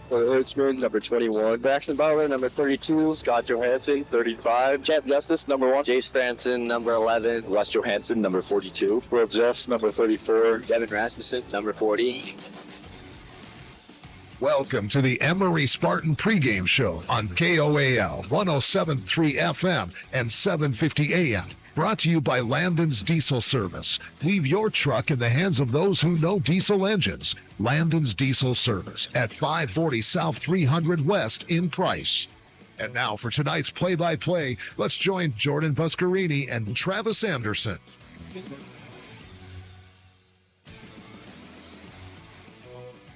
Hertzman, number 21. Braxton Butler, number 32. Scott Johansson, 35. Chad Justice, number 1. Jace Franson, number 11. Russ Johansson, number 42. Brooke Jeffs, number 34. Devin Rasmussen, number 40. Welcome to the Emery Spartan pregame show on KOAL 107.3 FM and 750 AM. Brought to you by Landon's Diesel Service. Leave your truck in the hands of those who know diesel engines. Landon's Diesel Service at 540 South 300 West in Price. And now for tonight's play-by-play, let's join Jordan Buscarini and Travis Anderson.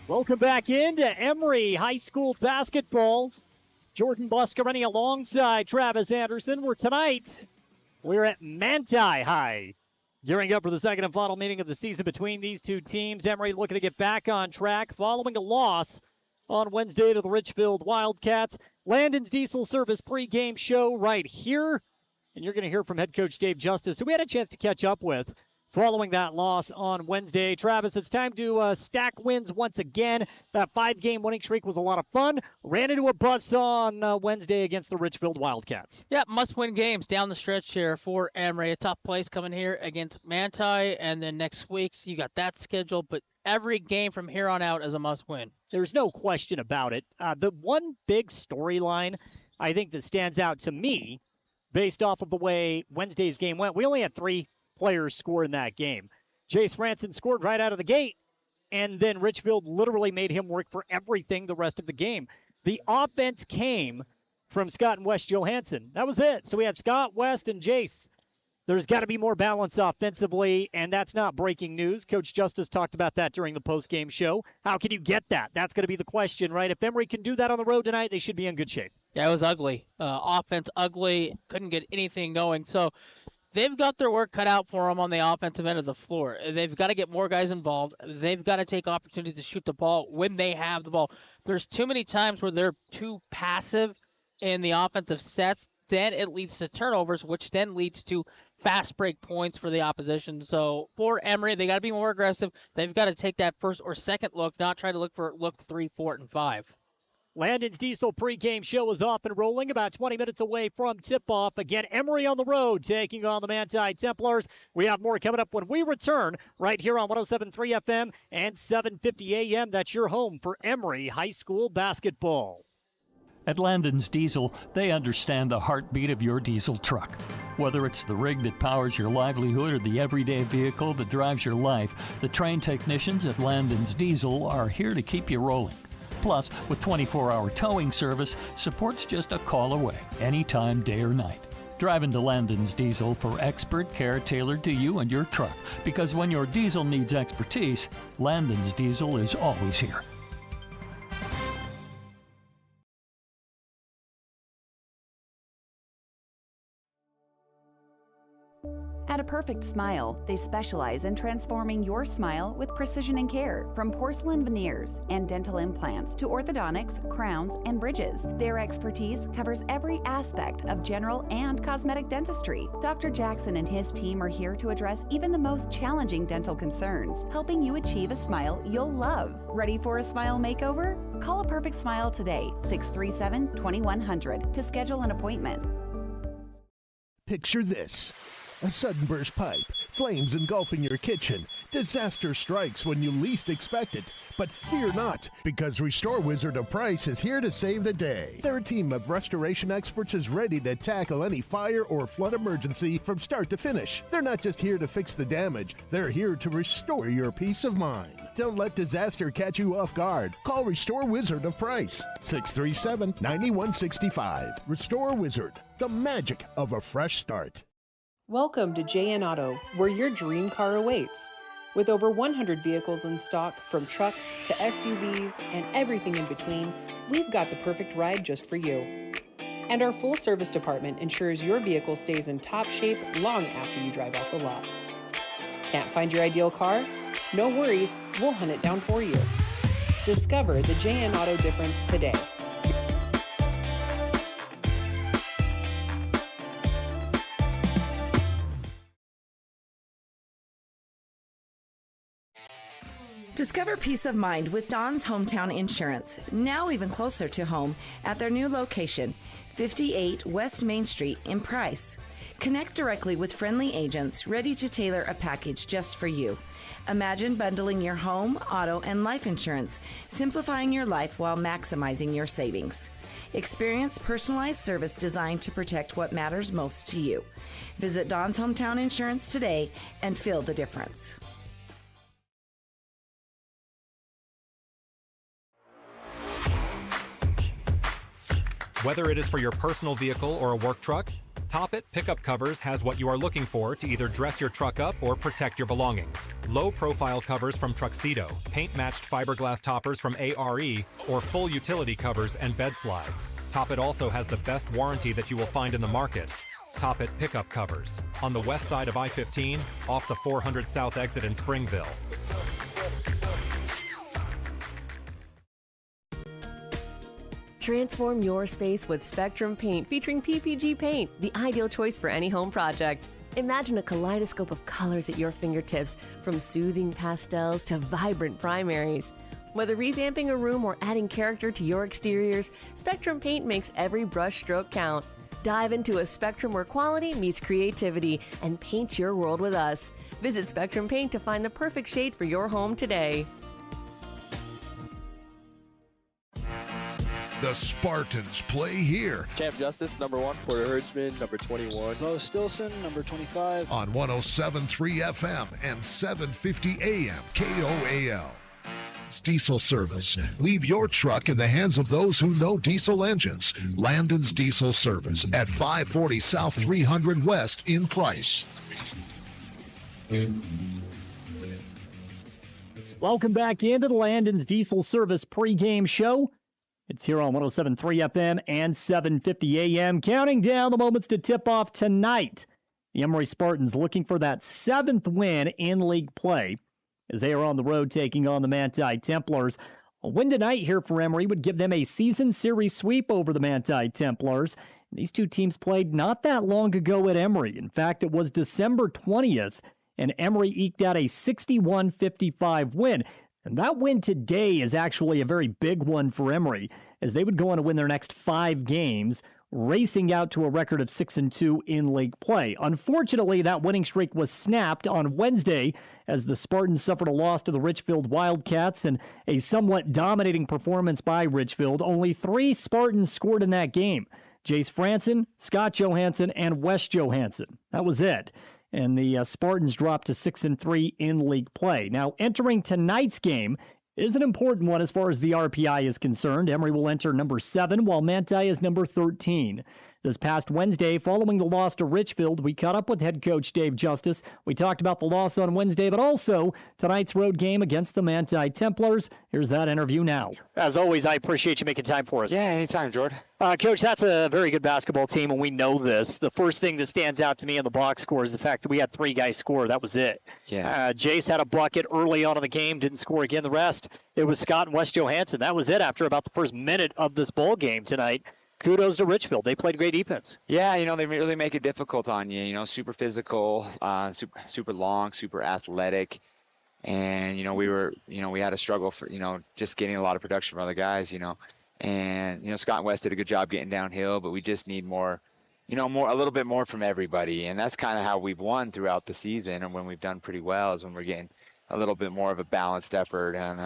Welcome back into Emery High School basketball. Jordan Buscarini alongside Travis Anderson. We're at Manti High, gearing up for the second and final meeting of the season between these two teams. Emery looking to get back on track following a loss on Wednesday to the Richfield Wildcats. Landon's Diesel Service pregame show right here. And you're going to hear from head coach Dave Justice, who we had a chance to catch up with following that loss on Wednesday. Travis, it's time to stack wins once again. That 5-game winning streak was a lot of fun. Ran into a bus on Wednesday against the Richfield Wildcats. Yeah, must-win games down the stretch here for Emery. A tough place coming here against Manti, and then next week you got that scheduled. But every game from here on out is a must-win. There's no question about it. The one big storyline I think that stands out to me, based off of the way Wednesday's game went, we only had 3 players score in that game. Jace Franson scored right out of the gate, and then Richfield literally made him work for everything the rest of the game. The offense came from Scott and Wes Johansson. That was it. So we had Scott, West, and Jace. There's got to be more balance offensively, and that's not breaking news. Coach Justice talked about that during the post-game show. How can you get that? That's going to be the question, right? If Emery can do that on the road tonight, they should be in good shape. Yeah, it was ugly. Offense ugly. Couldn't get anything going. So they've got their work cut out for them on the offensive end of the floor. They've got to get more guys involved. They've got to take opportunities to shoot the ball when they have the ball. There's too many times where they're too passive in the offensive sets. Then it leads to turnovers, which then leads to fast break points for the opposition. So for Emery, they got to be more aggressive. They've got to take that first or second look, not try to look 3, 4, and 5. Landon's Diesel pregame show is off and rolling about 20 minutes away from tip-off. Again, Emery on the road taking on the Manti Templars. We have more coming up when we return right here on 107.3 FM and 750 AM. That's your home for Emery High School basketball. At Landon's Diesel, they understand the heartbeat of your diesel truck. Whether it's the rig that powers your livelihood or the everyday vehicle that drives your life, the trained technicians at Landon's Diesel are here to keep you rolling. Plus, with 24-hour towing service, support's just a call away, anytime, day or night. Drive into Landon's Diesel for expert care tailored to you and your truck, because when your diesel needs expertise, Landon's Diesel is always here. At A Perfect Smile, they specialize in transforming your smile with precision and care. From porcelain veneers and dental implants to orthodontics, crowns, and bridges, their expertise covers every aspect of general and cosmetic dentistry. Dr. Jackson and his team are here to address even the most challenging dental concerns, helping you achieve a smile you'll love. Ready for a smile makeover? Call A Perfect Smile today, 637-2100, to schedule an appointment. Picture this. A sudden burst pipe, flames engulfing your kitchen. Disaster strikes when you least expect it. But fear not, because Restore Wizard of Price is here to save the day. Their team of restoration experts is ready to tackle any fire or flood emergency from start to finish. They're not just here to fix the damage, they're here to restore your peace of mind. Don't let disaster catch you off guard. Call Restore Wizard of Price, 637-9165. Restore Wizard, the magic of a fresh start. Welcome to JN Auto, where your dream car awaits. With over 100 vehicles in stock, from trucks to SUVs and everything in between, we've got the perfect ride just for you. And our full service department ensures your vehicle stays in top shape long after you drive off the lot. Can't find your ideal car? No worries, we'll hunt it down for you. Discover the JN Auto difference today. Discover peace of mind with Don's Hometown Insurance, now even closer to home at their new location, 58 West Main Street in Price. Connect directly with friendly agents ready to tailor a package just for you. Imagine bundling your home, auto, and life insurance, simplifying your life while maximizing your savings. Experience personalized service designed to protect what matters most to you. Visit Don's Hometown Insurance today and feel the difference. Whether it is for your personal vehicle or a work truck, Toppet Pickup Covers has what you are looking for to either dress your truck up or protect your belongings. Low-profile covers from Truxedo, paint-matched fiberglass toppers from ARE, or full utility covers and bed slides. Toppet also has the best warranty that you will find in the market. Toppet Pickup Covers, on the west side of I-15, off the 400 South exit in Springville. Transform your space with Spectrum Paint featuring PPG paint, the ideal choice for any home project. Imagine a kaleidoscope of colors at your fingertips, from soothing pastels to vibrant primaries. Whether revamping a room or adding character to your exteriors, Spectrum Paint makes every brush stroke count. Dive into a spectrum where quality meets creativity and paint your world with us. Visit Spectrum Paint to find the perfect shade for your home today. The Spartans play here. Champ Justice, number 1. Porter Herdsman, number 21. Bo Stilson, number 25. On 107.3 FM and 750 AM KOAL. Diesel Service. Leave your truck in the hands of those who know diesel engines. Landon's Diesel Service at 540 South 300 West in Price. Welcome back into the Landon's Diesel Service pregame show. It's here on 107.3 FM and 750 AM. Counting down the moments to tip off tonight. The Emery Spartans looking for that 7th win in league play as they are on the road taking on the Manti Templars. A win tonight here for Emery would give them a season series sweep over the Manti Templars. These two teams played not that long ago at Emery. In fact, it was December 20th, and Emery eked out a 61-55 win. And that win today is actually a very big one for Emery, as they would go on to win their next 5 games, racing out to a record of 6-2 in league play. Unfortunately, that winning streak was snapped on Wednesday as the Spartans suffered a loss to the Richfield Wildcats and a somewhat dominating performance by Richfield. Only 3 Spartans scored in that game: Jace Franson, Scott Johansson, and Wes Johansson. That was it. And the Spartans dropped to 6-3 in league play. Now, entering tonight's game is an important one as far as the RPI is concerned. Emery will enter number 7, while Manti is number 13. This past Wednesday, following the loss to Richfield, we caught up with head coach Dave Justice. We talked about the loss on Wednesday, but also tonight's road game against the Manti Templars. Here's that interview now. As always, I appreciate you making time for us. Yeah, anytime, Jordan. Coach, that's a very good basketball team, and we know this. The first thing that stands out to me in the box score is the fact that we had 3 guys score. That was it. Yeah. Jace had a bucket early on in the game, didn't score again. The rest, it was Scott and Wes Johansson. That was it after about the first minute of this ball game tonight. Kudos to Richfield. They played great defense. Yeah, they really make it difficult on you. Super physical, super long, super athletic. And, we had a struggle for, just getting a lot of production from other guys, And, Scott and Wes did a good job getting downhill, but we just need more, a little bit more from everybody. And that's kind of how we've won throughout the season. And when we've done pretty well is when we're getting a little bit more of a balanced effort. And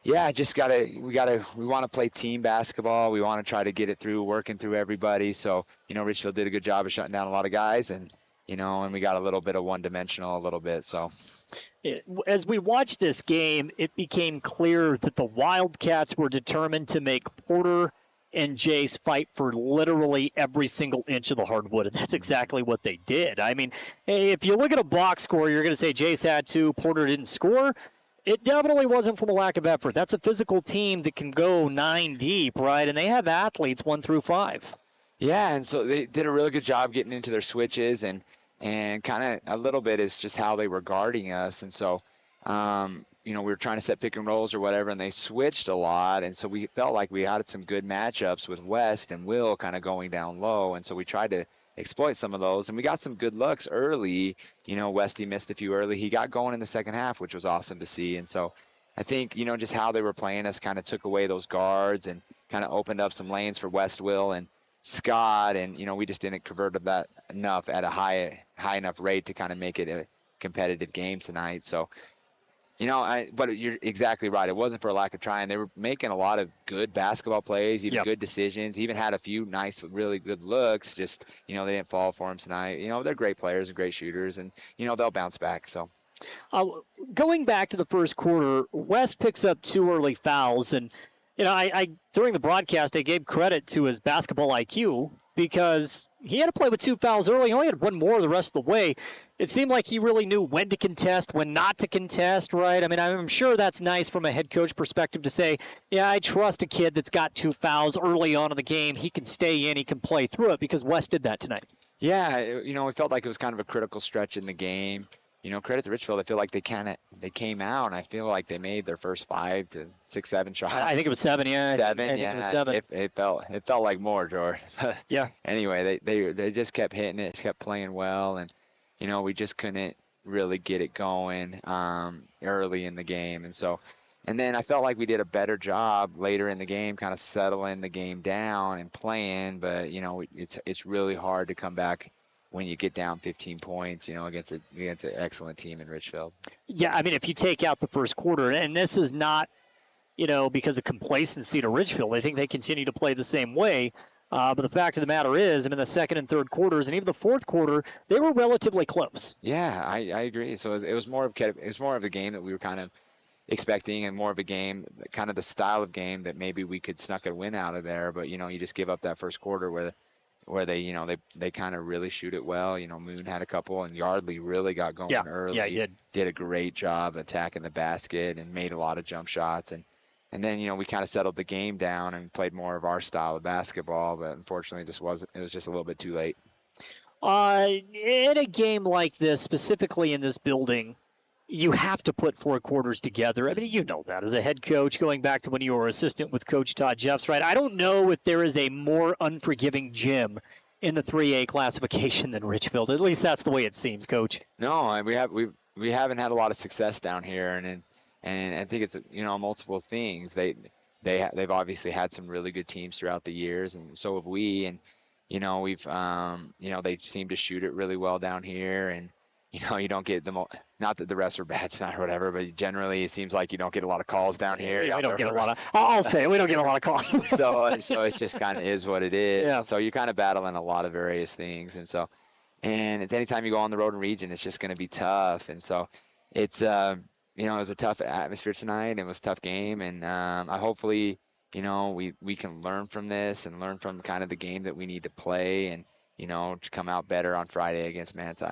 yeah, we want to play team basketball. We want to try to get it through, working through everybody. So, Richfield did a good job of shutting down a lot of guys, and, and we got a little bit of one-dimensional a little bit. So, as we watched this game, it became clear that the Wildcats were determined to make Porter and Jace fight for literally every single inch of the hardwood, and that's exactly what they did. I mean, if you look at a box score, you're going to say Jace had 2, Porter didn't score. It definitely wasn't from a lack of effort. That's a physical team that can go 9 deep, right? And they have athletes 1 through 5. Yeah, and so they did a really good job getting into their switches, and kind of a little bit is just how they were guarding us. And so, we were trying to set pick and rolls or whatever, and they switched a lot. And so we felt like we had some good matchups with West and Will kind of going down low. And so we tried to exploit some of those. And we got some good looks early. Westy missed a few early. He got going in the second half, which was awesome to see. And so I think, just how they were playing us kind of took away those guards and kind of opened up some lanes for Westwill and Scott. And, we just didn't convert that enough at a high enough rate to kind of make it a competitive game tonight. So, but you're exactly right. It wasn't for a lack of trying. They were making a lot of good basketball plays, even good decisions, even had a few nice, really good looks. Just, they didn't fall for them tonight. They're great players and great shooters, and, they'll bounce back. So, going back to the first quarter, West picks up 2 early fouls. And, I during the broadcast, I gave credit to his basketball IQ because he had to play with 2 fouls early. He only had 1 more the rest of the way. It seemed like he really knew when to contest, when not to contest, right? I mean, I'm sure that's nice from a head coach perspective to say, yeah, I trust a kid that's got 2 fouls early on in the game. He can stay in, he can play through it, because West did that tonight. Yeah, it felt like it was kind of a critical stretch in the game. Credit to Richfield. I feel like they came out, and I feel like they made their first 5 to 6, 7 shots. I think it was 7, yeah. 7, yeah. It was 7. It felt like more, George. Yeah. Anyway, they just kept hitting it, kept playing well, and we just couldn't really get it going early in the game, and then I felt like we did a better job later in the game, kind of settling the game down and playing. But it's really hard to come back when you get down 15 points, against an excellent team in Richfield. Yeah, I mean, if you take out the first quarter, and this is not, because of complacency to Richfield. I think they continue to play the same way. But the fact of the matter is, the second and third quarters, and even the fourth quarter, they were relatively close. Yeah, I agree. So it was more of a game that we were kind of expecting, and more of a game, kind of the style of game that maybe we could snuck a win out of there. But you just give up that first quarter where they kind of really shoot it well. Moon had a couple, and Yardley really got going early. Yeah, he did a great job attacking the basket and made a lot of jump shots. And then, we kind of settled the game down and played more of our style of basketball, but unfortunately it was just a little bit too late. In a game like this, specifically in this building, you have to put 4 quarters together. I mean, you know that as a head coach, going back to when you were assistant with Coach Todd Jeffs, right? I don't know if there is a more unforgiving gym in the 3A classification than Richfield. At least that's the way it seems, Coach. No, we haven't had a lot of success down here, and I think it's multiple things. They've obviously had some really good teams throughout the years, and so have we. And we've they seem to shoot it really well down here, and you don't get not that the refs are bad tonight or whatever, but generally it seems like you don't get a lot of calls down here. Yeah, we don't get a lot of. I'll say it, we don't get a lot of calls. so it's just kind of is what it is. Yeah. So you're kind of battling a lot of various things, and anytime you go on the road in region, it's just going to be tough. And so it's it was a tough atmosphere tonight. It was a tough game, and I hopefully we can learn from this and learn from kind of the game that we need to play, and to come out better on Friday against Manti.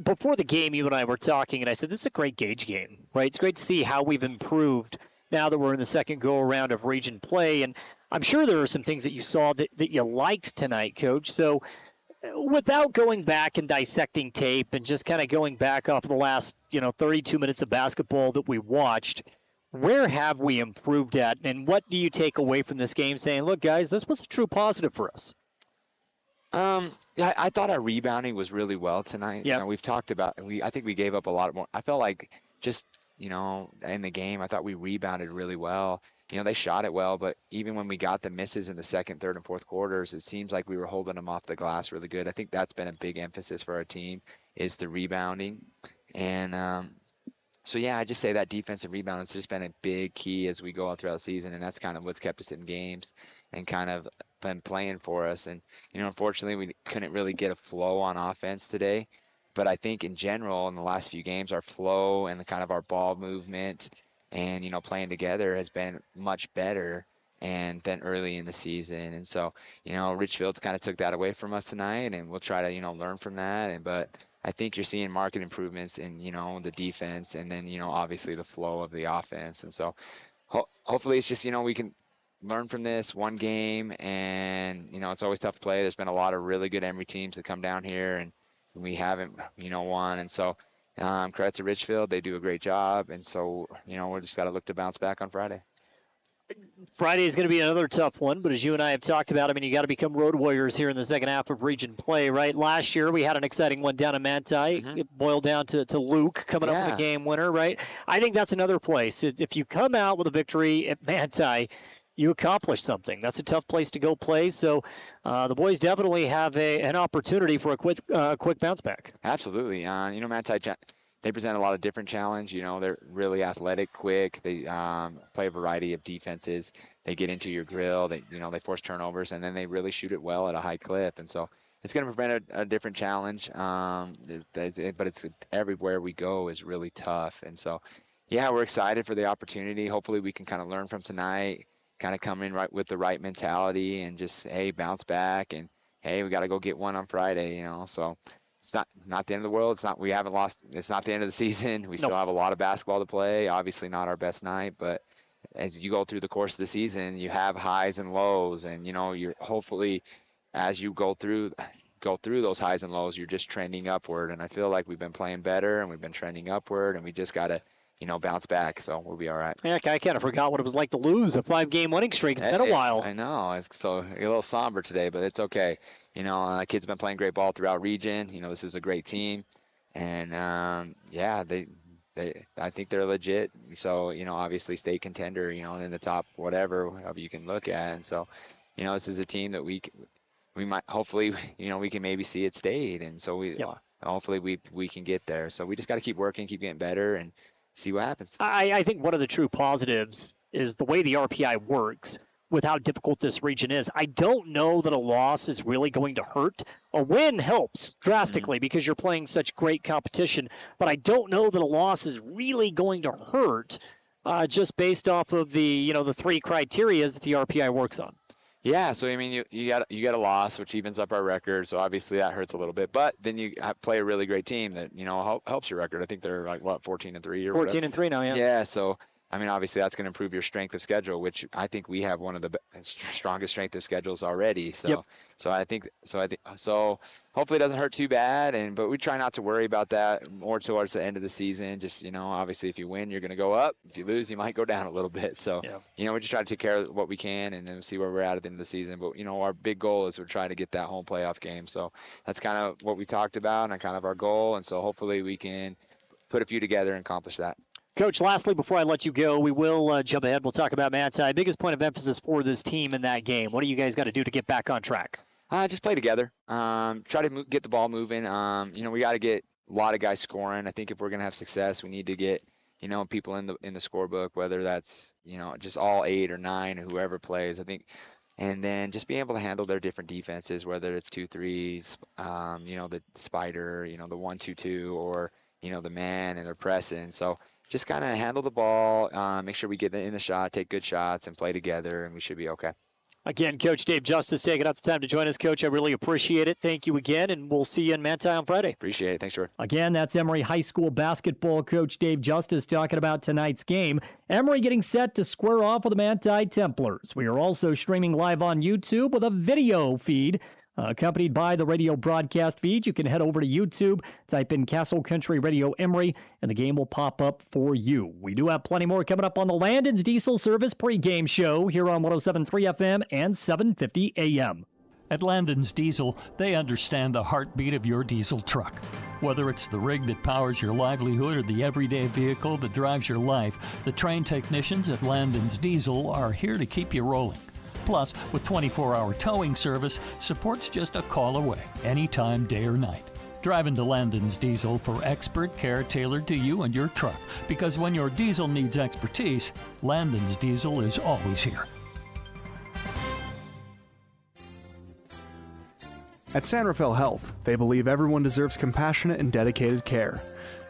Before the game, you and I were talking, and I said, this is a great gauge game, right? It's great to see how we've improved now that we're in the second go-around of region play. And I'm sure there are some things that you saw that you liked tonight, Coach. So without going back and dissecting tape and just kind of going back off the last, 32 minutes of basketball that we watched, where have we improved at? And what do you take away from this game saying, look, guys, this was a true positive for us? I thought our rebounding was really well tonight. Yeah. We've talked about, I think we gave up a lot more. I felt like just, in the game, I thought we rebounded really well. They shot it well, but even when we got the misses in the second, third, and fourth quarters, it seems like we were holding them off the glass really good. I think that's been a big emphasis for our team, is the rebounding. And so, yeah, I just say that defensive rebound has just been a big key as we go out throughout the season, and that's kind of what's kept us in games and kind of been playing for us. And, unfortunately, we couldn't really get a flow on offense today. But I think in general, in the last few games, our flow and kind of our ball movement and, playing together has been much better than early in the season. And so, Richfield kind of took that away from us tonight, and we'll try to, learn from that. But I think you're seeing market improvements in, the defense, and then, obviously the flow of the offense. And so hopefully it's just, we can learn from this one game, and, it's always tough to play. There's been a lot of really good Emery teams that come down here, and we haven't, won. And so credit to Richfield. They do a great job. And so, we just got to look to bounce back on Friday. Friday is going to be another tough one, but as you and I have talked about, I mean, you got to become road warriors here in the second half of region play, right? Last year we had an exciting one down in Manti. It boiled down to Luke coming up with a game winner, right? I think that's another place. If you come out with a victory at Manti, you accomplish something. That's a tough place to go play. So the boys definitely have an opportunity for a quick bounce back. Absolutely. Manti, they present a lot of different challenge. They're really athletic, quick. They play a variety of defenses. They get into your grill. They force turnovers, and then they really shoot it well at a high clip. And so it's going to prevent a different challenge. But it's everywhere we go is really tough. And so, yeah, we're excited for the opportunity. Hopefully we can kind of learn from tonight, kind of come in right with the right mentality and just, hey, bounce back. And, hey, we got to go get one on Friday, So it's not the end of the world. We haven't lost. It's not the end of the season. We still have a lot of basketball to play. Obviously not our best night, but as you go through the course of the season, you have highs and lows, and you're hopefully as you go through those highs and lows, you're just trending upward. And I feel like we've been playing better and we've been trending upward, and we just got to bounce back, so we'll be all right. Yeah, I kind of forgot what it was like to lose a 5-game winning streak. It's been a while. I know. It's a little somber today, but it's okay. Kids have been playing great ball throughout region. This is a great team, and I think they're legit. So obviously state contender. In the top whatever you can look at, and so this is a team that we might hopefully we can maybe see it state, and so hopefully we can get there. So we just got to keep working, keep getting better, and see what happens. I think one of the true positives is the way the RPI works with how difficult this region is. I don't know that a loss is really going to hurt. A win helps drastically because you're playing such great competition, but I don't know that a loss is really going to hurt just based off of the three criteria that the RPI works on. Yeah, so I mean, you got a loss, which evens up our record. So obviously that hurts a little bit, but then you play a really great team that helps your record. I think they're like 14-3 or 14-3 now, yeah. Yeah, so I mean, obviously that's going to improve your strength of schedule, which I think we have one of the strongest strength of schedules already. So, so hopefully it doesn't hurt too bad. But we try not to worry about that more towards the end of the season. Just, obviously if you win, you're going to go up. If you lose, you might go down a little bit. So, we just try to take care of what we can and then see where we're at the end of the season. But, our big goal is we're trying to get that home playoff game. So that's kind of what we talked about and kind of our goal. And so hopefully we can put a few together and accomplish that. Coach, lastly, before I let you go, we will jump ahead. We'll talk about Manti. Biggest point of emphasis for this team in that game. What do you guys got to do to get back on track? Just play together. Try to get the ball moving. We got to get a lot of guys scoring. I think if we're going to have success, we need to get, people in the scorebook, whether that's, just all 8 or 9 or whoever plays. I think, and then just being able to handle their different defenses, whether it's 2-3, the spider, the 1-2-2, or, the man and they're pressing. So just kind of handle the ball, make sure we get in the shot, take good shots, and play together, and we should be okay. Again, Coach Dave Justice taking out the time to join us, Coach. I really appreciate it. Thank you again, and we'll see you in Manti on Friday. Appreciate it. Thanks, Jordan. Again, that's Emery High School basketball coach Dave Justice talking about tonight's game. Emery getting set to square off with the Manti Templars. We are also streaming live on YouTube with a video feed accompanied by the radio broadcast feed. You can head over to YouTube, type in Castle Country Radio Emery, and the game will pop up for you. We do have plenty more coming up on the Landon's Diesel Service pregame show here on 107.3 FM and 750 AM. At Landon's Diesel, they understand the heartbeat of your diesel truck. Whether it's the rig that powers your livelihood or the everyday vehicle that drives your life, the trained technicians at Landon's Diesel are here to keep you rolling. Plus, with 24-hour towing service, support's just a call away, anytime, day or night. Drive into Landon's Diesel for expert care tailored to you and your truck, because when your diesel needs expertise, Landon's Diesel is always here. At San Rafael Health, they believe everyone deserves compassionate and dedicated care.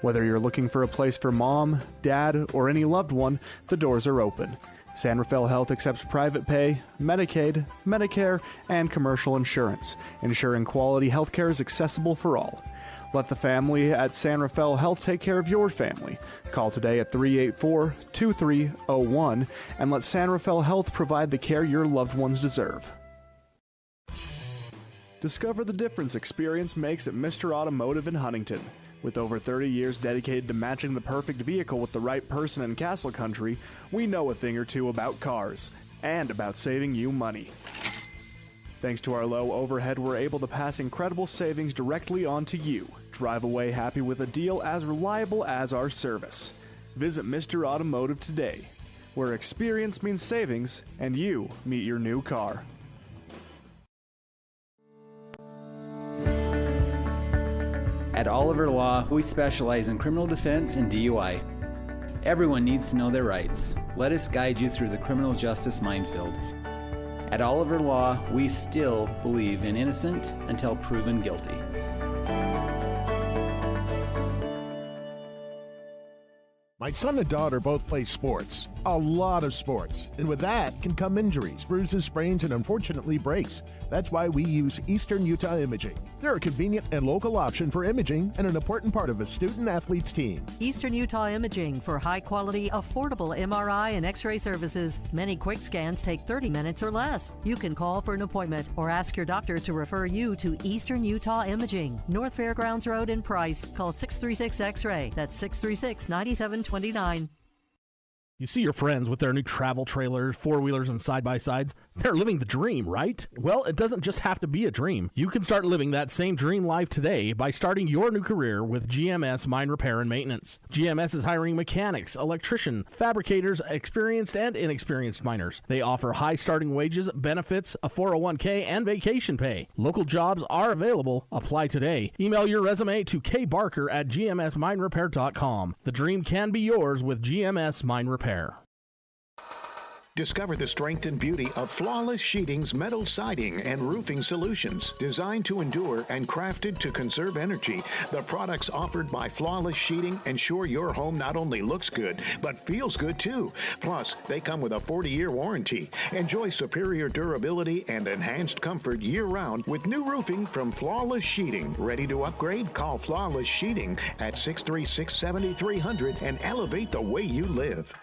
Whether you're looking for a place for mom, dad, or any loved one, the doors are open. San Rafael Health accepts private pay, Medicaid, Medicare, and commercial insurance, ensuring quality health care is accessible for all. Let the family at San Rafael Health take care of your family. Call today at 384-2301 and let San Rafael Health provide the care your loved ones deserve. Discover the difference experience makes at Mr. Automotive in Huntington. With over 30 years dedicated to matching the perfect vehicle with the right person in Castle Country, we know a thing or two about cars and about saving you money. Thanks to our low overhead, we're able to pass incredible savings directly on to you. Drive away happy with a deal as reliable as our service. Visit Mr. Automotive today, where experience means savings and you meet your new car. At Oliver Law, we specialize in criminal defense and DUI. Everyone needs to know their rights. Let us guide you through the criminal justice minefield. At Oliver Law, we still believe in innocent until proven guilty. My son and daughter both play sports, a lot of sports, and with that can come injuries, bruises, sprains, and unfortunately breaks. That's why we use Eastern Utah Imaging. They're a convenient and local option for imaging and an important part of a student-athlete's team. Eastern Utah Imaging for high-quality, affordable MRI and X-ray services. Many quick scans take 30 minutes or less. You can call for an appointment or ask your doctor to refer you to Eastern Utah Imaging, North Fairgrounds Road in Price. Call 636 X-ray. That's 636-9729. You see your friends with their new travel trailers, four-wheelers, and side-by-sides. They're living the dream, right? Well, it doesn't just have to be a dream. You can start living that same dream life today by starting your new career with GMS Mine Repair and Maintenance. GMS is hiring mechanics, electricians, fabricators, experienced and inexperienced miners. They offer high starting wages, benefits, a 401k, and vacation pay. Local jobs are available. Apply today. Email your resume to kbarker@gmsminerepair.com. The dream can be yours with GMS Mine Repair. Discover the strength and beauty of Flawless Sheeting's metal siding and roofing solutions. Designed to endure and crafted to conserve energy, the products offered by Flawless Sheeting ensure your home not only looks good, but feels good too. Plus, they come with a 40-year warranty. Enjoy superior durability and enhanced comfort year-round with new roofing from Flawless Sheeting. Ready to upgrade? Call Flawless Sheeting at 636-7300 and elevate the way you live.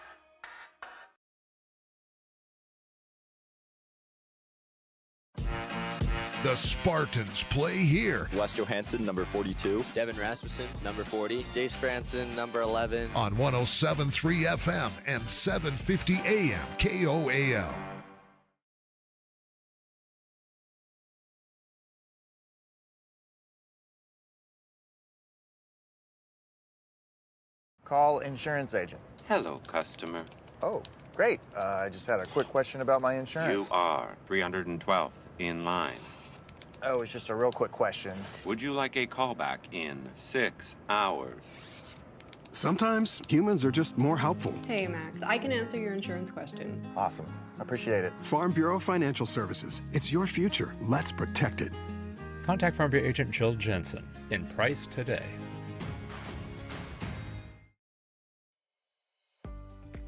The Spartans play here. Wes Johansson, number 42. Devin Rasmussen, number 40. Jace Franson, number 11. On 107.3 FM and 750 AM KOAL. Call insurance agent. Hello, customer. Oh, great. I just had a quick question about my insurance. You are 312th in line. Oh, it's just a real quick question. Would you like a callback in 6 hours? Sometimes humans are just more helpful. Hey, Max, I can answer your insurance question. Awesome. Appreciate it. Farm Bureau Financial Services. It's your future. Let's protect it. Contact Farm Bureau agent Jill Jensen in Price today.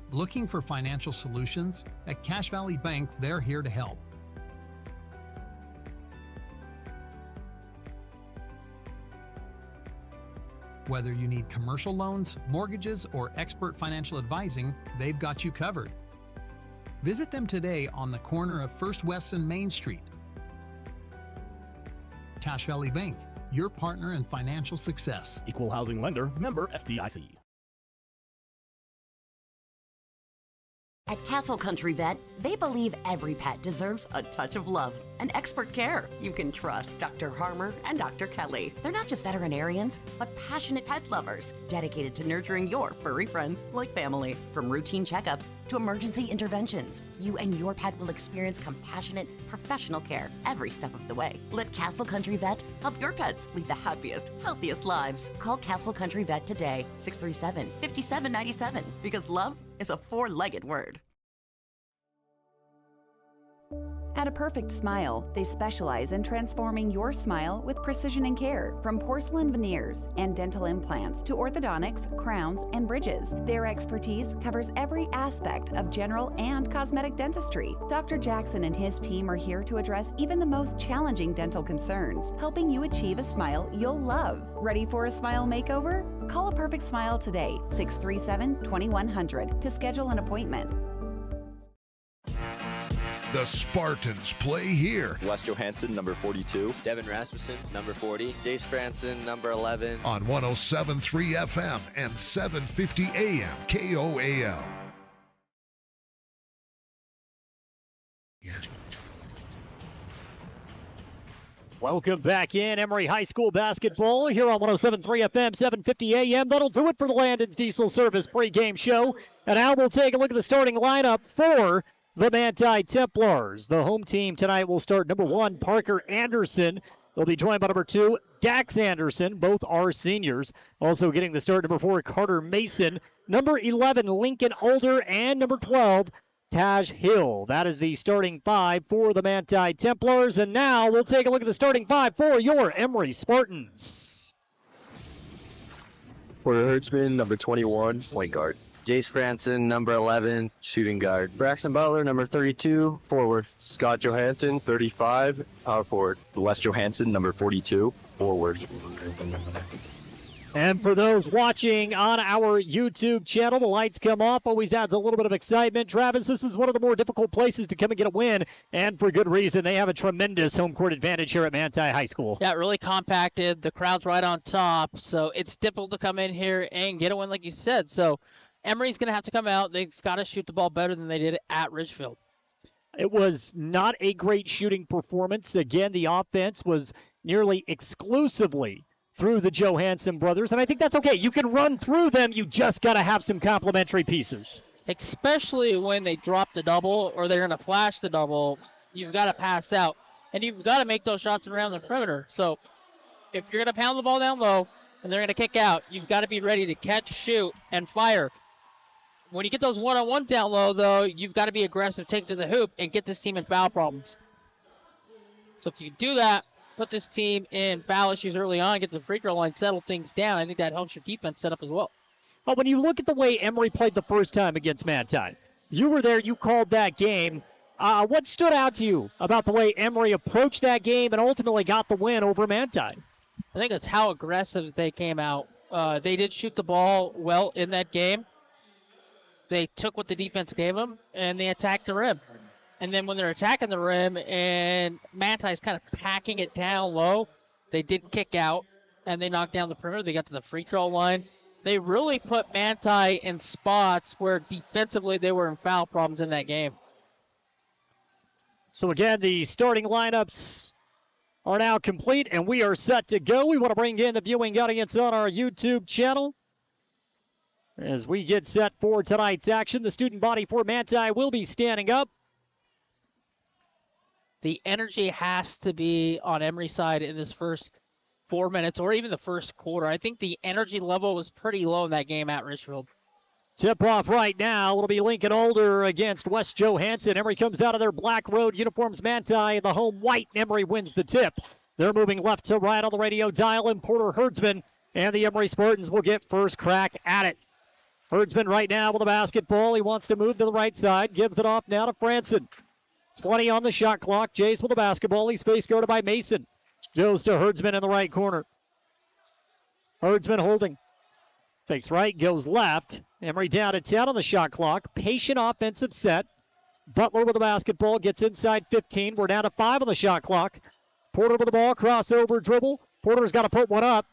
Looking for financial solutions? At Cache Valley Bank, they're here to help. Whether you need commercial loans, mortgages, or expert financial advising, they've got you covered. Visit them today on the corner of First West and Main Street. Cache Valley Bank, your partner in financial success. Equal housing lender, member FDIC. At Castle Country Vet, they believe every pet deserves a touch of love and expert care. You can trust Dr. Harmer and Dr. Kelly. They're not just veterinarians, but passionate pet lovers, dedicated to nurturing your furry friends like family. From routine checkups to emergency interventions, you and your pet will experience compassionate, professional care every step of the way. Let Castle Country Vet help your pets lead the happiest, healthiest lives. Call Castle Country Vet today, 637-5797, because love is a four-legged word. At A Perfect Smile, they specialize in transforming your smile with precision and care. From porcelain veneers and dental implants to orthodontics, crowns, and bridges, their expertise covers every aspect of general and cosmetic dentistry. Dr. Jackson and his team are here to address even the most challenging dental concerns, helping you achieve a smile you'll love. Ready for a smile makeover? Call A Perfect Smile today, 637-2100, to schedule an appointment. The Spartans play here. Wes Johansson, number 42. Devin Rasmussen, number 40. Jace Franson, number 11. On 107.3 FM and 750 AM KOAL. Welcome back in Emery High School basketball here on 107.3 FM, 750 AM. That'll do it for the Landon's Diesel Service pregame show. And now we'll take a look at the starting lineup for the Manti Templars. The home team tonight will start number 1, Parker Anderson. They'll be joined by number 2, Dax Anderson. Both are seniors. Also getting the start, number 4, Carter Mason. Number 11, Lincoln Older. And number 12, Taj Hill. That is the starting 5 for the Manti Templars. And now we'll take a look at the starting 5 for your Emery Spartans. Porter Hertzman, number 21, point guard. Jace Franson, number 11, shooting guard. Braxton Butler, number 32, forward. Scott Johansson, 35, power forward. Wes Johansson, number 42, forward. And for those watching on our YouTube channel, the lights come off. Always adds a little bit of excitement. Travis, this is one of the more difficult places to come and get a win, and for good reason. They have a tremendous home court advantage here at Manti High School. Yeah, really compacted. The crowd's right on top, so it's difficult to come in here and get a win like you said. So Emery's going to have to come out. They've got to shoot the ball better than they did at Ridgefield. It was not a great shooting performance. Again, the offense was nearly exclusively through the Johansson brothers, and I think that's okay. You can run through them. You just got to have some complementary pieces. Especially when they drop the double or they're going to flash the double, you've got to pass out, and you've got to make those shots around the perimeter. So if you're going to pound the ball down low and they're going to kick out, you've got to be ready to catch, shoot, and fire. When you get those one-on-one down low, though, you've got to be aggressive, take to the hoop, and get this team in foul problems. So if you do that, put this team in foul issues early on, get the free throw line, settle things down, I think that helps your defense set up as well. But when you look at the way Emery played the first time against Manti, you were there, you called that game. What stood out to you about the way Emery approached that game and ultimately got the win over Manti? I think it's how aggressive they came out. They did shoot the ball well in that game. They took what the defense gave them, and they attacked the rim. And then when they're attacking the rim and Manti's kind of packing it down low, they did kick out, and they knocked down the perimeter. They got to the free throw line. They really put Manti in spots where defensively they were in foul problems in that game. So again, the starting lineups are now complete, and we are set to go. We want to bring in the viewing audience on our YouTube channel. As we get set for tonight's action, the student body for Manti will be standing up. The energy has to be on Emery's side in this first 4 minutes or even the first quarter. I think the energy level was pretty low in that game at Richfield. Tip-off right now. It'll be Lincoln Older against Wes Johansson. Emery comes out of their black road uniforms. Manti in the home white. Emery wins the tip. They're moving left to right on the radio dial, and Porter Hertzman and the Emery Spartans will get first crack at it. Hertzman right now with the basketball. He wants to move to the right side. Gives it off now to Franson. 20 on the shot clock. Jace with the basketball. He's face guarded by Mason. Goes to Hertzman in the right corner. Hertzman holding. Fakes right, goes left. Emery down to 10 on the shot clock. Patient offensive set. Butler with the basketball. Gets inside 15. We're down to 5 on the shot clock. Porter with the ball. Crossover dribble. Porter's got to put one up.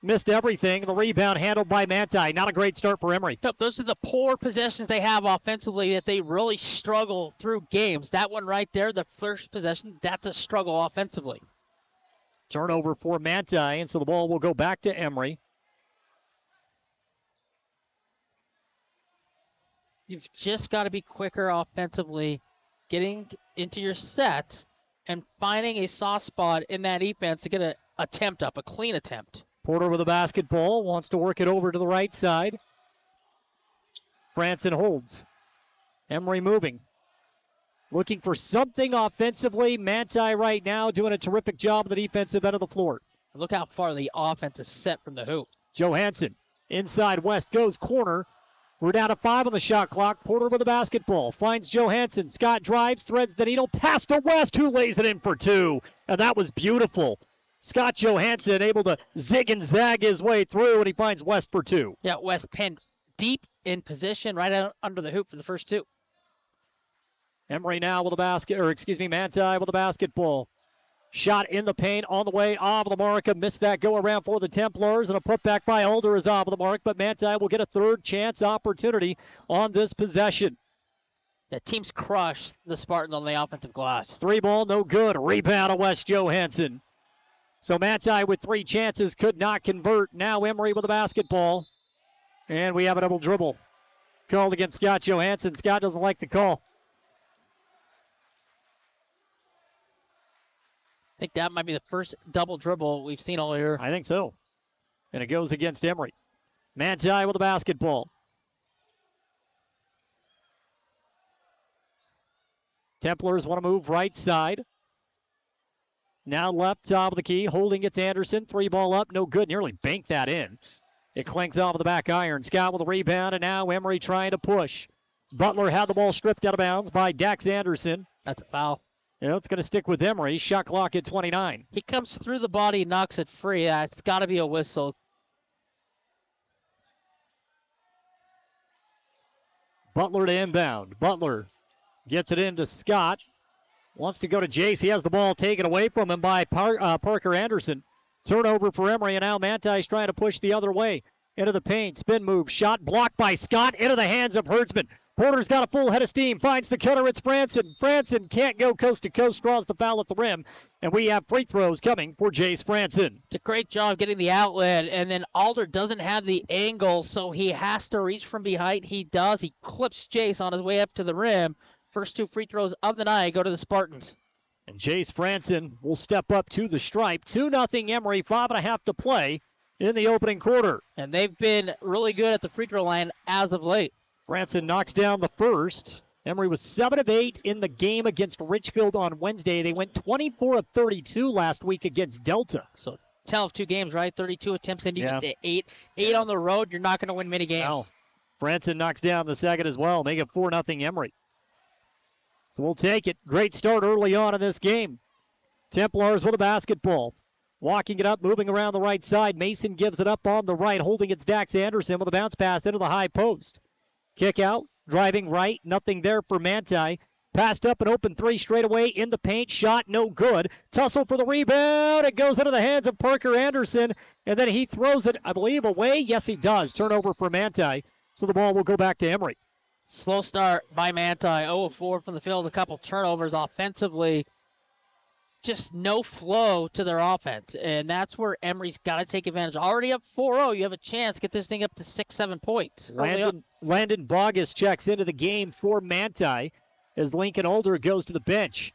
Missed everything. The rebound handled by Manti. Not a great start for Emery. Nope, those are the poor possessions they have offensively that they really struggle through games. That one right there, the first possession, that's a struggle offensively. Turnover for Manti, and so the ball will go back to Emery. You've just got to be quicker offensively, getting into your sets and finding a soft spot in that defense to get an attempt up, a clean attempt. Porter with the basketball, wants to work it over to the right side. Franson holds. Emery moving. Looking for something offensively. Manti right now doing a terrific job on the defensive end of the floor. Look how far the offense is set from the hoop. Johansson inside West goes corner. We're down to 5 on the shot clock. Porter with the basketball. Finds Johansson. Scott drives, threads the needle. Pass to West, who lays it in for 2. And that was beautiful. Scott Johansson able to zig and zag his way through, and he finds West for 2. Yeah, West pinned deep in position right out under the hoop for the first 2. Emery now with the basket, Manti with the basketball. Shot in the paint, on the way, off the mark. Missed that go around for the Templars, and a putback by Older is off the mark, but Manti will get a third chance opportunity on this possession. The team's crushed the Spartans on the offensive glass. 3 ball, no good. Rebound of Wes Johansson. So Manti with 3 chances could not convert. Now Emery with the basketball. And we have a double dribble called against Scott Johansson. Scott doesn't like the call. I think that might be the first double dribble we've seen all year. I think so. And it goes against Emery. Manti with the basketball. Templars want to move right side. Now left top of the key. Holding it's Anderson. 3 ball up. No good. Nearly banked that in. It clinks off of the back iron. Scott with a rebound, and now Emery trying to push. Butler had the ball stripped out of bounds by Dax Anderson. That's a foul. It's going to stick with Emery. Shot clock at 29. He comes through the body, knocks it free. It's got to be a whistle. Butler to inbound. Butler gets it into Scott. Wants to go to Jace. He has the ball taken away from him by Parker Anderson. Turnover for Emery, and now Manti's trying to push the other way. Into the paint. Spin move. Shot blocked by Scott. Into the hands of Hertzman. Porter's got a full head of steam. Finds the cutter. It's Franson. Franson can't go coast to coast. Draws the foul at the rim. And we have free throws coming for Jace Franson. It's a great job getting the outlet. And then Alder doesn't have the angle, so he has to reach from behind. He does. He clips Jace on his way up to the rim. First 2 free throws of the night go to the Spartans. And Jace Franson will step up to the stripe. 2-0 Emery, 5.5 to play in the opening quarter. And they've been really good at the free throw line as of late. Franson knocks down the first. Emery was 7 of 8 in the game against Richfield on Wednesday. They went 24 of 32 last week against Delta. So 10 of 2 games, right? 32 attempts, and you get to 8. 8 on the road, you're not going to win many games. No. Franson knocks down the second as well, make it 4-0 Emery. So we'll take it. Great start early on in this game. Templars with a basketball. Walking it up, moving around the right side. Mason gives it up on the right, holding it's Dax Anderson with a bounce pass into the high post. Kick out, driving right, nothing there for Manti. Passed up an open 3 straight away in the paint. Shot no good. Tussle for the rebound. It goes into the hands of Parker Anderson, and then he throws it, I believe, away. Yes, he does. Turnover for Manti. So the ball will go back to Emery. Slow start by Manti. 0 of 4 from the field. A couple turnovers offensively. Just no flow to their offense. And that's where Emery's got to take advantage. Already up 4-0. You have a chance to get this thing up to 6-7 points. Landon Bogus checks into the game for Manti as Lincoln Older goes to the bench.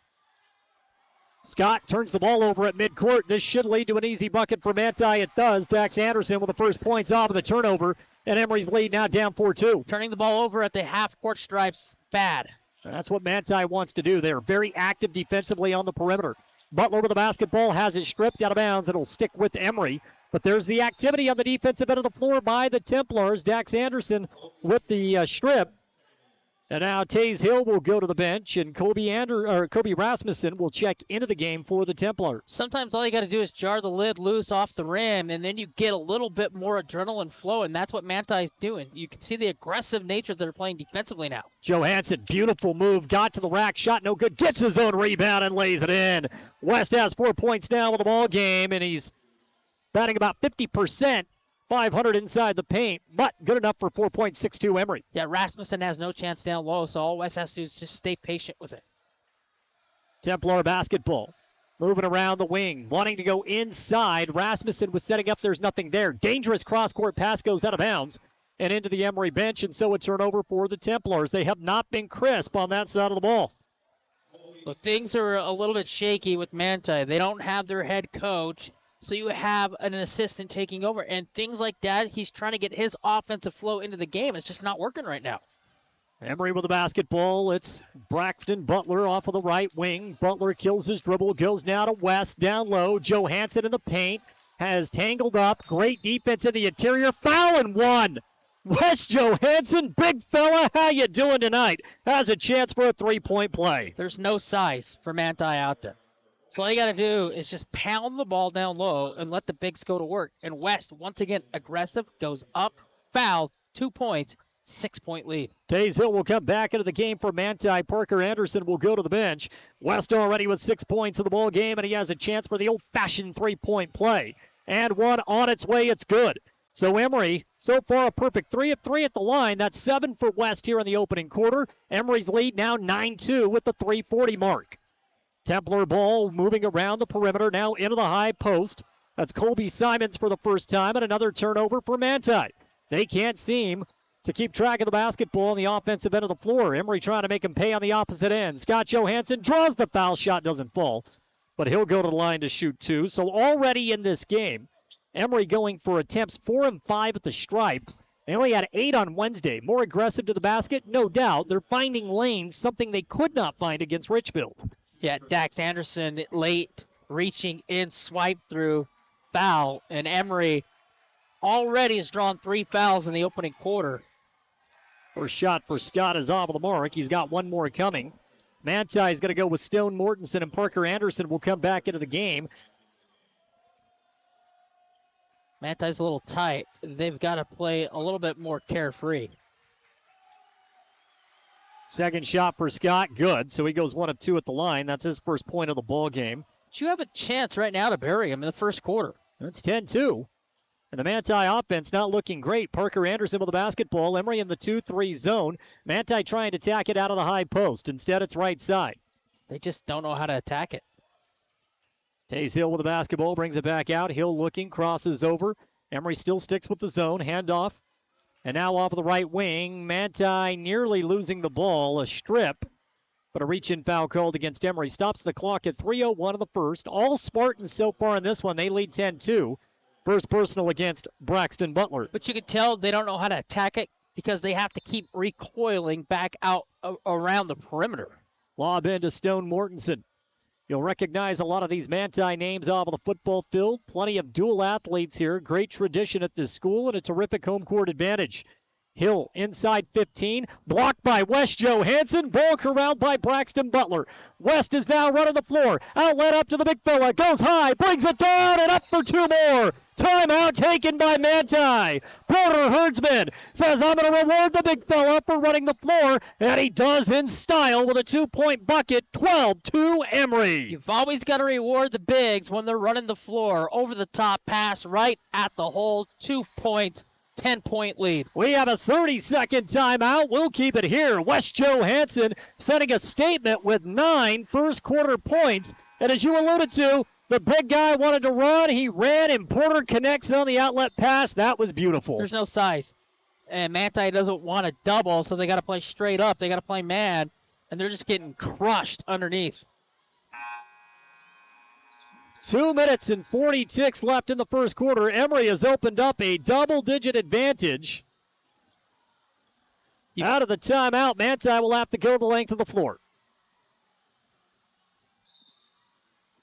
Scott turns the ball over at midcourt. This should lead to an easy bucket for Manti. It does. Dax Anderson with the first points off of the turnover. And Emery's lead now down 4-2. Turning the ball over at the half-court stripes, bad. That's what Manti wants to do. They're very active defensively on the perimeter. Butler with the basketball has it stripped out of bounds. It'll stick with Emery. But there's the activity on the defensive end of the floor by the Templars. Dax Anderson with the strip. And now Taze Hill will go to the bench, and Kobe Rasmussen will check into the game for the Templars. Sometimes all you got to do is jar the lid loose off the rim, and then you get a little bit more adrenaline flow, and that's what Manti's doing. You can see the aggressive nature they're playing defensively now. Johansson, beautiful move, got to the rack, shot no good, gets his own rebound and lays it in. West has 4 points now in the ball game, and he's batting about 50%. 500 inside the paint, but good enough for 4.62 Emery. Yeah, Rasmussen has no chance down low, so all West has to do is just stay patient with it. Templar basketball. Moving around the wing, wanting to go inside. Rasmussen was setting up. There's nothing there. Dangerous cross-court pass goes out of bounds and into the Emery bench, and so a turnover for the Templars. They have not been crisp on that side of the ball. Look, things are a little bit shaky with Manti. They don't have their head coach. So you have an assistant taking over. And things like that, he's trying to get his offensive flow into the game. It's just not working right now. Emery with the basketball. It's Braxton Butler off of the right wing. Butler kills his dribble, goes now to West, down low. Johansson in the paint, has tangled up. Great defense in the interior. Foul and one. West Johansson, big fella, how you doing tonight? Has a chance for a three-point play. There's no size for Manti out there. So all you got to do is just pound the ball down low and let the bigs go to work. And West, once again, aggressive, goes up, foul, 2 points, 6-point lead. Taze Hill will come back into the game for Manti. Parker Anderson will go to the bench. West already with 6 points in the ball game, and he has a chance for the old-fashioned three-point play. And one on its way. It's good. So Emery, so far a perfect 3 of 3 at the line. That's 7 for West here in the opening quarter. Emery's lead now 9-2 with the 3:40 mark. Templar ball moving around the perimeter, now into the high post. That's Colby Simons for the first time, and another turnover for Manti. They can't seem to keep track of the basketball on the offensive end of the floor. Emery trying to make him pay on the opposite end. Scott Johansson draws the foul shot, doesn't fall, but he'll go to the line to shoot 2. So already in this game, Emery going for attempts 4 and 5 at the stripe. They only had 8 on Wednesday. More aggressive to the basket, no doubt. They're finding lanes, something they could not find against Richfield. Yeah, Dax Anderson late, reaching in, swipe through, foul, and Emery already has drawn 3 fouls in the opening quarter. First shot for Scott is off of the mark. He's got one more coming. Manti's going to go with Stone Mortensen, and Parker Anderson will come back into the game. Manti's a little tight. They've got to play a little bit more carefree. Second shot for Scott, good. So he goes 1 of 2 at the line. That's his first point of the ball game. But you have a chance right now to bury him in the first quarter. That's 10-2. And the Manti offense not looking great. Parker Anderson with the basketball. Emery in the 2-3 zone. Manti trying to tack it out of the high post. Instead, it's right side. They just don't know how to attack it. Taze Hill with the basketball, brings it back out. Hill looking, crosses over. Emery still sticks with the zone. Handoff. And now off of the right wing. Manti nearly losing the ball. A strip. But a reach-in foul called against Emery. Stops the clock at 3:01 in the first. All Spartans so far in this one. They lead 10-2. First personal against Braxton Butler. But you can tell they don't know how to attack it because they have to keep recoiling back out around the perimeter. Lob into Stone Mortensen. You'll recognize a lot of these Manti names off of the football field. Plenty of dual athletes here. Great tradition at this school and a terrific home court advantage. Hill inside 15, blocked by West Johansson, ball corralled by Braxton Butler. West is now running the floor, outlet up to the big fella, goes high, brings it down, and up for 2 more. Timeout taken by Manti. Porter Herdsman says, I'm going to reward the big fella for running the floor, and he does in style with a 2-point bucket, 12-2 Emery. You've always got to reward the bigs when they're running the floor. Over the top pass right at the hole, 2-point. 10-point lead. We have a 30-second timeout. We'll keep it here. West Johansson sending a statement with 9 first-quarter points. And as you alluded to, the big guy wanted to run. He ran, and Porter connects on the outlet pass. That was beautiful. There's no size. And Manti doesn't want to double, so they got to play straight up. They got to play man, and they're just getting crushed underneath. 2 minutes and 40 ticks left in the first quarter. Emery has opened up a double-digit advantage. Out of the timeout, Manti will have to go the length of the floor.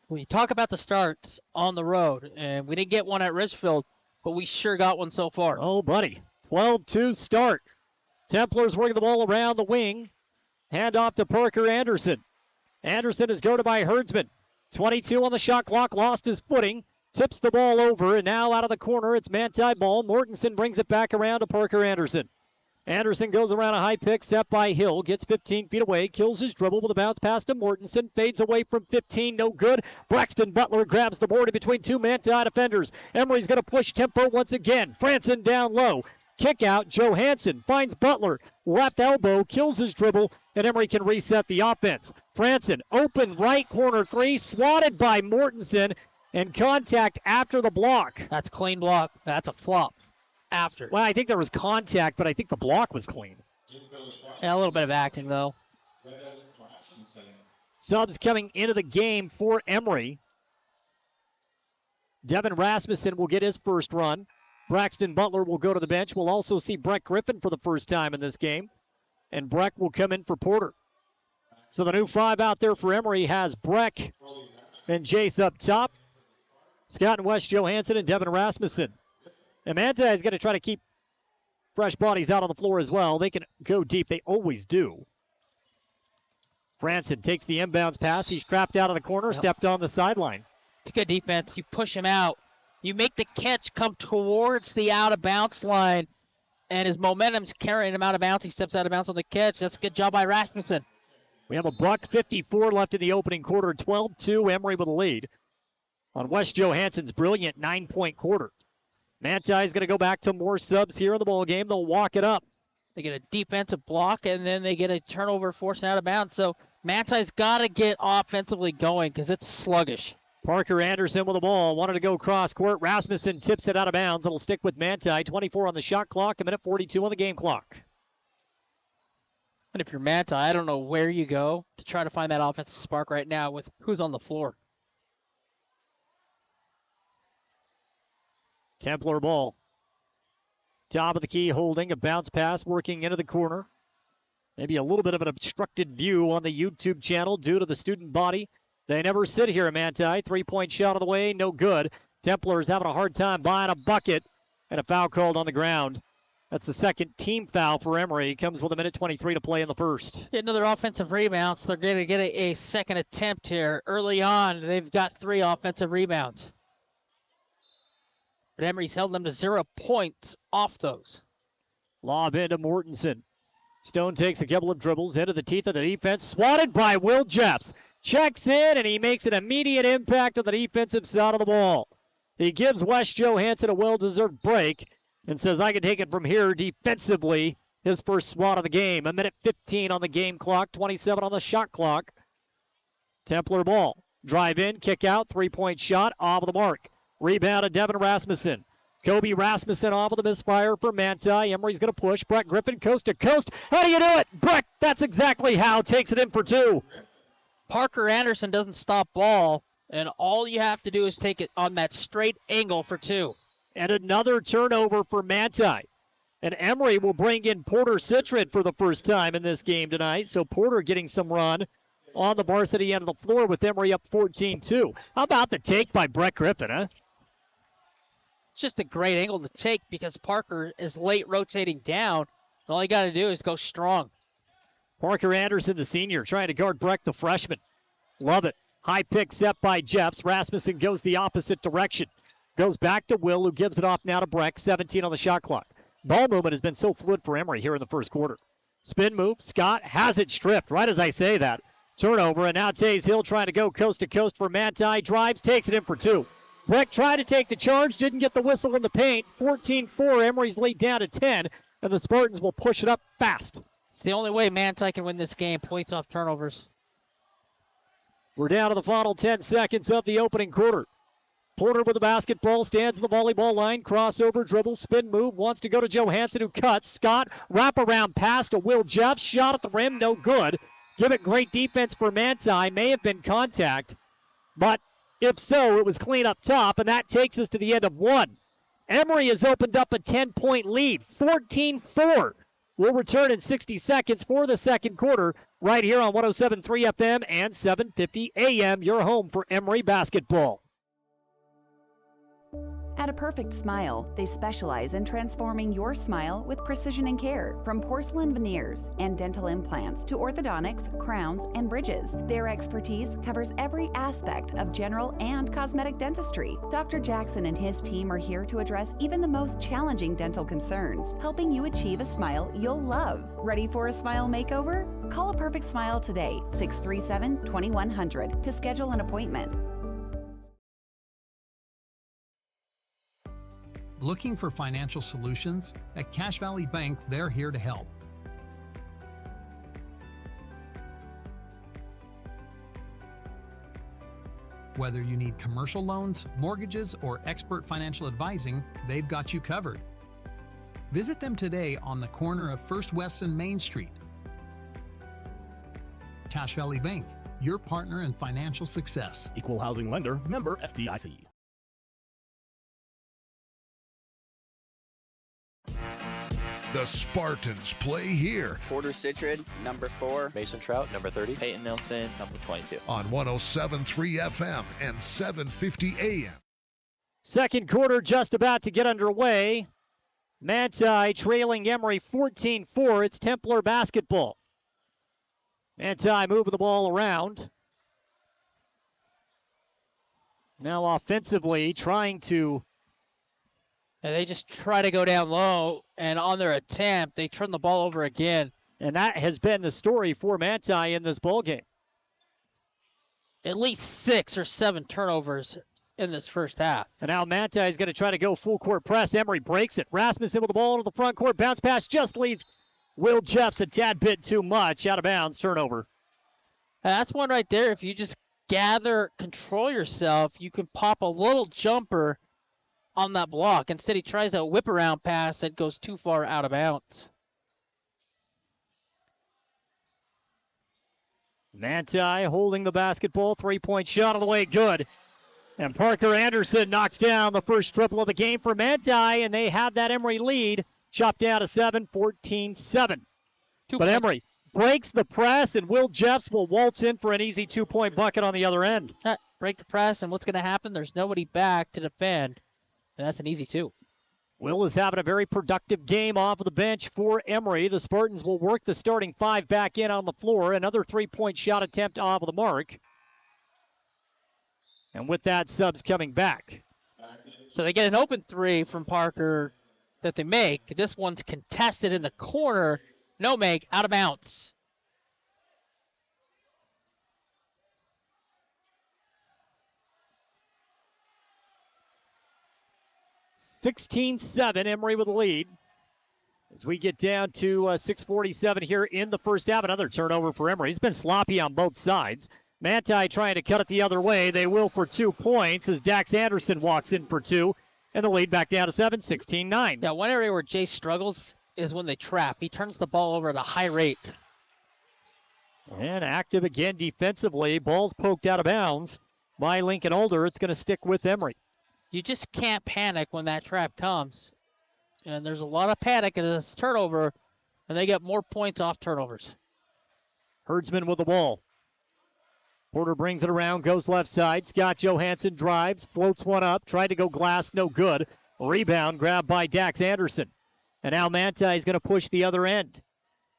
When you talk about the starts on the road, and we didn't get one at Richfield, but we sure got one so far. Oh, buddy. 12-2 start. Templars working the ball around the wing. Hand off to Parker Anderson. Anderson is guarded by Herdsman. 22 on the shot clock, lost his footing, tips the ball over, and now out of the corner, it's Manti ball. Mortensen brings it back around to Parker Anderson. Anderson goes around a high pick set by Hill, gets 15 feet away, kills his dribble with a bounce pass to Mortensen, fades away from 15, no good. Braxton Butler grabs the board in between 2 Manti defenders. Emery's going to push tempo once again. Franson down low. Kick out, Johansson finds Butler, left elbow, kills his dribble, and Emery can reset the offense. Franson, open right corner 3, swatted by Mortensen, and contact after the block. That's clean block. That's a flop after. Well, I think there was contact, but I think the block was clean. Yeah, a little bit of acting, though. Subs coming into the game for Emery. Devin Rasmussen will get his first run. Braxton Butler will go to the bench. We'll also see Breck Griffin for the first time in this game. And Breck will come in for Porter. So the new 5 out there for Emery has Breck and Jace up top. Scott and West Johansson and Devin Rasmussen. And Manti is going to try to keep fresh bodies out on the floor as well. They can go deep. They always do. Franson takes the inbounds pass. He's trapped out of the corner, stepped on the sideline. It's good defense. You push him out. You make the catch come towards the out-of-bounds line, and his momentum's carrying him out of bounds. He steps out of bounds on the catch. That's a good job by Rasmussen. We have a $1:54 left in the opening quarter. 12-2, Emery with a lead on West Johansson's brilliant 9-point quarter. Manti's going to go back to more subs here in the ball game. They'll walk it up. They get a defensive block, and then they get a turnover forced out of bounds. So Manti's got to get offensively going because it's sluggish. Parker Anderson with the ball. Wanted to go cross court. Rasmussen tips it out of bounds. It'll stick with Manti. 24 on the shot clock, 1:42 on the game clock. And if you're Manti, I don't know where you go to try to find that offensive spark right now with who's on the floor. Templar ball. Top of the key holding. A bounce pass working into the corner. Maybe a little bit of an obstructed view on the YouTube channel due to the student body. They never sit here, Manti. 3-point shot of the way, no good. Templars having a hard time buying a bucket, and a foul called on the ground. That's the second team foul for Emery. Comes with 1:23 to play in the first. Get another offensive rebound, so they're going to get a second attempt here. Early on, they've got 3 offensive rebounds. But Emery's held them to 0 points off those. Lob into Mortensen. Stone takes a couple of dribbles into the teeth of the defense. Swatted by Will Jeffs. Checks in, and he makes an immediate impact on the defensive side of the ball. He gives West Johansson a well-deserved break and says, I can take it from here defensively. His first swat of the game. 1:15 on the game clock, 27 on the shot clock. Templar ball. Drive in, kick out, 3-point shot, off of the mark. Rebound to Devin Rasmussen. Kobe Rasmussen off of the misfire for Manti. Emery's going to push. Brett Griffin coast to coast. How do you do it? Brett, that's exactly how. Takes it in for 2. Parker Anderson doesn't stop ball, and all you have to do is take it on that straight angle for 2. And another turnover for Manti. And Emery will bring in Porter Citron for the first time in this game tonight. So Porter getting some run on the varsity end of the floor with Emery up 14-2. How about the take by Brett Griffin, huh? It's just a great angle to take because Parker is late rotating down. And all you got to do is go strong. Parker Anderson, the senior, trying to guard Breck, the freshman. Love it. High pick set by Jeffs. Rasmussen goes the opposite direction. Goes back to Will, who gives it off now to Breck. 17 on the shot clock. Ball movement has been so fluid for Emery here in the first quarter. Spin move. Scott has it stripped right as I say that. Turnover, and now Taze Hill trying to go coast to coast for Manti. Drives, takes it in for 2. Breck tried to take the charge, didn't get the whistle in the paint. 14-4, Emery's lead down to 10, and the Spartans will push it up fast. It's the only way Manti can win this game, points off turnovers. We're down to the final 10 seconds of the opening quarter. Porter with the basketball, stands at the volleyball line, crossover, dribble, spin move, wants to go to Johansson who cuts. Scott, wraparound pass to Will Jeffs, shot at the rim, no good. Give it great defense for Manti, may have been contact, but if so, it was clean up top, and that takes us to the end of 1. Emery has opened up a 10-point lead, 14-4. We'll return in 60 seconds for the second quarter right here on 107.3 FM and 750 AM, your home for Emery basketball. At A Perfect Smile, they specialize in transforming your smile with precision and care. From porcelain veneers and dental implants to orthodontics, crowns, and bridges, their expertise covers every aspect of general and cosmetic dentistry. Dr. Jackson and his team are here to address even the most challenging dental concerns, helping you achieve a smile you'll love. Ready for a smile makeover? Call A Perfect Smile today, 637-2100, to schedule an appointment. Looking for financial solutions? At Cache Valley Bank, they're here to help. Whether you need commercial loans, mortgages, or expert financial advising, they've got you covered. Visit them today on the corner of First West and Main Street. Cache Valley Bank, your partner in financial success. Equal housing lender, member FDIC. The Spartans play here. Porter Citron, number 4. Mason Trout, number 30. Peyton Nelson, number 22. On 107.3 FM and 750 AM. Second quarter just about to get underway. Manti trailing Emery 14-4. It's Templar basketball. Manti moving the ball around. Now offensively trying to And they just try to go down low, and on their attempt, they turn the ball over again. And that has been the story for Manti in this ballgame. At least 6 or 7 turnovers in this first half. And now Manti is going to try to go full court press. Emery breaks it. Rasmussen with the ball into the front court. Bounce pass just leads Will Jeffs a tad bit too much. Out of bounds. Turnover. That's one right there. If you just control yourself, you can pop a little jumper on that block. Instead, he tries a whip around pass that goes too far out of bounds. Manti holding the basketball. 3-point shot on the way. Good. And Parker Anderson knocks down the first triple of the game for Manti, and they have that Emery lead chopped down to 7, 14-7. But Emery breaks the press, and Will Jeffs will waltz in for an easy 2-point bucket on the other end. Break the press, and what's going to happen? There's nobody back to defend. And that's an easy 2. Will is having a very productive game off of the bench for Emery. The Spartans will work the starting 5 back in on the floor. Another 3-point shot attempt off of the mark. And with that, subs coming back. So they get an open 3 from Parker that they make. This one's contested in the corner. No make, out of bounds. (16-7), Emery with the lead. As we get down to 6:47 here in the first half, another turnover for Emery. He's been sloppy on both sides. Manti trying to cut it the other way. They will for 2 points as Dax Anderson walks in for 2. And the lead back down to 7, 16-9. Yeah, one area where Jay struggles is when they trap. He turns the ball over at a high rate. And active again defensively. Ball's poked out of bounds by Lincoln Older. It's going to stick with Emery. You just can't panic when that trap comes. And there's a lot of panic in this turnover, and they get more points off turnovers. Herdsman with the ball. Porter brings it around, goes left side. Scott Johansson drives, floats one up, tried to go glass, no good. Rebound grabbed by Dax Anderson. And now Manti is going to push the other end.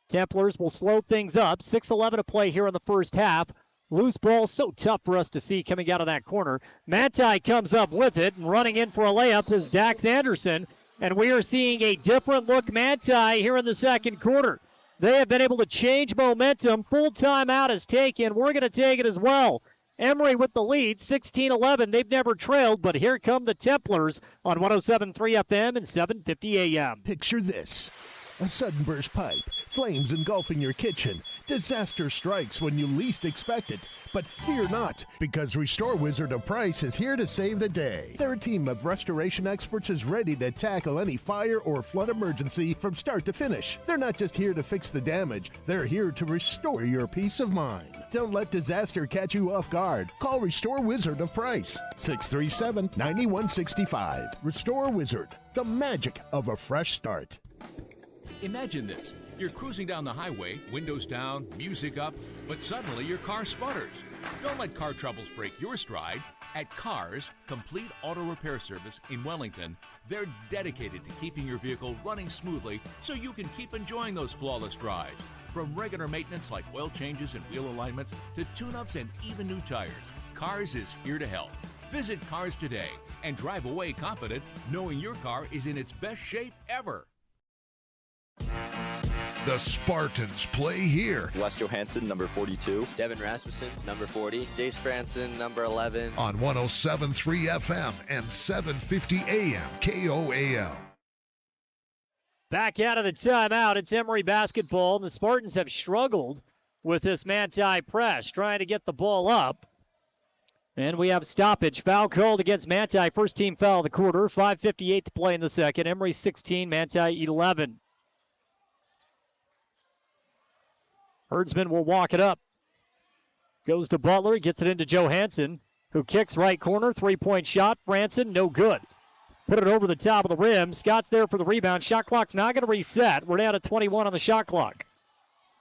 Templars will slow things up. 6:11 to play here in the first half. Loose ball, so tough for us to see coming out of that corner. Manti comes up with it, and running in for a layup is Dax Anderson. And we are seeing a different look Manti here in the second quarter. They have been able to change momentum. Full timeout is taken. We're going to take it as well. Emery with the lead, 16-11. They've never trailed, but here come the Templars on 107.3 FM and 750 AM. Picture this. A sudden burst pipe, flames engulfing your kitchen. Disaster strikes when you least expect it. But fear not, because Restore Wizard of Price is here to save the day. Their team of restoration experts is ready to tackle any fire or flood emergency from start to finish. They're not just here to fix the damage, they're here to restore your peace of mind. Don't let disaster catch you off guard. Call Restore Wizard of Price, 637-9165. Restore Wizard, the magic of a fresh start. Imagine this. You're cruising down the highway, windows down, music up, but suddenly your car sputters. Don't let car troubles break your stride. At Cars, Complete Auto Repair Service in Wellington, they're dedicated to keeping your vehicle running smoothly so you can keep enjoying those flawless drives. From regular maintenance like oil changes and wheel alignments to tune-ups and even new tires, Cars is here to help. Visit Cars today and drive away confident knowing your car is in its best shape ever. The Spartans play here. Wes Johansson, number 42. Devin Rasmussen, number 40. Jace Franson, number 11. On 107.3 FM and 750 AM KOAL. Back out of the timeout, it's Emery basketball. The Spartans have struggled with this Manti press, trying to get the ball up. And we have stoppage. Foul called against Manti. First team foul of the quarter. 5:58 to play in the second. Emery 16, Manti 11. Herdsman will walk it up. Goes to Butler, gets it into Johansson, who kicks right corner. 3-point shot. Franson, no good. Put it over the top of the rim. Scott's there for the rebound. Shot clock's not going to reset. We're down to 21 on the shot clock.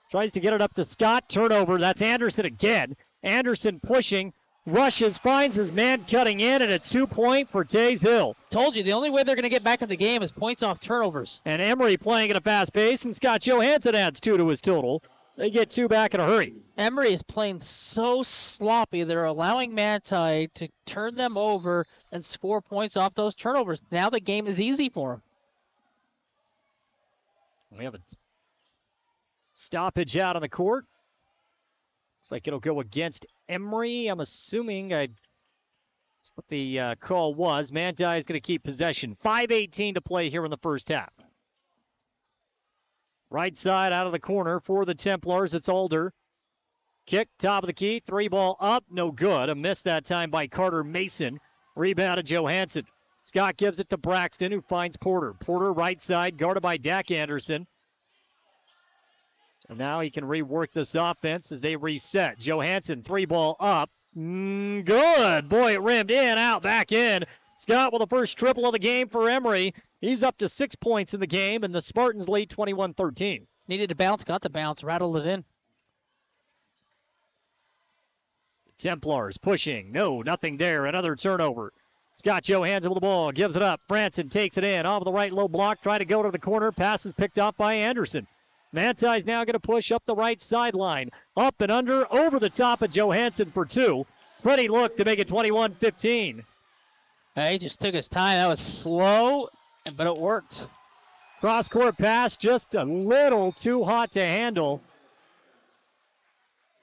Tries to get it up to Scott. Turnover. That's Anderson again. Anderson pushing. Rushes, finds his man cutting in, and a 2-point for Taze Hill. Told you, the only way they're going to get back in the game is points off turnovers. And Emery playing at a fast pace, and Scott Johansson adds 2 to his total. They get 2 back in a hurry. Emery is playing so sloppy. They're allowing Manti to turn them over and score points off those turnovers. Now the game is easy for them. We have a stoppage out on the court. Looks like it'll go against Emery. I'm assuming that's what the call was. Manti is going to keep possession. 5:18 to play here in the first half. Right side out of the corner for the Templars. It's Alder. Kick, top of the key. 3-ball up. No good. A miss that time by Carter Mason. Rebound to Johansson. Scott gives it to Braxton, who finds Porter. Porter right side, guarded by Dak Anderson. And now he can rework this offense as they reset. Johansson, 3-ball up. Good. Boy, it rimmed in, out, back in. Scott with the first triple of the game for Emery. He's up to 6 points in the game, and the Spartans lead 21-13. Needed to bounce, got the bounce, rattled it in. Templars pushing. No, nothing there. Another turnover. Scott Johansson with the ball. Gives it up. Franson takes it in. Off the right low block. Try to go to the corner. Pass is picked off by Anderson. Manti's now going to push up the right sideline. Up and under. Over the top of Johansson for 2. Pretty look to make it 21-15. He just took his time. That was slow, but it worked. Cross-court pass just a little too hot to handle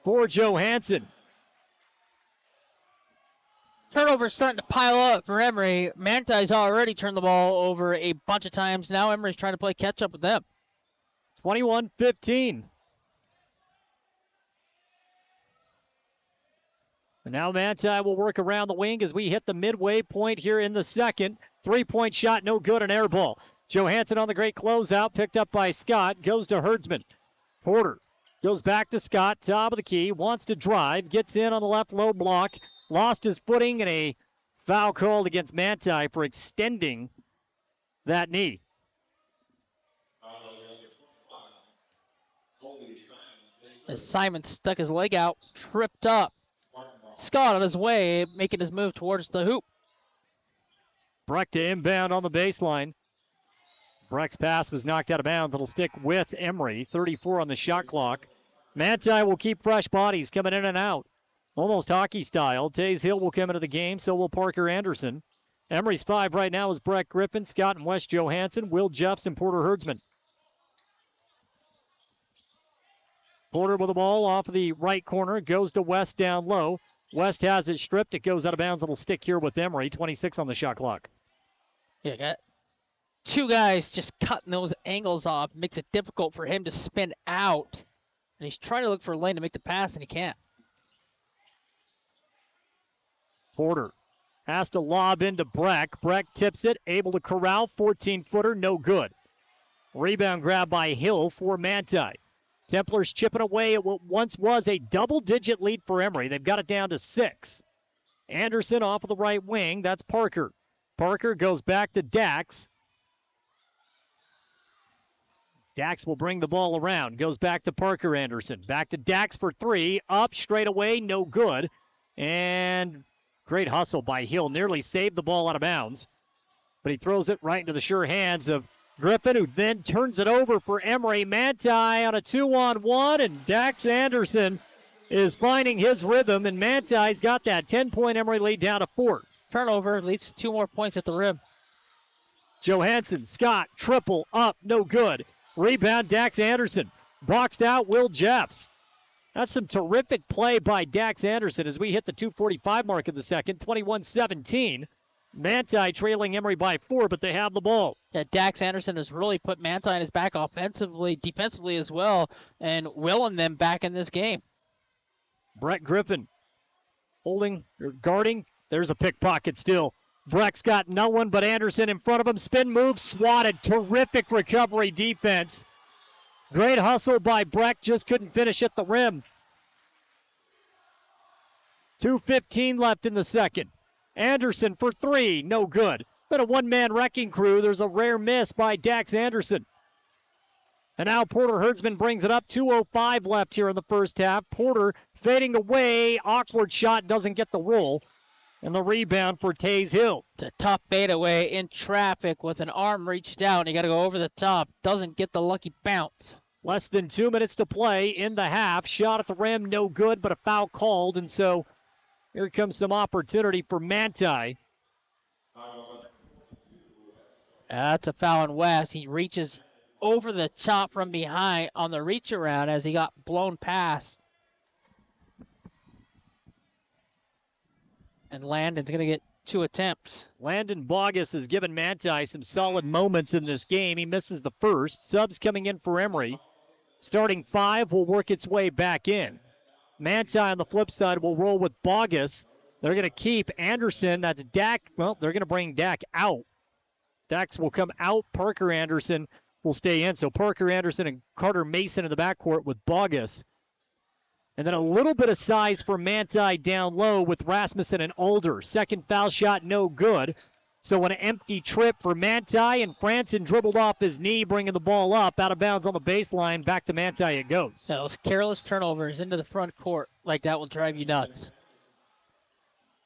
for Johansson. Turnovers starting to pile up for Emery. Manti's already turned the ball over a bunch of times. Now Emery's trying to play catch-up with them. 21-15. And now Manti will work around the wing as we hit the midway point here in the second. 3-point shot, no good, an air ball. Johansson on the great closeout, picked up by Scott, goes to Herdsman. Porter goes back to Scott, top of the key, wants to drive, gets in on the left low block, lost his footing, and a foul called against Manti for extending that knee. As Simon stuck his leg out, tripped up. Scott on his way, making his move towards the hoop. Breck to inbound on the baseline. Breck's pass was knocked out of bounds. It'll stick with Emery. 34 on the shot clock. Manti will keep fresh bodies coming in and out. Almost hockey style. Taze Hill will come into the game, so will Parker Anderson. Emery's 5 right now is Breck Griffin, Scott and Wes Johansson, Will Jeffs, and Porter Herdsman. Porter with the ball off of the right corner, goes to West down low. West has it stripped. It goes out of bounds. It'll stick here with Emery. 26 on the shot clock. Yeah, got 2 guys just cutting those angles off. Makes it difficult for him to spin out. And he's trying to look for a lane to make the pass, and he can't. Porter has to lob into Breck. Breck tips it, able to corral. 14-footer, no good. Rebound grab by Hill for Manti. Templars chipping away at what once was a double-digit lead for Emery. They've got it down to 6. Anderson off of the right wing. That's Parker. Parker goes back to Dax. Dax will bring the ball around. Goes back to Parker Anderson. Back to Dax for 3. Up straight away, no good. And great hustle by Hill. Nearly saved the ball out of bounds. But he throws it right into the sure hands of Griffin, who then turns it over for Emery. Manti on a 2-on-1, and Dax Anderson is finding his rhythm, and Manti's got that 10-point Emery lead down to 4. Turnover leads to 2 more points at the rim. Johansson, Scott, triple, up, no good. Rebound, Dax Anderson. Boxed out, Will Jeffs. That's some terrific play by Dax Anderson as we hit the 2:45 mark of the second, 21-17. Manti trailing Emery by 4, but they have the ball. Yeah, Dax Anderson has really put Manti on his back offensively, defensively as well, and willing them back in this game. Brett Griffin holding or guarding. There's a pickpocket still. Breck's got no one but Anderson in front of him. Spin move, swatted. Terrific recovery defense. Great hustle by Breck, just couldn't finish at the rim. 2:15 left in the second. Anderson for 3, no good. But a one-man wrecking crew. There's a rare miss by Dax Anderson. And now Porter Herdsman brings it up. 2:05 left here in the first half. Porter fading away. Awkward shot, doesn't get the roll. And the rebound for Taze Hill. It's a tough fadeaway in traffic with an arm reached out. And you got to go over the top. Doesn't get the lucky bounce. Less than 2 minutes to play in the half. Shot at the rim, no good, but a foul called. And so here comes some opportunity for Manti. That's a foul on West. He reaches over the top from behind on the reach around as he got blown past. And Landon's going to get 2 attempts. Landon Bogus has given Manti some solid moments in this game. He misses the first. Subs coming in for Emery. Starting 5 will work its way back in. Manti on the flip side will roll with Bogus. They're going to keep Anderson. That's Dak. Well, they're going to bring Dak out. Dax will come out. Parker Anderson will stay in. So Parker Anderson and Carter Mason in the backcourt with Bogus. And then a little bit of size for Manti down low with Rasmussen and Alder. Second foul shot, no good. So an empty trip for Manti, and Franson dribbled off his knee, bringing the ball up, out of bounds on the baseline. Back to Manti it goes. Those careless turnovers into the front court like that will drive you nuts.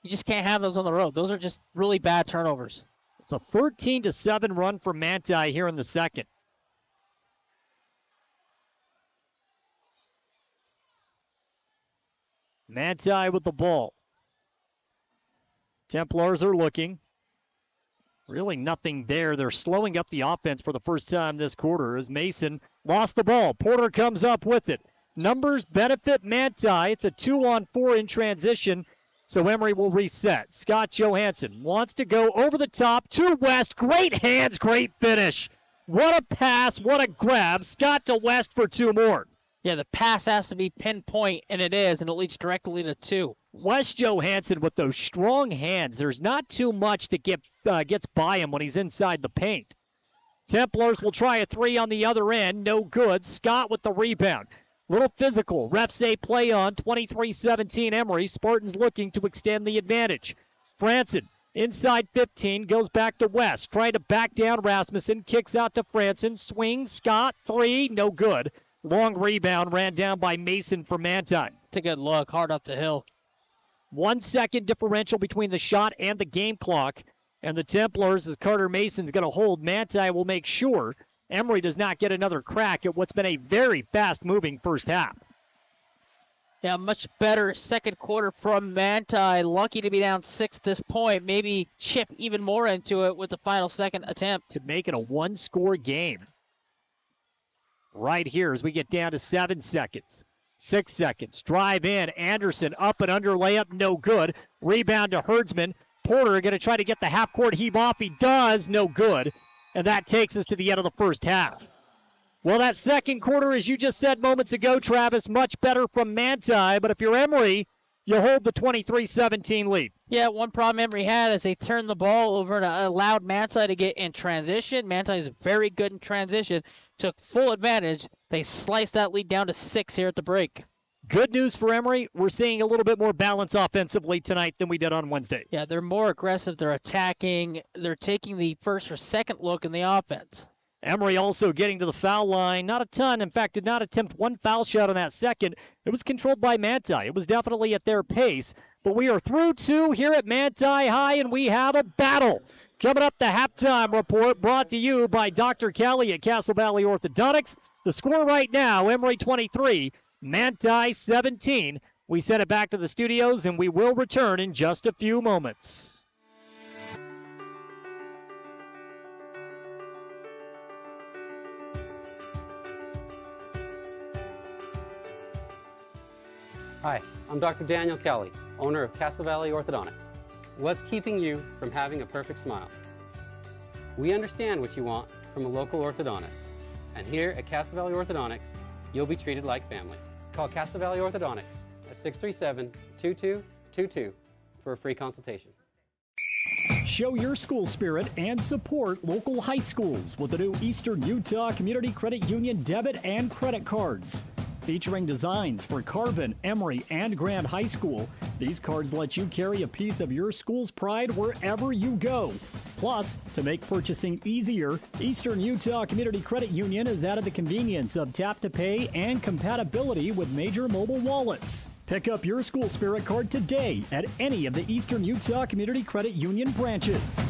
You just can't have those on the road. Those are just really bad turnovers. It's a 13-7 run for Manti here in the second. Manti with the ball. Templars are looking. Really nothing there. They're slowing up the offense for the first time this quarter as Mason lost the ball. Porter comes up with it. Numbers benefit Manti. It's a 2-on-4 in transition, so Emery will reset. Scott Johansson wants to go over the top to West. Great hands, great finish. What a pass, what a grab. Scott to West for 2 more. Yeah, the pass has to be pinpoint, and it is, and it leads directly to 2. Wes Johansson with those strong hands. There's not too much that gets by him when he's inside the paint. Templars will try a 3 on the other end. No good. Scott with the rebound. Little physical. Refs say play on. 23-17 Emery. Spartans looking to extend the advantage. Franson inside 15. Goes back to West. Trying to back down Rasmussen. Kicks out to Franson. Swings. Scott. 3. No good. Long rebound ran down by Mason for Manti. It's a good look. Hard up the hill. 1 second differential between the shot and the game clock. And the Templars, as Carter Mason's going to hold, Manti will make sure Emery does not get another crack at what's been a very fast-moving first half. Yeah, much better second quarter from Manti. Lucky to be down 6 at this point. Maybe chip even more into it with the final second attempt. To make it a 1-score game. Right here as we get down to 7 seconds. 6 seconds. Drive in. Anderson up and under layup. No good. Rebound to Herdsman. Porter going to try to get the half-court heave off. He does. No good. And that takes us to the end of the first half. Well, that second quarter, as you just said moments ago, Travis, much better from Manti. But if you're Emery, you hold the 23-17 lead. Yeah, one problem Emery had is they turned the ball over and allowed Manti to get in transition. Manti is very good in transition. Took full advantage. They sliced that lead down to 6 here at the break. Good news for Emery. We're seeing a little bit more balance offensively tonight than we did on Wednesday. Yeah, they're more aggressive. They're attacking. They're taking the first or second look in the offense. Emery also getting to the foul line. Not a ton. In fact, did not attempt one foul shot on that second. It was controlled by Manti. It was definitely at their pace. But we are through 2 here at Manti High, and we have a battle. Coming up, the halftime report brought to you by Dr. Kelly at Castle Valley Orthodontics. The score right now, Emery 23, Manti 17. We send it back to the studios, and we will return in just a few moments. Hi, I'm Dr. Daniel Kelly, owner of Castle Valley Orthodontics. What's keeping you from having a perfect smile? We understand what you want from a local orthodontist. And here at Castle Valley Orthodontics, you'll be treated like family. Call Castle Valley Orthodontics at 637-2222 for a free consultation. Show your school spirit and support local high schools with the new Eastern Utah Community Credit Union debit and credit cards. Featuring designs for Carbon, Emery, and Grand High School, these cards let you carry a piece of your school's pride wherever you go. Plus, to make purchasing easier, Eastern Utah Community Credit Union has added the convenience of tap-to-pay and compatibility with major mobile wallets. Pick up your school spirit card today at any of the Eastern Utah Community Credit Union branches.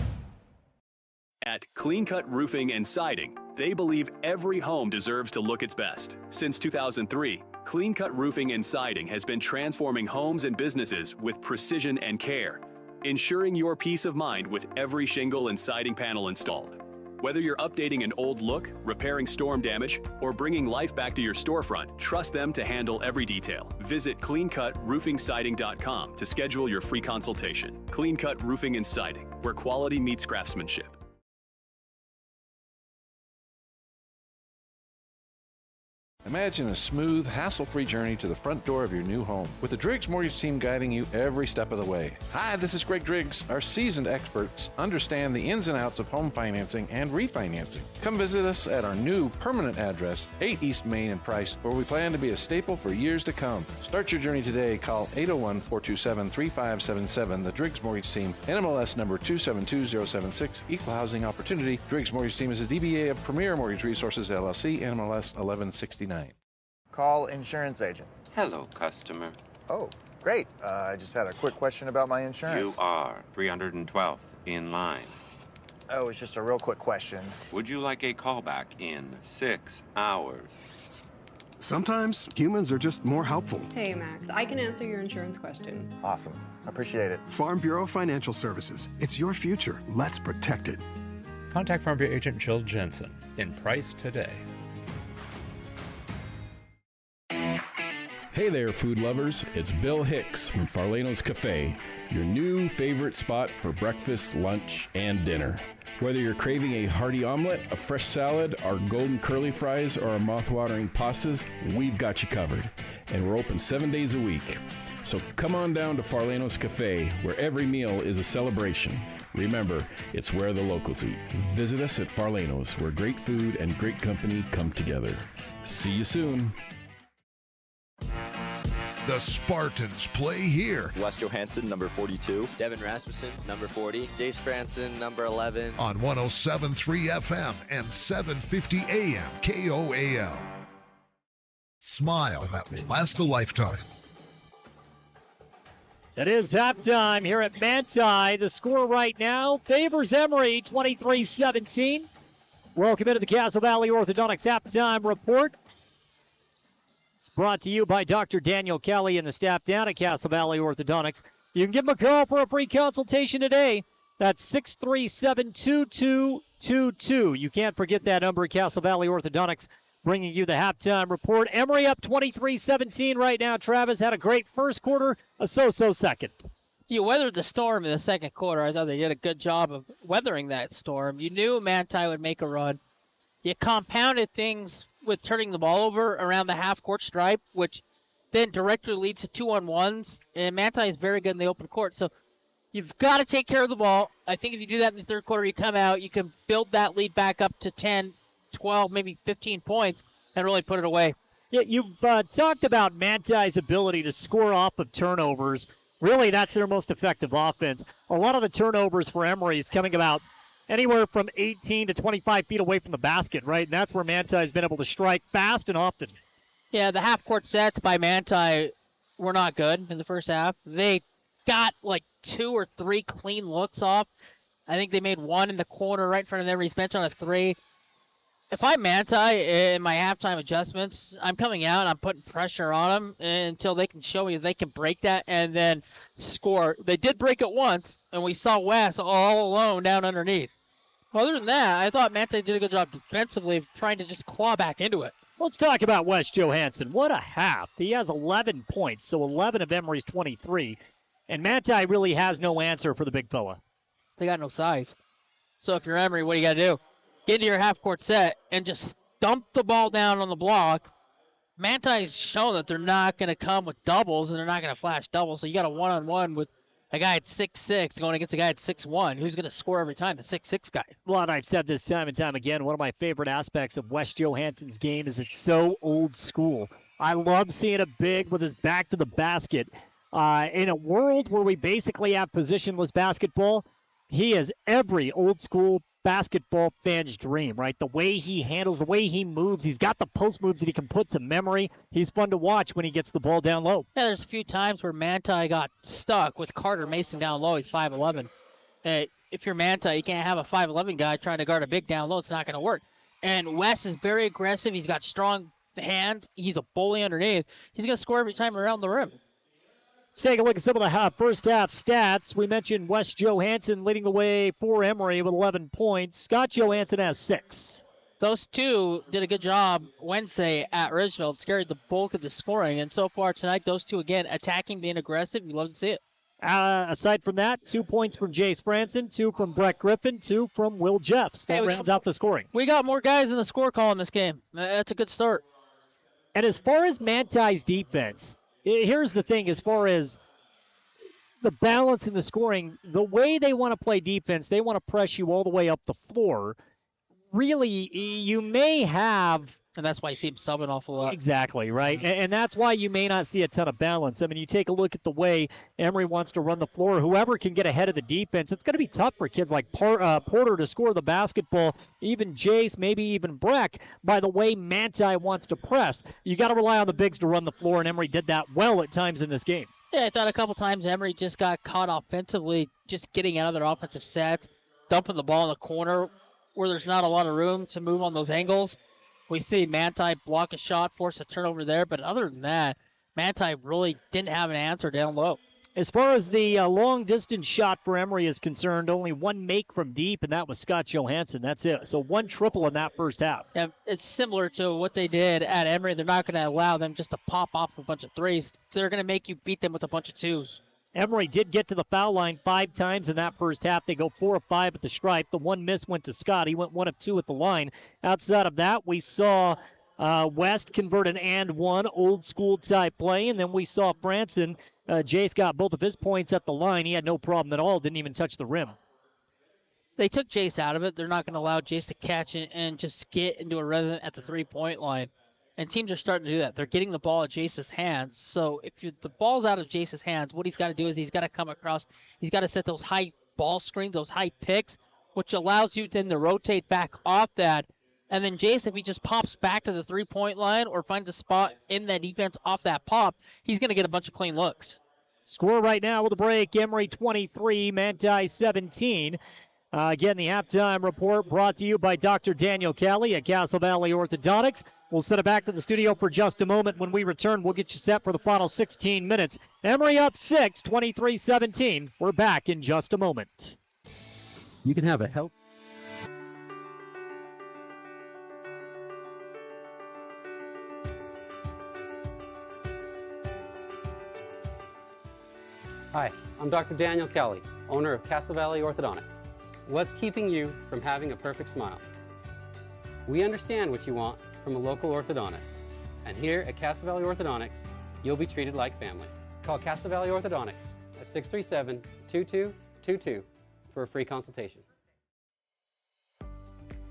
At Clean Cut Roofing and Siding, they believe every home deserves to look its best. Since 2003, Clean Cut Roofing and Siding has been transforming homes and businesses with precision and care, ensuring your peace of mind with every shingle and siding panel installed. Whether you're updating an old look, repairing storm damage, or bringing life back to your storefront, trust them to handle every detail. Visit cleancutroofingsiding.com to schedule your free consultation. Clean Cut Roofing and Siding, where quality meets craftsmanship. Imagine a smooth, hassle-free journey to the front door of your new home with the Driggs Mortgage Team guiding you every step of the way. Hi, this is Greg Driggs. Our seasoned experts understand the ins and outs of home financing and refinancing. Come visit us at our new permanent address, 8 East Main in Price, where we plan to be a staple for years to come. Start your journey today. Call 801-427-3577. The Driggs Mortgage Team, NMLS number 272076, Equal Housing Opportunity. Driggs Mortgage Team is a DBA of Premier Mortgage Resources, LLC, NMLS 1169. Call insurance agent. Hello, customer. Oh, great. I just had a quick question about my insurance. You are 312th in line. Oh, it's just a real quick question. Would you like a callback in 6 hours? Sometimes humans are just more helpful. Hey, Max, I can answer your insurance question. Awesome. Appreciate it. Farm Bureau Financial Services. It's your future. Let's protect it. Contact Farm Bureau agent Jill Jensen in Price today. Hey there, food lovers. It's Bill Hicks from Farlano's Cafe, your new favorite spot for breakfast, lunch, and dinner. Whether you're craving a hearty omelet, a fresh salad, our golden curly fries, or our mouth-watering pastas, we've got you covered. And we're open 7 days a week. So come on down to Farlano's Cafe, where every meal is a celebration. Remember, it's where the locals eat. Visit us at Farlano's, where great food and great company come together. See you soon. The Spartans play here. Wes Johansson, number 42. Devin Rasmussen, number 40. Jace Franson, number 11. On 107.3 FM and 750 AM KOAL. Smile that will last a lifetime. It is halftime here at Manti. The score right now favors Emery, 23-17. Welcome into the Castle Valley Orthodontics halftime report. It's brought to you by Dr. Daniel Kelly and the staff down at Castle Valley Orthodontics. You can give them a call for a free consultation today. That's 637-2222. You can't forget that number at Castle Valley Orthodontics, bringing you the halftime report. Emery up 23-17 right now. Travis had a great first quarter, a so-so second. You weathered the storm in the second quarter. I thought they did a good job of weathering that storm. You knew Manti would make a run. You compounded things with turning the ball over around the half-court stripe, which then directly leads to 2-on-1s, and Manti is very good in the open court. So you've got to take care of the ball. I think if you do that in the third quarter, you come out, you can build that lead back up to 10, 12, maybe 15 points and really put it away. Yeah, you've talked about Manti's ability to score off of turnovers. Really, that's their most effective offense. A lot of the turnovers for Emery is coming about anywhere from 18 to 25 feet away from the basket, right? And that's where Manti has been able to strike fast and often. Yeah, the half-court sets by Manti were not good in the first half. They got like 2 or 3 clean looks off. I think they made one in the corner right in front of Emery's bench on a 3. If I'm Manti in my halftime adjustments, I'm coming out and I'm putting pressure on them until they can show me if they can break that and then score. They did break it once, and we saw Wes all alone down underneath. Other than that, I thought Manti did a good job defensively of trying to just claw back into it. Let's talk about Wes Johansson. What a half. He has 11 points, so 11 of Emery's 23. And Manti really has no answer for the big fella. They got no size. So if you're Emery, what do you got to do? Get into your half-court set and just dump the ball down on the block. Manti's shown that they're not going to come with doubles and they're not going to flash doubles. So you got a one-on-one with a guy at 6'6" going against a guy at 6'1". Who's going to score every time? The 6'6" guy. Well, and I've said this time and time again, one of my favorite aspects of Wes Johansson's game is it's so old school. I love seeing a big with his back to the basket. In a world where we basically have positionless basketball, he is every old school basketball fan's dream, right? The way he handles, the way he moves, he's got the post moves that he can put to memory. He's fun to watch when he gets the ball down low. Yeah, there's a few times where Manti got stuck with Carter Mason down low. He's 5'11". If you're Manti, you can't have a 5'11 guy trying to guard a big down low. It's not going to work. And West is very aggressive. He's got strong hands. He's a bully underneath. He's going to score every time around the rim. Let's take a look at some of the first half stats. We mentioned Wes Johansson leading the way for Emery with 11 points. Scott Johansson has 6. Those two did a good job Wednesday at Ridgefield, scared the bulk of the scoring. And so far tonight, those two, again, attacking, being aggressive. You love to see it. Aside from that, 2 points from Jace Franson, 2 from Brett Griffin, 2 from Will Jeffs. That rounds out the scoring. We got more guys in the score call in this game. That's a good start. And as far as Manti's defense, here's the thing, as far as the balance in the scoring, the way they want to play defense, they want to press you all the way up the floor. Really, you may have... And that's why you see him subbing an awful lot. Exactly, right? And that's why you may not see a ton of balance. I mean, you take a look at the way Emery wants to run the floor. Whoever can get ahead of the defense, it's going to be tough for kids like Porter to score the basketball, even Jace, maybe even Breck, by the way Manti wants to press. You got to rely on the bigs to run the floor, and Emery did that well at times in this game. Yeah, I thought a couple times Emery just got caught offensively, just getting out of their offensive sets, dumping the ball in the corner where there's not a lot of room to move on those angles. We see Manti block a shot, force a turnover there, but other than that, Manti really didn't have an answer down low. As far as the long-distance shot for Emery is concerned, only 1 make from deep, and that was Scott Johansson. That's it. So 1 triple in that first half. Yeah, it's similar to what they did at Emery. They're not going to allow them just to pop off a bunch of threes. They're going to make you beat them with a bunch of 2s. Emery did get to the foul line 5 times in that first half. They go 4 of 5 at the stripe. The 1 miss went to Scott. He went 1 of 2 at the line. Outside of that, we saw West convert an and 1, old school type play, and then we saw Franson. Jace got both of his points at the line. He had no problem at all. Didn't even touch the rim. They took Jace out of it. They're not going to allow Jace to catch it and just get into a rhythm at the 3-point line. And teams are starting to do that. They're getting the ball at Jace's hands. So if the ball's out of Jace's hands, what he's got to do is he's got to come across. He's got to set those high ball screens, those high picks, which allows you then to rotate back off that. And then Jace, if he just pops back to the 3-point line or finds a spot in that defense off that pop, he's going to get a bunch of clean looks. Score right now with a break, Emery 23, Manti 17. Again, the halftime report brought to you by Dr. Daniel Kelly at Castle Valley Orthodontics. We'll send it back to the studio for just a moment. When we return, we'll get you set for the final 16 minutes. Emery up 6, 23-17. We're back in just a moment. You can have a help. Hi, I'm Dr. Daniel Kelly, owner of Castle Valley Orthodontics. What's keeping you from having a perfect smile? We understand what you want from a local orthodontist. And here at Castle Valley Orthodontics, you'll be treated like family. Call Castle Valley Orthodontics at 637-2222 for a free consultation.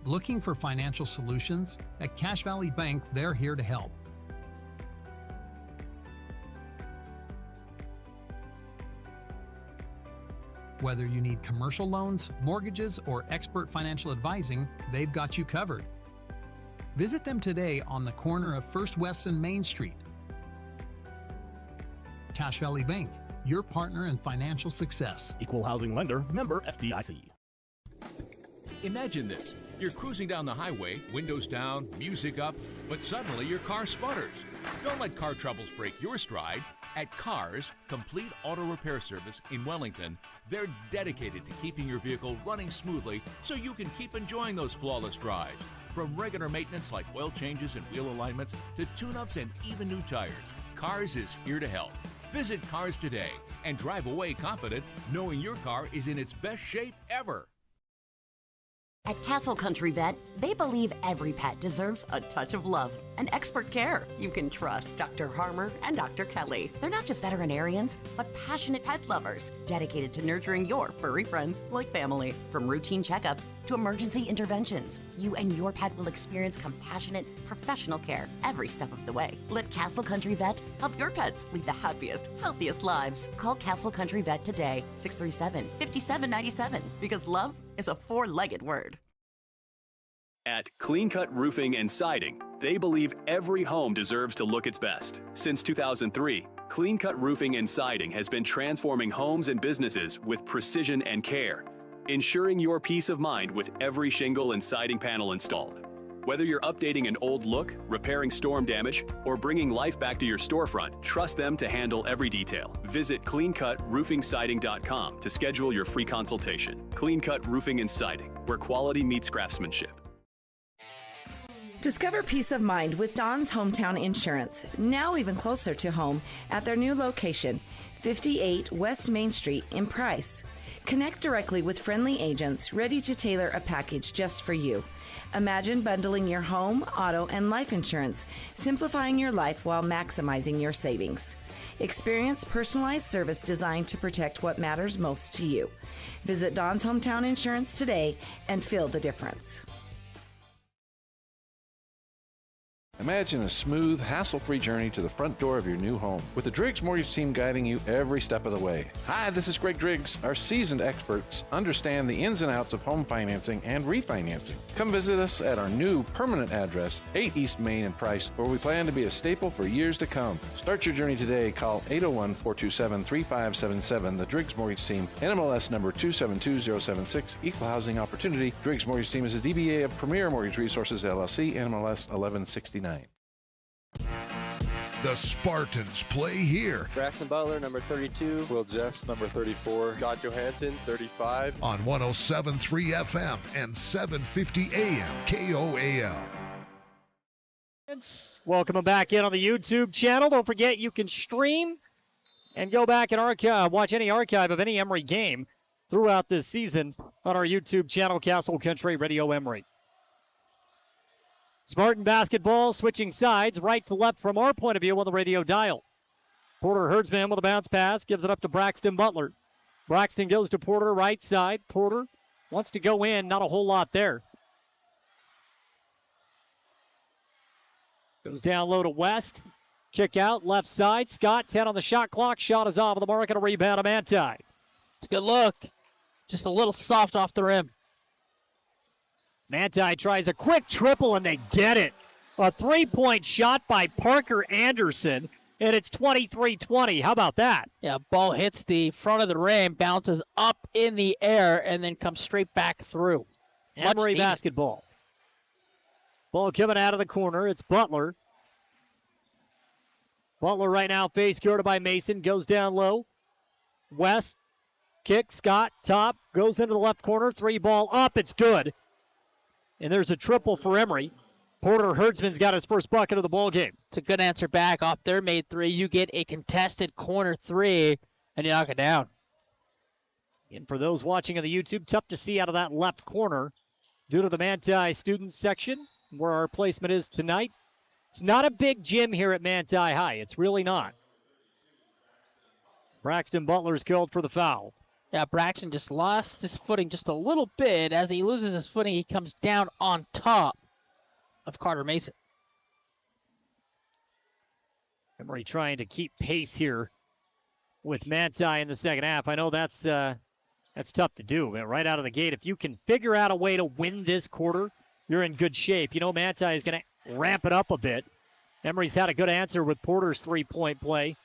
Looking for financial solutions? At Cache Valley Bank, they're here to help. Whether you need commercial loans, mortgages, or expert financial advising, they've got you covered. Visit them today on the corner of First West and Main Street. Cache Valley Bank, your partner in financial success. Equal housing lender, member FDIC. Imagine this. You're cruising down the highway, windows down, music up, but suddenly your car sputters. Don't let car troubles break your stride. At Cars, Complete Auto Repair Service in Wellington, they're dedicated to keeping your vehicle running smoothly so you can keep enjoying those flawless drives. From regular maintenance like oil changes and wheel alignments to tune-ups and even new tires, Cars is here to help. Visit Cars today and drive away confident knowing your car is in its best shape ever. At Castle Country Vet, they believe every pet deserves a touch of love and expert care. You can trust Dr. Harmer and Dr. Kelly. They're not just veterinarians, but passionate pet lovers, dedicated to nurturing your furry friends like family. From routine checkups to emergency interventions, you and your pet will experience compassionate, professional care every step of the way. Let Castle Country Vet help your pets lead the happiest, healthiest lives. Call Castle Country Vet today, 637-5797, because love is a 4-legged word. At Clean Cut Roofing and Siding, they believe every home deserves to look its best. Since 2003, Clean Cut Roofing and Siding has been transforming homes and businesses with precision and care. ensuring your peace of mind with every shingle and siding panel installed. Whether you're updating an old look, repairing storm damage, or bringing life back to your storefront, trust them to handle every detail. Visit cleancutroofingsiding.com to schedule your free consultation. Clean Cut Roofing and Siding, where quality meets craftsmanship. Discover peace of mind with Don's Hometown Insurance, now even closer to home at their new location, 58 West Main Street in Price. Connect directly with friendly agents ready to tailor a package just for you. Imagine bundling your home, auto, and life insurance, simplifying your life while maximizing your savings. Experience personalized service designed to protect what matters most to you. Visit Don's Hometown Insurance today and feel the difference. Imagine a smooth, hassle-free journey to the front door of your new home with the Driggs Mortgage Team guiding you every step of the way. Hi, this is Greg Driggs. Our seasoned experts understand the ins and outs of home financing and refinancing. Come visit us at our new permanent address, 8 East Main in Price, where we plan to be a staple for years to come. Start your journey today. Call 801-427-3577. The Driggs Mortgage Team, NMLS number 272076, Equal Housing Opportunity. Driggs Mortgage Team is a DBA of Premier Mortgage Resources, LLC, NMLS 1169. The Spartans play here. Braxton Butler, number 32. Will Jeffs, number 34. Scott Johansson, 35. On 107.3 FM and 750 AM KOAL. Welcome back in on the YouTube channel. Don't forget you can stream and go back and watch any archive of any Emery game throughout this season on our YouTube channel, Castle Country Radio Emery. Spartan basketball switching sides right to left from our point of view on the radio dial. Porter Herdsman with a bounce pass, gives it up to Braxton Butler. Braxton goes to Porter right side. Porter wants to go in, not a whole lot there. Goes down low to West. Kick out left side. Scott 10 on the shot clock. Shot is off of the mark and a rebound of Manti. It's a good look. Just a little soft off the rim. Manti tries a quick triple, and they get it. A three-point shot by Parker Anderson, and it's 23-20. How about that? Yeah, ball hits the front of the rim, bounces up in the air, and then comes straight back through. Emery basketball. Ball coming out of the corner. It's Butler. Butler right now face guarded by Mason. Goes down low. West. Kick. Scott. Top. Goes into the left corner. Three ball up. It's good. And there's a triple for Emery. Porter Herdsman's got his first bucket of the ball game. It's a good answer back off their made three. You get a contested corner three, and you knock it down. And for those watching on the YouTube, tough to see out of that left corner due to the Manti students section where our placement is tonight. It's not a big gym here at Manti High. It's really not. Braxton Butler's called for the foul. Yeah, Braxton just lost his footing just a little bit. As he loses his footing, he comes down on top of Carter Mason. Emery trying to keep pace here with Manti in the second half. I know that's tough to do, man. Right out of the gate. If you can figure out a way to win this quarter, you're in good shape. You know Manti is going to ramp it up a bit. Emery's had a good answer with Porter's three-point play.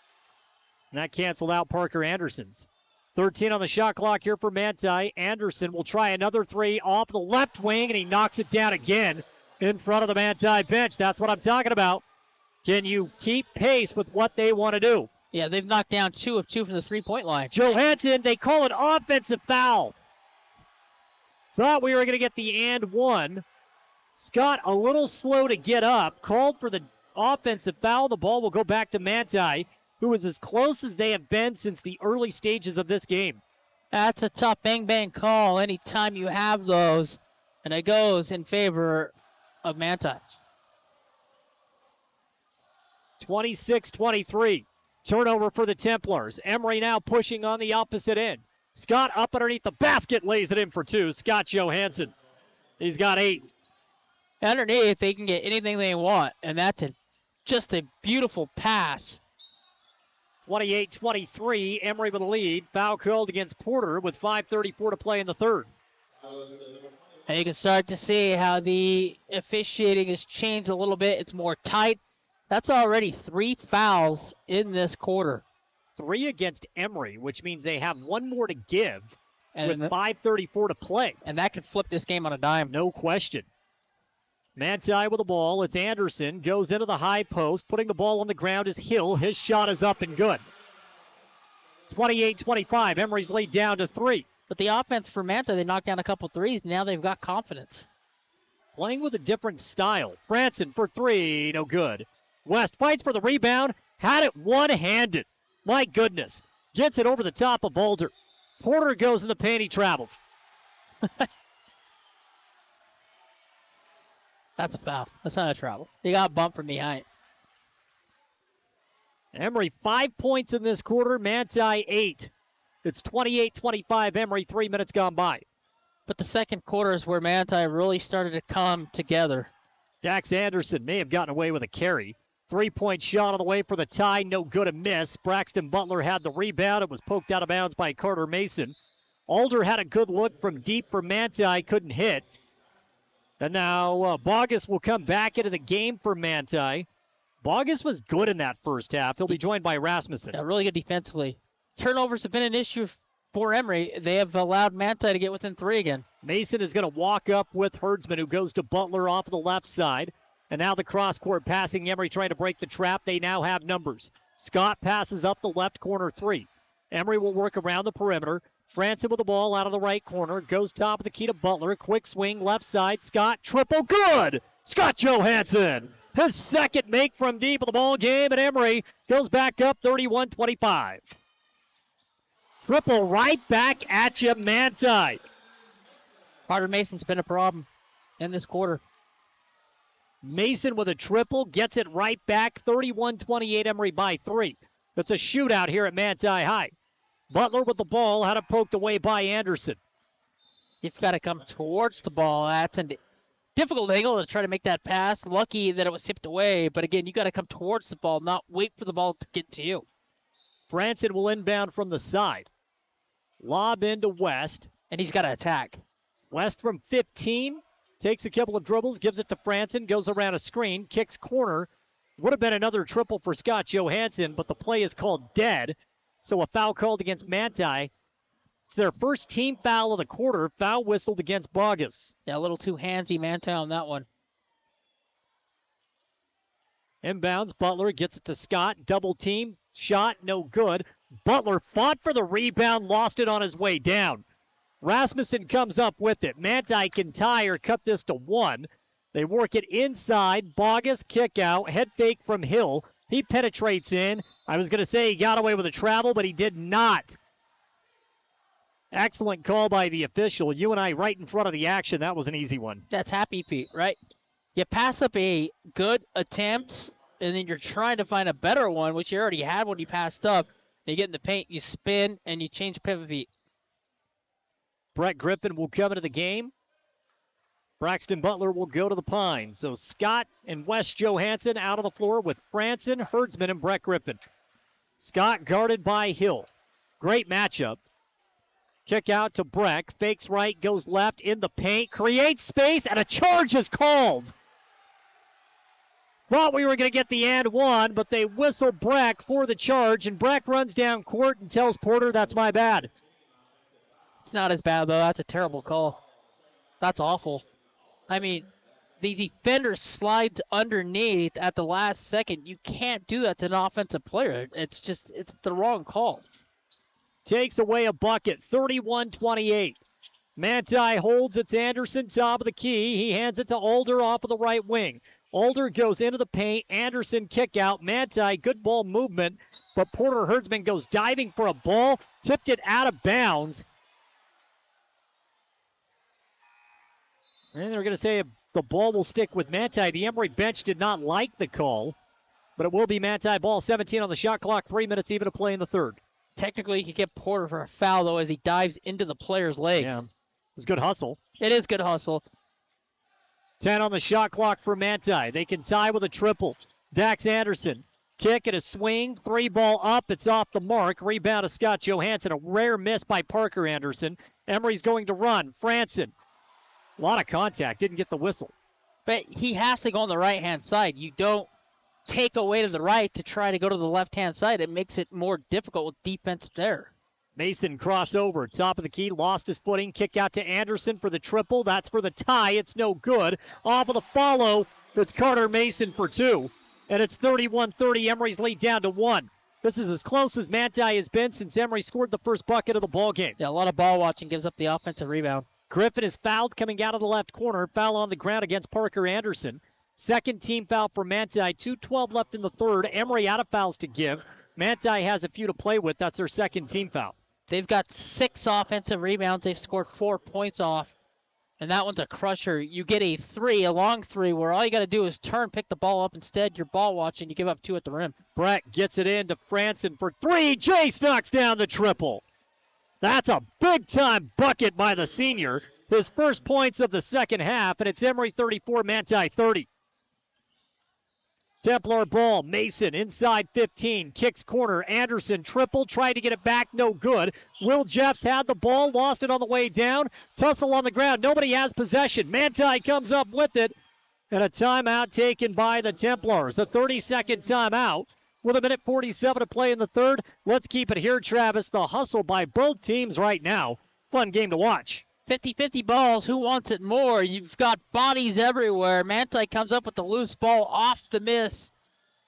And that canceled out Parker Anderson's. 13 on the shot clock here for Manti. Anderson will try another three off the left wing, and he knocks it down again in front of the Manti bench. That's what I'm talking about. Can you keep pace with what they want to do? Yeah, they've knocked down 2 of 2 from the three-point line. Johansson, they call it offensive foul. Thought we were going to get the and one. Scott a little slow to get up. Called for the offensive foul. The ball will go back to Manti, who is as close as they have been since the early stages of this game. That's a tough bang-bang call anytime you have those, and it goes in favor of Manti. 26-23. Turnover for the Templars. Emery now pushing on the opposite end. Scott up underneath the basket, lays it in for two. Scott Johansson. He's got 8. Underneath, they can get anything they want, and that's just a beautiful pass. 28-23, Emery with a lead. Foul called against Porter with 5:34 to play in the third. And you can start to see how the officiating has changed a little bit. It's more tight. That's already 3 fouls in this quarter. 3 against Emery, which means they have 1 more to give And with 5:34 to play. And that could flip this game on a dime. No question. Manti with the ball. It's Anderson. Goes into the high post. Putting the ball on the ground is Hill. His shot is up and good. 28-25. Emery's laid down to 3. But the offense for Manti, they knocked down a couple threes. Now they've got confidence. Playing with a different style. Franson for 3. No good. West fights for the rebound. Had it one-handed. My goodness. Gets it over the top of Alder. Porter goes in the paint. He traveled. That's a foul. That's not a travel. He got bumped from behind. Emery 5 points in this quarter. Manti 8. It's 28-25. Emery 3 minutes gone by. But the second quarter is where Manti really started to come together. Dax Anderson may have gotten away with a carry. 3-point shot on the way for the tie. No good, a miss. Braxton Butler had the rebound. It was poked out of bounds by Carter Mason. Alder had a good look from deep for Manti. Couldn't hit. And now Bogus will come back into the game for Manti. Bogus was good in that first half. He'll be joined by Rasmussen. Yeah, really good defensively. Turnovers have been an issue for Emery. They have allowed Manti to get within 3 again. Mason is going to walk up with Herdsman, who goes to Butler off of the left side. And now the cross-court passing. Emery trying to break the trap. They now have numbers. Scott passes up the left corner 3. Emery will work around the perimeter. Franson with the ball out of the right corner. Goes top of the key to Butler. Quick swing left side. Scott triple. Good! Scott Johansson. His second make from deep of the ball game. And Emery goes back up 31-25. Triple right back at you, Manti. Carter Mason's been a problem in this quarter. Mason with a triple, gets it right back, 31-28, Emery by 3. It's a shootout here at Manti High. Butler with the ball, had it poked away by Anderson. He's got to come towards the ball. That's a difficult angle to try to make that pass. Lucky that it was tipped away, but again, you got to come towards the ball, not wait for the ball to get to you. Franson will inbound from the side. Lob into West. And he's got to attack. West from 15. Takes a couple of dribbles, gives it to Franson, goes around a screen, kicks corner. Would have been another triple for Scott Johansson, but the play is called dead. So a foul called against Manti. It's their first team foul of the quarter. Foul whistled against Bogus. Yeah, a little too handsy Manti on that one. Inbounds, Butler gets it to Scott. Double team, shot, no good. Butler fought for the rebound, lost it on his way down. Rasmussen comes up with it. Manti can tie or cut this to 1. They work it inside. Bogus kick out. Head fake from Hill. He penetrates in. I was going to say he got away with a travel, but he did not. Excellent call by the official. You and I right in front of the action. That was an easy one. That's happy, Pete, right? You pass up a good attempt, and then you're trying to find a better one, which you already had when you passed up. You get in the paint, you spin, and you change pivot feet. Brett Griffin will come into the game. Braxton Butler will go to the Pines. So Scott and Wes Johansson out on the floor with Franson, Herdsman, and Brett Griffin. Scott guarded by Hill. Great matchup. Kick out to Breck. Fakes right, goes left in the paint. Creates space, and a charge is called. Thought we were going to get the and one, but they whistle Breck for the charge, and Breck runs down court and tells Porter, that's my bad. It's not as bad, though. That's a terrible call. That's awful. I mean, the defender slides underneath at the last second. You can't do that to an offensive player. It's the wrong call. Takes away a bucket, 31-28. Manti holds. It's Anderson, top of the key. He hands it to Alder off of the right wing. Alder goes into the paint. Anderson kick out. Manti, good ball movement, but Porter Herdsman goes diving for a ball, tipped it out of bounds. And they're going to say the ball will stick with Manti. The Emery bench did not like the call, but it will be Manti ball. 17 on the shot clock, 3 minutes even to play in the third. Technically, you could get Porter for a foul, though, as he dives into the player's leg. Yeah, it's good hustle. It is good hustle. 10 on the shot clock for Manti. They can tie with a triple. Dax Anderson, kick and a swing. 3-ball up. It's off the mark. Rebound to Scott Johansson. A rare miss by Parker Anderson. Emery's going to run. Franson. A lot of contact. Didn't get the whistle. But he has to go on the right-hand side. You don't take away to the right to try to go to the left-hand side. It makes it more difficult with defense there. Mason crossover, top of the key, lost his footing, kick out to Anderson for the triple. That's for the tie. It's no good. Off of the follow, it's Carter Mason for 2. And it's 31-30. Emery's lead down to 1. This is as close as Manti has been since Emery scored the first bucket of the ball game. Yeah, a lot of ball watching gives up the offensive rebound. Griffin is fouled coming out of the left corner. Foul on the ground against Parker Anderson. Second team foul for Manti. 2:12 left in the third. Emery out of fouls to give. Manti has a few to play with. That's their second team foul. They've got 6 offensive rebounds. They've scored 4 points off. And that one's a crusher. You get a 3, a long 3, where all you got to do is turn, pick the ball up. Instead, you're ball watching. You give up 2 at the rim. Brett gets it in to Franson for 3. Jace knocks down the triple. That's a big-time bucket by the senior. His first points of the second half, and it's Emery 34, Manti 30. Templar ball, Mason inside 15, kicks corner, Anderson triple, tried to get it back, no good. Will Jeffs had the ball, lost it on the way down, tussle on the ground, nobody has possession. Manti comes up with it, and a timeout taken by the Templars. A 30-second timeout with 1:47 to play in the third. Let's keep it here, Travis. The hustle by both teams right now. Fun game to watch. 50-50 balls. Who wants it more? You've got bodies everywhere. Manti comes up with the loose ball off the miss,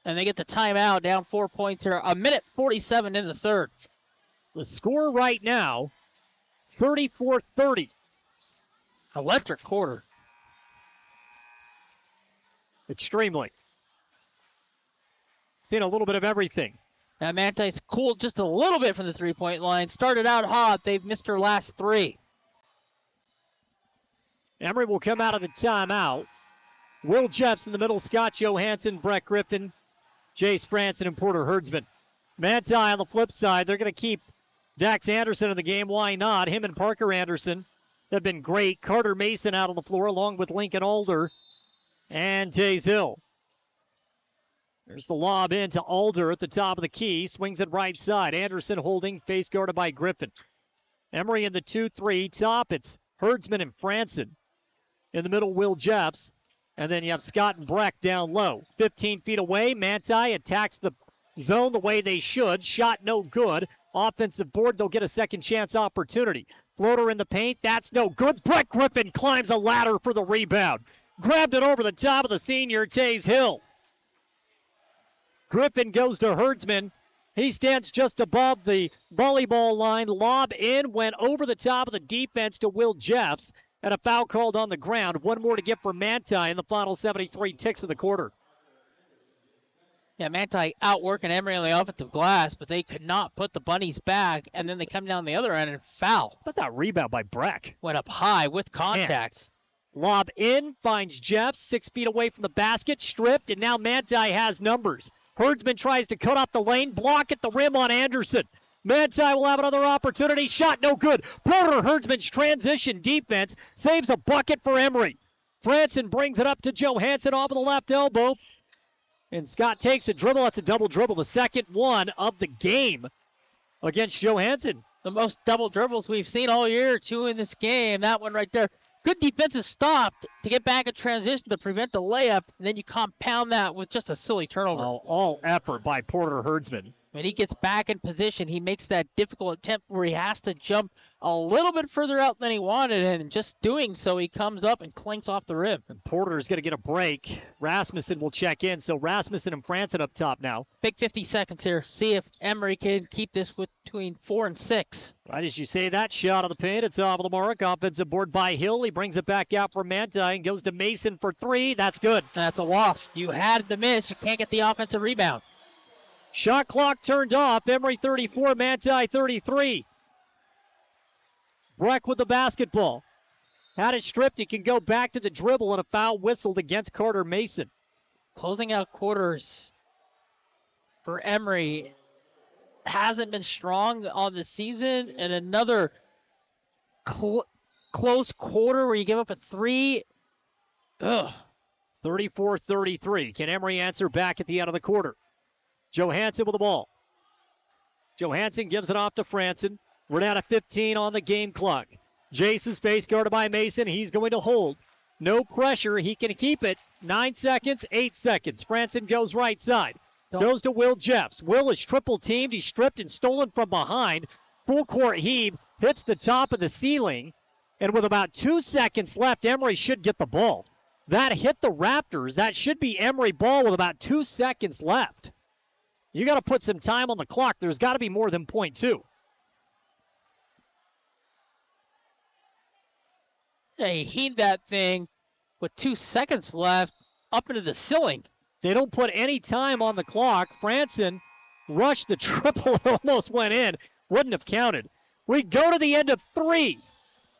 and they get the timeout. Down 4 points here. 1:47 in the third. The score right now, 34-30. Electric quarter. Extremely. Seen a little bit of everything. Now Manti's cooled just a little bit from the three-point line. Started out hot. They've missed their last 3. Emery will come out of the timeout. Will Jeffs in the middle, Scott Johansson, Brett Griffin, Jace Franson, and Porter Herdsman. Manti on the flip side, they're going to keep Dax Anderson in the game. Why not? Him and Parker Anderson have been great. Carter Mason out on the floor along with Lincoln Alder and Taze Hill. There's the lob into Alder at the top of the key. Swings it right side. Anderson holding, face guarded by Griffin. Emery in the 2-3. Top, it's Herdsman and Franson. In the middle, Will Jeffs. And then you have Scott and Breck down low. 15 feet away, Manti attacks the zone the way they should. Shot no good. Offensive board, they'll get a second chance opportunity. Floater in the paint, that's no good. Brett Griffin climbs a ladder for the rebound. Grabbed it over the top of the senior, Taze Hill. Griffin goes to Herdsman. He stands just above the volleyball line. Lob in, went over the top of the defense to Will Jeffs. And a foul called on the ground. One more to get for Manti in the final 73 ticks of the quarter. Yeah, Manti outworking Emery on the offensive glass, but they could not put the Bunnies back, and then they come down the other end and foul. But that rebound by Breck. Went up high with contact. Man. Lob in, finds Jeffs, 6 feet away from the basket, stripped, and now Manti has numbers. Herdsman tries to cut off the lane, block at the rim on Anderson. Manti will have another opportunity. Shot no good. Porter Herdsman's transition defense saves a bucket for Emery. Franson brings it up to Johansson off of the left elbow. And Scott takes a dribble. That's a double dribble. The second one of the game against Johansson. The most double dribbles we've seen all year. 2 in this game. That one right there. Good defensive stop to get back in transition to prevent the layup. And then you compound that with just a silly turnover. All effort by Porter Herdsman. When he gets back in position, he makes that difficult attempt where he has to jump a little bit further out than he wanted, and just doing so, he comes up and clinks off the rim. And Porter's going to get a break. Rasmussen will check in, so Rasmussen and Franson up top now. Big 50 seconds here. See if Emery can keep this between 4 and 6. Right as you say that, shot of the paint. It's off of the mark. Offensive board by Hill. He brings it back out for Manti and goes to Mason for 3. That's good. That's a loss. You had to miss. You can't get the offensive rebound. Shot clock turned off. Emery 34, Manti 33. Breck with the basketball. Had it stripped. He can go back to the dribble, and a foul whistled against Carter Mason. Closing out quarters for Emery hasn't been strong on the season. And another close quarter where you give up a 3. 34-33. Can Emery answer back at the end of the quarter? Johansson with the ball. Johansson gives it off to Franson. We're down to 15 on the game clock. Jace is face guarded by Mason. He's going to hold. No pressure. He can keep it. 9 seconds, 8 seconds. Franson goes right side. Goes to Will Jeffs. Will is triple teamed. He's stripped and stolen from behind. full court heave, hits the top of the ceiling, and with about 2 seconds left, Emery should get the ball. That hit the rafters. That should be Emery ball with about 2 seconds left. You got to put some time on the clock. There's got to be more than .2. They heaved that thing with 2 seconds left up into the ceiling. They don't put any time on the clock. Franson rushed the triple. It almost went in. Wouldn't have counted. We go to the end of 3.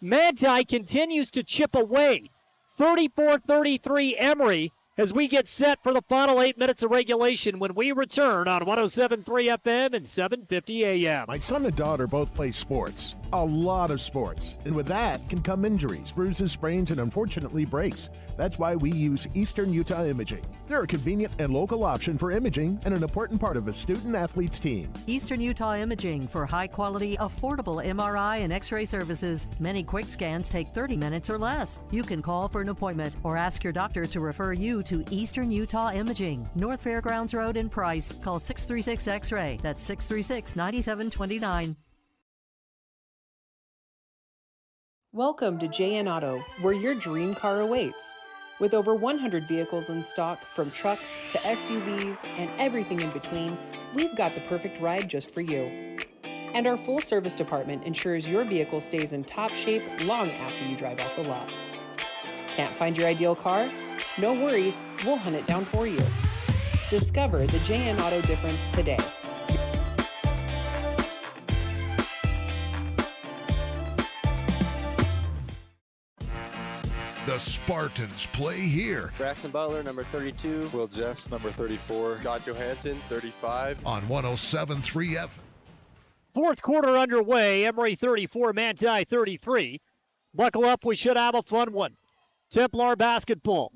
Manti continues to chip away. 34-33 Emery as we get set for the final 8 minutes of regulation when we return on 107.3 FM and 750 AM. My son and daughter both play sports, a lot of sports, and with that can come injuries, bruises, sprains, and unfortunately breaks. That's why we use Eastern Utah Imaging. They're a convenient and local option for imaging and an important part of a student-athlete's team. Eastern Utah Imaging for high-quality, affordable MRI and X-ray services. Many quick scans take 30 minutes or less. You can call for an appointment or ask your doctor to refer you to Eastern Utah Imaging, North Fairgrounds Road in Price. Call 636 X-ray. That's 636-9729. Welcome to JN Auto, where your dream car awaits. With over 100 vehicles in stock, from trucks to SUVs and everything in between, we've got the perfect ride just for you. And our full service department ensures your vehicle stays in top shape long after you drive off the lot. Can't find your ideal car? No worries, we'll hunt it down for you. Discover the JN Auto difference today. The Spartans play here. Braxton Butler, number 32. Will Jeffs, number 34. Scott Johansson, 35. On 107.3 FM. Fourth quarter underway. Emery 34, Manti 33. Buckle up, we should have a fun one. Templar basketball.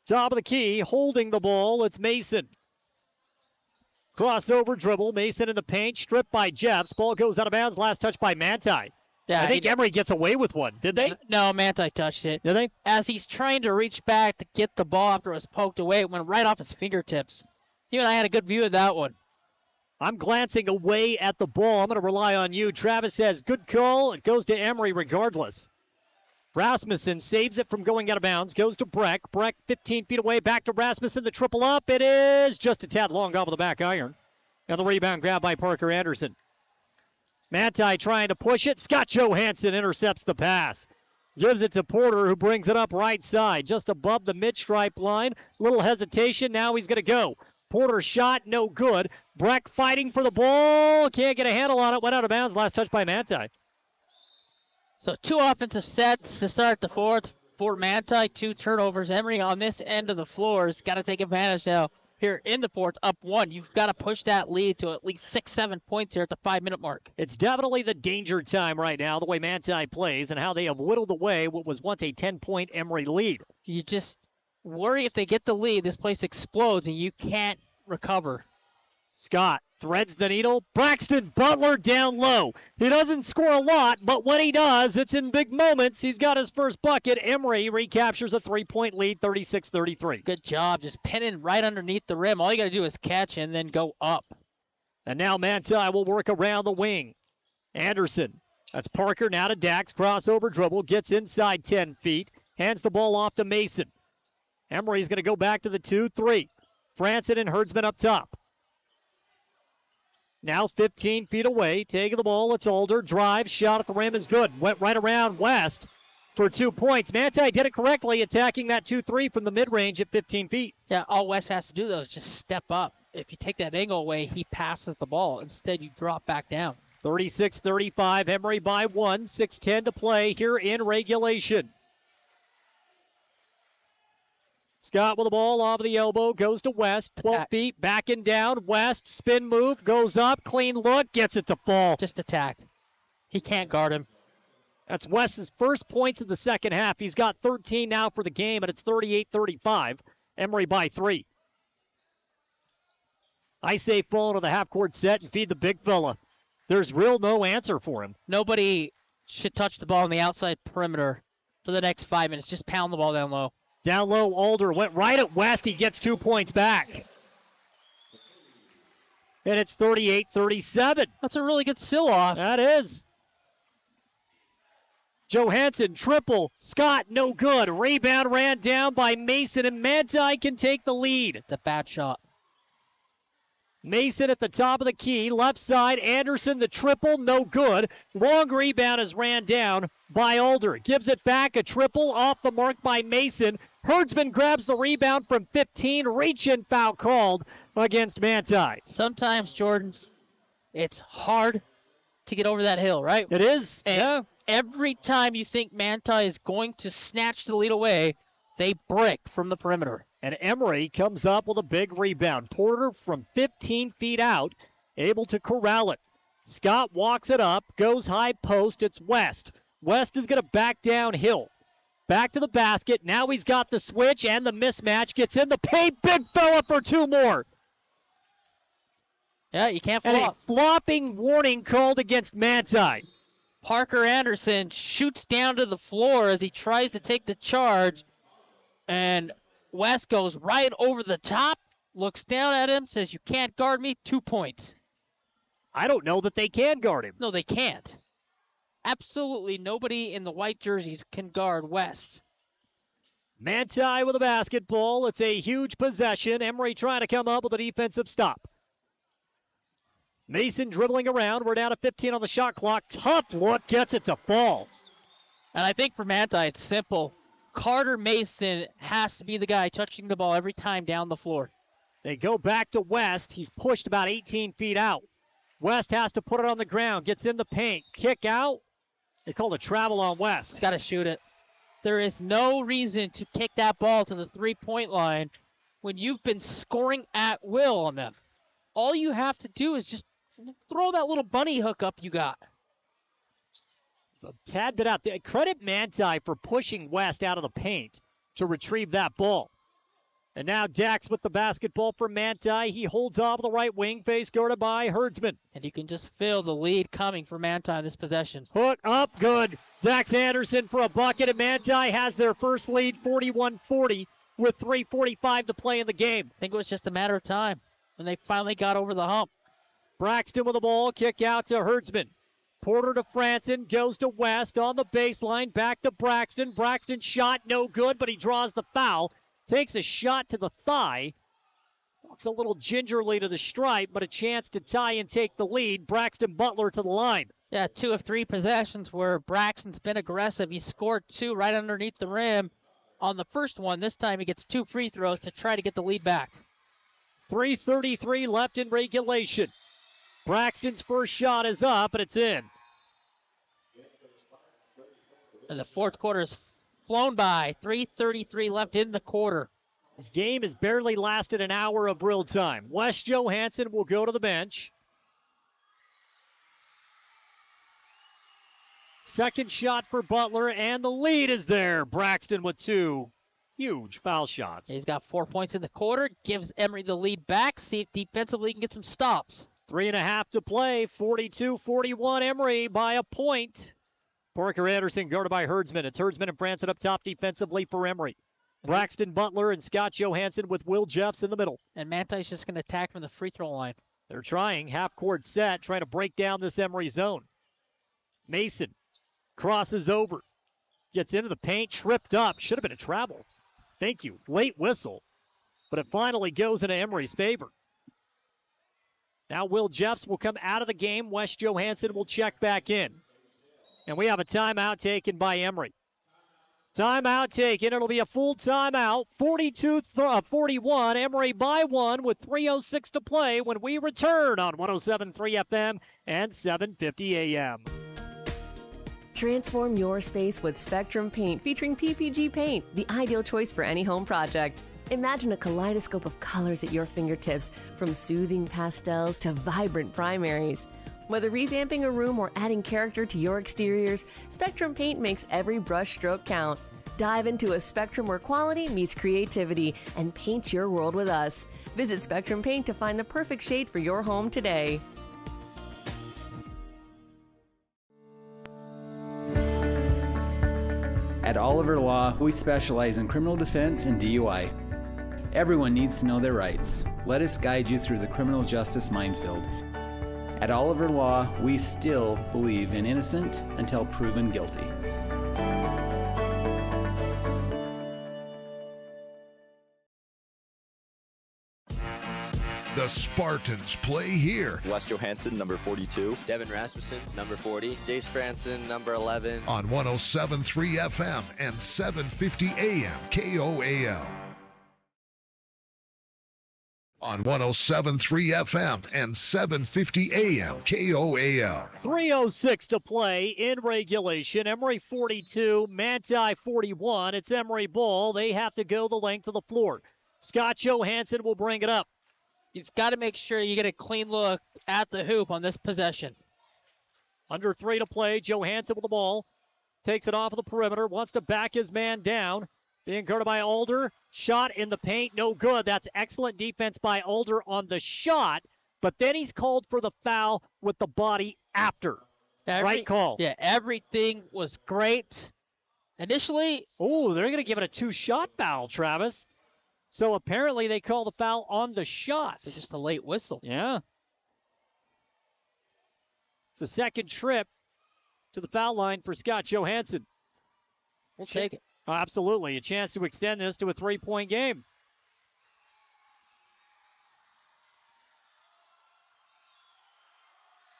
Top of the key, holding the ball, it's Mason. Crossover dribble, Mason in the paint, stripped by Jeffs. Ball goes out of bounds, last touch by Manti. Yeah, I think Emery gets away with one. Did they? No, Manti touched it. Did they? As he's trying to reach back to get the ball after it was poked away, it went right off his fingertips. You and I had a good view of that one. I'm glancing away at the ball. I'm going to rely on you. Travis says, good call. It goes to Emery regardless. Rasmussen saves it from going out of bounds. Goes to Breck. Breck 15 feet away. Back to Rasmussen. The triple up. It is just a tad long off of the back iron. And the rebound grab by Parker Anderson. Manti trying to push it. Scott Johansson intercepts the pass. Gives it to Porter, who brings it up right side, just above the mid-stripe line. Little hesitation. Now he's going to go. Porter shot, no good. Breck fighting for the ball. Can't get a handle on it. Went out of bounds. Last touch by Manti. So 2 offensive sets to start the fourth for Manti. 2 turnovers. Emery on this end of the floor has got to take advantage now. Here in the fourth, up 1. You've got to push that lead to at least 6-7 points here at the 5-minute mark. It's definitely the danger time right now, the way Manti plays and how they have whittled away what was once a 10-point Emery lead. You just worry if they get the lead, this place explodes and you can't recover. Scott threads the needle. Braxton Butler down low. He doesn't score a lot, but when he does, it's in big moments. He's got his first bucket. Emery recaptures a 3-point lead, 36-33. Good job, just pinning right underneath the rim. All you got to do is catch and then go up. And now Manti will work around the wing. Anderson, that's Parker, now to Dax. Crossover dribble, gets inside 10 feet. Hands the ball off to Mason. Emery's going to go back to the 2-3. Franson and Herdsman up top. Now 15 feet away, taking the ball, it's Alder, drive, shot at the rim is good. Went right around West for 2 points. Manti did it correctly, attacking that 2-3 from the mid-range at 15 feet. Yeah, all West has to do, though, is just step up. If you take that angle away, he passes the ball. Instead, you drop back down. 36-35, Emery by 1, 6:10 to play here in regulation. Scott with the ball off the elbow, goes to West, 12 feet, backing down. West, spin move, goes up, clean look, gets it to fall. Just attack. He can't guard him. That's West's first points of the second half. He's got 13 now for the game, and it's 38-35. Emery by 3. I say fall into the half-court set and feed the big fella. There's real no answer for him. Nobody should touch the ball on the outside perimeter for the next 5 minutes. Just pound the ball down low. Down low, Alder went right at West. He gets 2 points back. and it's 38-37. That's a really good still-off. That is. Johansson, triple. Scott, no good. Rebound ran down by Mason, and Manti can take the lead. It's a bad shot. Mason at the top of the key, left side. Anderson, the triple, no good. Long rebound is ran down by Alder. Gives it back, a triple off the mark by Mason. Herdsman grabs the rebound from 15. Reach-in foul called against Manti. Sometimes, Jordan, it's hard to get over that hill, right? It is, and every time you think Manti is going to snatch the lead away, they break from the perimeter. And Emery comes up with a big rebound. Porter from 15 feet out, able to corral it. Scott walks it up, goes high post. It's West. West is going to back downhill. Back to the basket. Now he's got the switch and the mismatch. Gets in the paint. Big fella for two more. Yeah, you can't flop. And a flopping warning called against Manti. Parker Anderson shoots down to the floor as he tries to take the charge. And West goes right over the top, looks down at him, says, "You can't guard me." 2 points. I don't know that they can guard him. No, they can't. Absolutely nobody in the white jerseys can guard West. Manti with a basketball. It's a huge possession. Emery trying to come up with a defensive stop. Mason dribbling around. We're down to 15 on the shot clock. Tough look, gets it to fall. And I think for Manti, it's simple. Carter Mason has to be the guy touching the ball every time down the floor. They go back to West. He's pushed about 18 feet out. West has to put it on the ground. Gets in the paint. Kick out. They called a travel on West. He's got to shoot it. There is no reason to kick that ball to the three-point line when you've been scoring at will on them. All you have to do is just throw that little bunny hook up you got. It's a tad bit out there. Credit Manti for pushing West out of the paint to retrieve that ball. And now Dax with the basketball for Manti. He holds off the right wing, face guarded by Herdsman. And you can just feel the lead coming for Manti in this possession. Hook up, good. Dax Anderson for a bucket, and Manti has their first lead, 41-40, with 3:45 to play in the game. I think it was just a matter of time when they finally got over the hump. Braxton with the ball, kick out to Herdsman. Porter to Franson, goes to West on the baseline, back to Braxton. Braxton shot no good, but he draws the foul. Takes a shot to the thigh. Walks a little gingerly to the stripe, but a chance to tie and take the lead. Braxton Butler to the line. Yeah, 2 of 3 possessions where Braxton's been aggressive. He scored 2 right underneath the rim on the first one. This time he gets 2 free throws to try to get the lead back. 3:33 left in regulation. Braxton's first shot is up, and it's in. And the fourth quarter is flown by. 3:33 left in the quarter. This game has barely lasted an hour of real time. Wes Johansson will go to the bench. Second shot for Butler, and the lead is there. Braxton with 2 huge foul shots. He's got 4 points in the quarter. Gives Emery the lead back. See if defensively he can get some stops. 3.5 to play. 42-41 Emery by a point. Parker Anderson guarded by Herdsman. It's Herdsman and Franson up top defensively for Emery. Braxton Butler and Scott Johansson with Will Jeffs in the middle. And Manti's just going to attack from the free throw line. They're trying half-court set, trying to break down this Emery zone. Mason crosses over. Gets into the paint, tripped up. Should have been a travel. Thank you. Late whistle. But it finally goes into Emery's favor. Now Will Jeffs will come out of the game. Wes Johansson will check back in. And we have a timeout taken by Emery. Timeout taken. It'll be a full timeout. 42-41. Emery by 1 with 3:06 to play when we return on 107.3 FM and 750 AM. Transform your space with Spectrum Paint featuring PPG paint, the ideal choice for any home project. Imagine a kaleidoscope of colors at your fingertips, from soothing pastels to vibrant primaries. Whether revamping a room or adding character to your exteriors, Spectrum Paint makes every brush stroke count. Dive into a spectrum where quality meets creativity and paint your world with us. Visit Spectrum Paint to find the perfect shade for your home today. At Oliver Law, we specialize in criminal defense and DUI. Everyone needs to know their rights. Let us guide you through the criminal justice minefield. At Oliver Law, we still believe in innocent until proven guilty. The Spartans play here. Wes Johansson, number 42. Devin Rasmussen, number 40. Jace Franson, number 11. On 107.3 FM and 750 AM KOAL. On 107.3 FM and 750 AM KOAL. 3:06 to play in regulation. Emery 42, Manti 41. It's Emery ball. They have to go the length of the floor. Scott Johansson will bring it up. You've got to make sure you get a clean look at the hoop on this possession. Under 3 to play. Johansson with the ball. Takes it off of the perimeter. Wants to back his man down. Being guarded by Alder. Shot in the paint. No good. That's excellent defense by Alder on the shot. But then he's called for the foul with the body after. Right call. Yeah, everything was great. Initially. Oh, they're going to give it a 2-shot foul, Travis. So apparently they call the foul on the shot. It's just a late whistle. Yeah. It's a second trip to the foul line for Scott Johansson. We'll take it. Oh, absolutely. A chance to extend this to a 3-point game.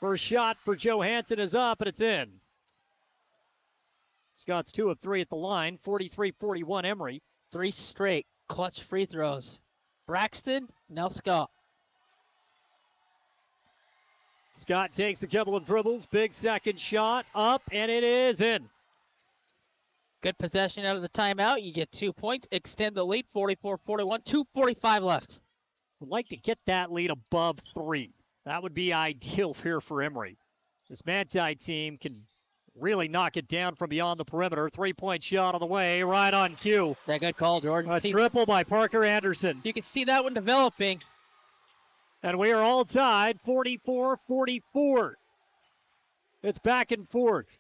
First shot for Johansson is up, and it's in. Scott's 2 of 3 at the line. 43-41 Emery. 3 straight clutch free throws. Braxton, now Scott. Scott takes a couple of dribbles. Big second shot. Up, and it is in. Good possession out of the timeout. You get 2 points. Extend the lead, 44-41. 2:45 left. Would like to get that lead above 3. That would be ideal here for Emery. This Manti team can really knock it down from beyond the perimeter. 3-point shot on the way, right on cue. That good call, Jordan. A triple by Parker Anderson. You can see that one developing. And we are all tied, 44-44. It's back and forth.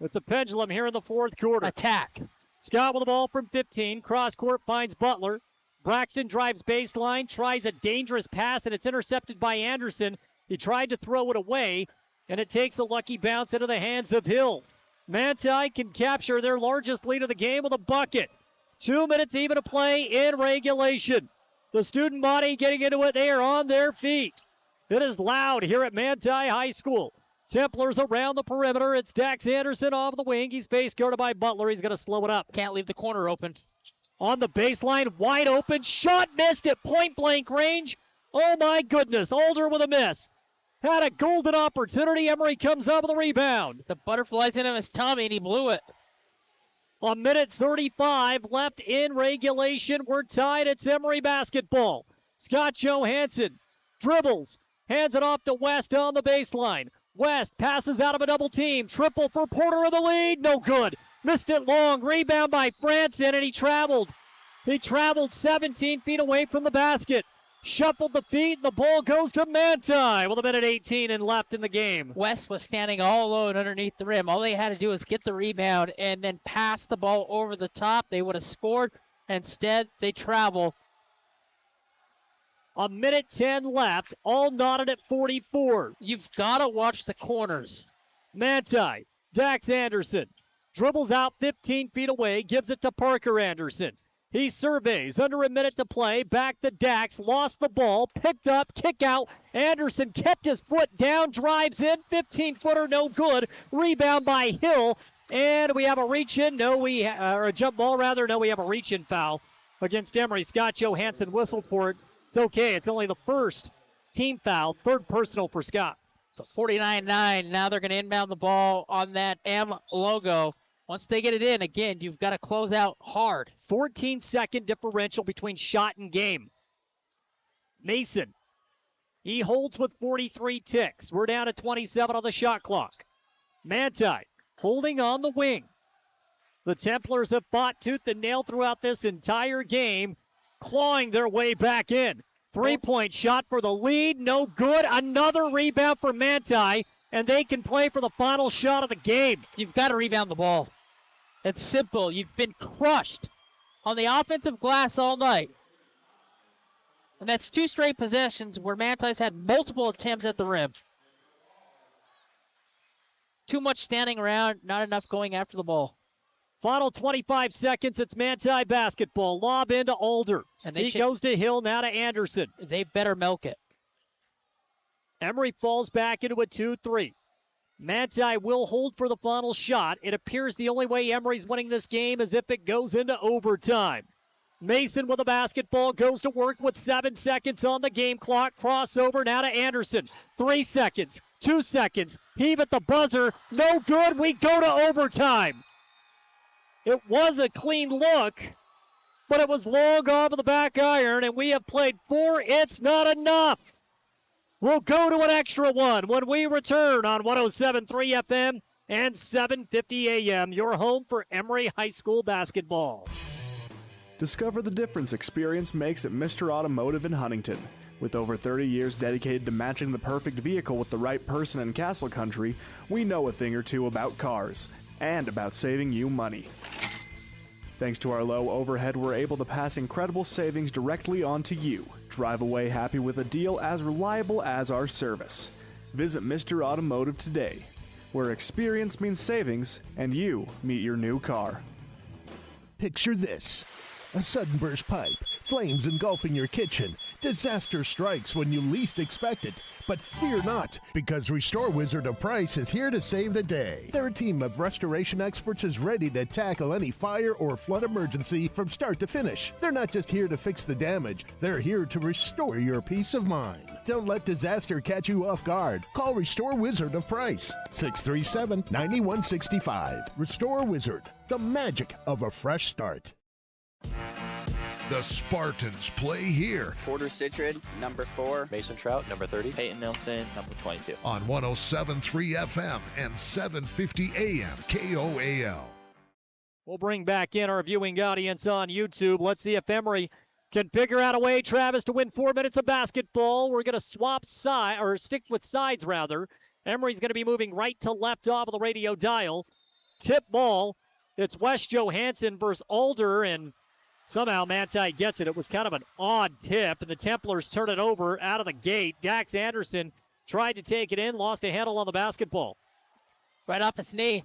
It's a pendulum here in the fourth quarter. Attack. Scott with the ball from 15. Cross court finds Butler. Braxton drives baseline, tries a dangerous pass, and it's intercepted by Anderson. He tried to throw it away, and it takes a lucky bounce into the hands of Hill. Manti can capture their largest lead of the game with a bucket. 2 minutes even to play in regulation. The student body getting into it. They are on their feet. It is loud here at Manti High School. Templars around the perimeter. It's Dax Anderson off the wing. He's face guarded by Butler. He's going to slow it up. Can't leave the corner open. On the baseline, wide open. Shot missed at point-blank range. Oh, my goodness. Alder with a miss. Had a golden opportunity. Emery comes up with a rebound. The butterfly's in his tummy, and he blew it. A minute 35 left in regulation. We're tied. It's Emery basketball. Scott Johansson dribbles. Hands it off to West on the baseline. West passes out of a double team. Triple for Porter in the lead. No good. Missed it long. Rebound by Franson, and he traveled. He traveled 17 feet away from the basket. Shuffled the feet, and the ball goes to Manti with a minute 18 and left in the game. West was standing all alone underneath the rim. All they had to do was get the rebound and then pass the ball over the top. They would have scored. Instead, they travel. A minute 10 left, all knotted at 44. You've got to watch the corners. Manti, Dax Anderson, dribbles out 15 feet away, gives it to Parker Anderson. He surveys, under a minute to play, back to Dax, lost the ball, picked up, kick out. Anderson kept his foot down, drives in, 15-footer, no good. Rebound by Hill, and we have a reach-in, or a jump ball rather, no, we have a reach-in foul against Emery. Scott Johansson whistled for it. It's okay, it's only the first team foul, third personal for Scott. So 49-9, now they're going to inbound the ball on that M logo. Once they get it in, again, you've got to close out hard. 14-second differential between shot and game. Mason, he holds with 43 ticks. We're down to 27 on the shot clock. Manti holding on the wing. The Templars have fought tooth and nail throughout this entire game, clawing their way back in. 3-point shot for the lead, no good. Another rebound for Manti, and they can play for the final shot of the game. You've got to rebound the ball. It's simple. You've been crushed on the offensive glass all night. And that's 2 straight possessions where Manti's had multiple attempts at the rim. Too much standing around, not enough going after the ball. Final 25 seconds. It's Manti basketball. Lob into Alder. And he goes to Hill, now to Anderson. They better milk it. Emery falls back into a 2-3. Manti will hold for the final shot. It appears the only way Emery's winning this game is if it goes into overtime. Mason with the basketball goes to work with 7 seconds on the game clock. Crossover now to Anderson. 3 seconds, 2 seconds. Heave at the buzzer. No good. We go to overtime. It was a clean look, but it was long off of the back iron, and we have played 4. It's not enough. We'll go to an extra one when we return on 107.3 FM and 7:50 AM. Your home for Emery High School basketball. Discover the difference experience makes at Mr. Automotive in Huntington. With over 30 years dedicated to matching the perfect vehicle with the right person in Castle Country, we know a thing or two about cars and about saving you money. Thanks to our low overhead, we're able to pass incredible savings directly on to you. Drive away happy with a deal as reliable as our service. Visit Mr. Automotive today, where experience means savings and you meet your new car. Picture this. A sudden burst pipe, flames engulfing your kitchen. Disaster strikes when you least expect it. But fear not, because Restore Wizard of Price is here to save the day. Their team of restoration experts is ready to tackle any fire or flood emergency from start to finish. They're not just here to fix the damage, they're here to restore your peace of mind. Don't let disaster catch you off guard. Call Restore Wizard of Price, 637-9165. Restore Wizard, the magic of a fresh start. The Spartans play here Porter Citrid, number 4. Mason Trout, number 30. Peyton Nelson, number 22. on 107.3 FM and 750 AM KOAL. We'll bring back in our viewing audience on YouTube. Let's see if Emery can figure out a way, Travis, to win 4 minutes of basketball. We're going to swap side, or stick with sides, rather. Emery's going to be moving right to left off of the radio dial. Tip ball. It's West Johansson versus Alder, and somehow Manti gets it. It was kind of an odd tip, and the Templars turn it over out of the gate. Dax Anderson tried to take it in, lost a handle on the basketball. Right off his knee.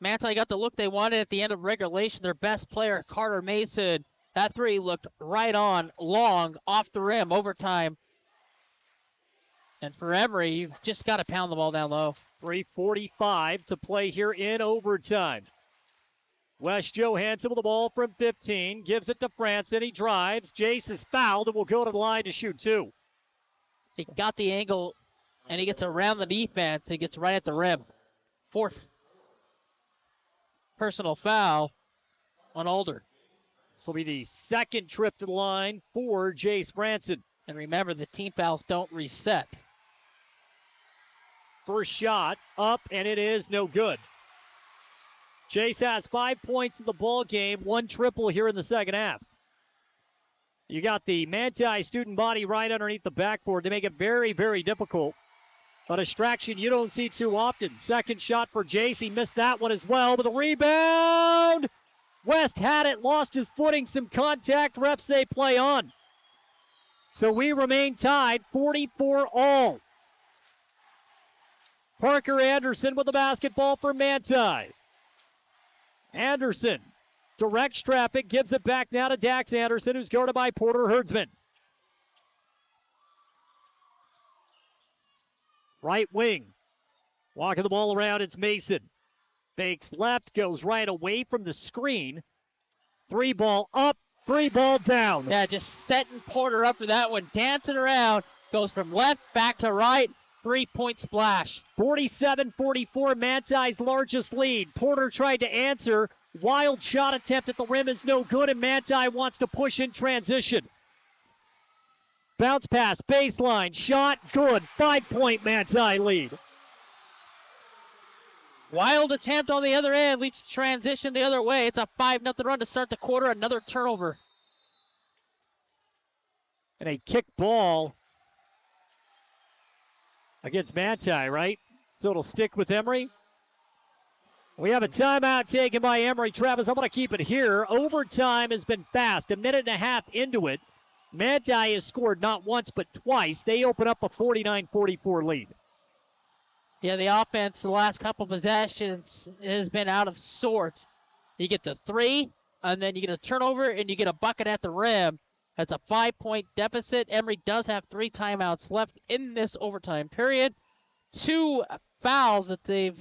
Manti got the look they wanted at the end of regulation. Their best player, Carter Mason. That 3 looked right on, long, off the rim, overtime. And for Emery, you've just got to pound the ball down low. 3:45 to play here in overtime. West Johansson with the ball from 15. Gives it to Franson. He drives. Jace is fouled and will go to the line to shoot 2. He got the angle, and he gets around the defense. He gets right at the rim. 4th personal foul on Alder. This will be the 2nd trip to the line for Jace Franson. And remember, the team fouls don't reset. First shot up, and it is no good. Jace has 5 points in the ball game, 1 triple here in the second half. You got the Manti student body right underneath the backboard to make it very, very difficult. A distraction you don't see too often. Second shot for Jace. He missed that one as well with a rebound. West had it, lost his footing, some contact. Refs say play on. So we remain tied, 44 all. Parker Anderson with the basketball for Manti. Anderson directs traffic, gives it back now to Dax Anderson, who's guarded by Porter Herdsman. Right wing. Walking the ball around, it's Mason. Fakes left, goes right away from the screen. 3 ball up, 3 ball down. Yeah, just setting Porter up for that one. Dancing around, goes from left back to right. 3-point splash. 47-44, Manti's largest lead. Porter tried to answer. Wild shot attempt at the rim is no good, and Manti wants to push in transition. Bounce pass, baseline, shot, good. 5-point Manti lead. Wild attempt on the other end, leads to transition the other way. It's a 5-0 run to start the quarter. Another turnover. And a kick ball against Manti, right? So it'll stick with Emery. We have a timeout taken by Emery. Travis, I'm going to keep it here. Overtime has been fast. A minute and a half into it. Manti has scored not once but twice. They open up a 49-44 lead. Yeah, the offense the last couple possessions has been out of sorts. You get the 3, and then you get a turnover, and you get a bucket at the rim. That's a 5-point deficit. Emery does have 3 timeouts left in this overtime period. 2 fouls that they've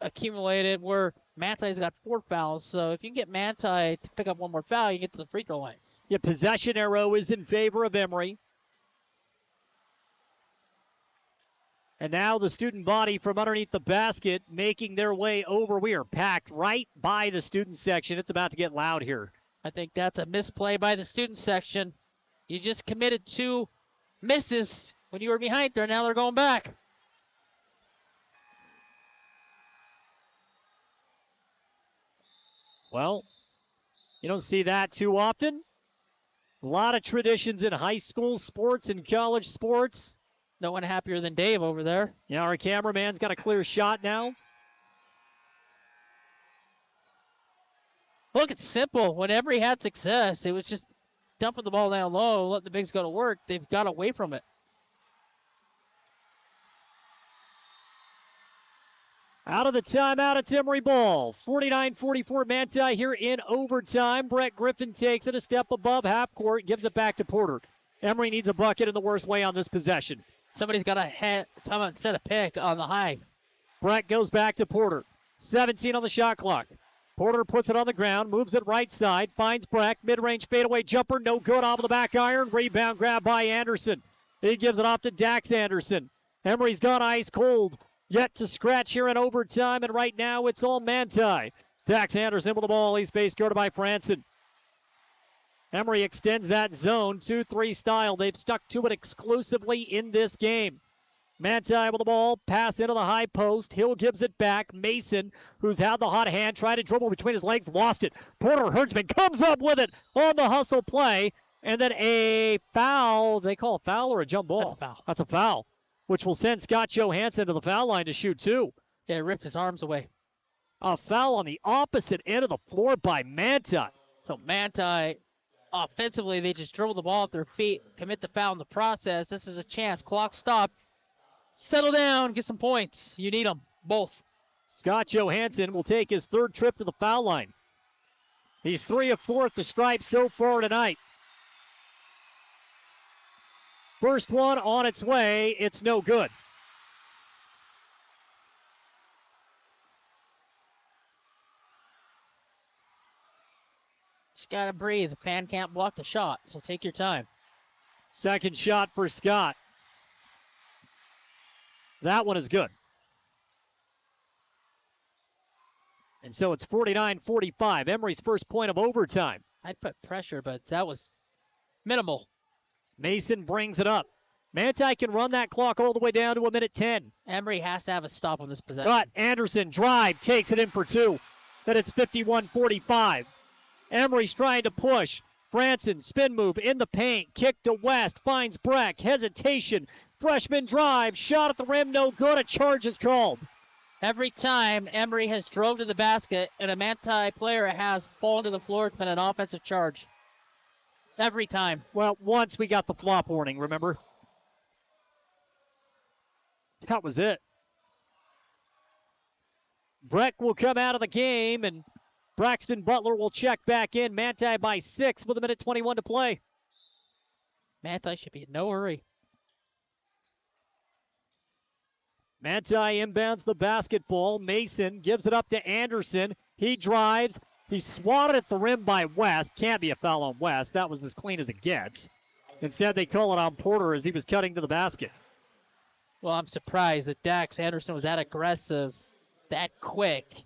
accumulated where Manti's got 4 fouls. So if you can get Manti to pick up one more foul, you get to the free throw line. Yeah, possession arrow is in favor of Emery. And now the student body from underneath the basket making their way over. We are packed right by the student section. It's about to get loud here. I think that's a misplay by the student section. You just committed 2 misses when you were behind there. Now they're going back. Well, you don't see that too often. A lot of traditions in high school sports and college sports. No one happier than Dave over there. Yeah, our cameraman's got a clear shot now. Look, it's simple. Whenever he had success, it was just dumping the ball down low, let the bigs go to work. They've got away from it. Out of the timeout, it's Emery ball. 49-44 Manti here in overtime. Brett Griffin takes it a step above half court, gives it back to Porter. Emery needs a bucket in the worst way on this possession. Somebody's got to come out and set a pick on the high. Brett goes back to Porter. 17 on the shot clock. Porter puts it on the ground, moves it right side, finds Breck. Mid-range fadeaway jumper, no good off of the back iron. Rebound grab by Anderson. He gives it off to Dax Anderson. Emery's gone ice cold. Yet to scratch here in overtime, and right now it's all Manti. Dax Anderson with the ball. He's face guarded by Franson. Emery extends that zone 2-3 style. They've stuck to it exclusively in this game. Manti with the ball, pass into the high post. Hill gives it back. Mason, who's had the hot hand, tried to dribble between his legs, lost it. Porter Hertzman comes up with it on the hustle play. And then a foul. They call a foul or a jump ball? That's a foul. That's a foul, which will send Scott Johansson to the foul line to shoot 2. Yeah, ripped his arms away. A foul on the opposite end of the floor by Manti. So Manti, offensively, they just dribble the ball at their feet, commit the foul in the process. This is a chance. Clock stop. Settle down, get some points. You need them, both. Scott Johansson will take his 3rd trip to the foul line. He's 3 of 4 at the stripe so far tonight. First one on its way. It's no good. Just got to breathe. The fan can't block the shot, so take your time. Second shot for Scott. That one is good. And so it's 49-45. Emery's first point of overtime. I'd put pressure, but that was minimal. Mason brings it up. Manti can run that clock all the way down to 1:10. Emery has to have a stop on this possession. But Anderson drive, takes it in for 2. Then it's 51-45. Emery's trying to push. Franson, spin move in the paint. Kick to West, finds Breck. Hesitation. Freshman drive, shot at the rim, no good. A charge is called. Every time Emery has drove to the basket and a Manti player has fallen to the floor, it's been an offensive charge. Every time. Well, once we got the flop warning, remember? That was it. Breck will come out of the game, and Braxton Butler will check back in. Manti by 6 with 1:21 to play. Manti should be in no hurry. Manti inbounds the basketball. Mason gives it up to Anderson. He drives. He's swatted at the rim by West. Can't be a foul on West. That was as clean as it gets. Instead, they call it on Porter as he was cutting to the basket. Well, I'm surprised that Dax Anderson was that aggressive, that quick.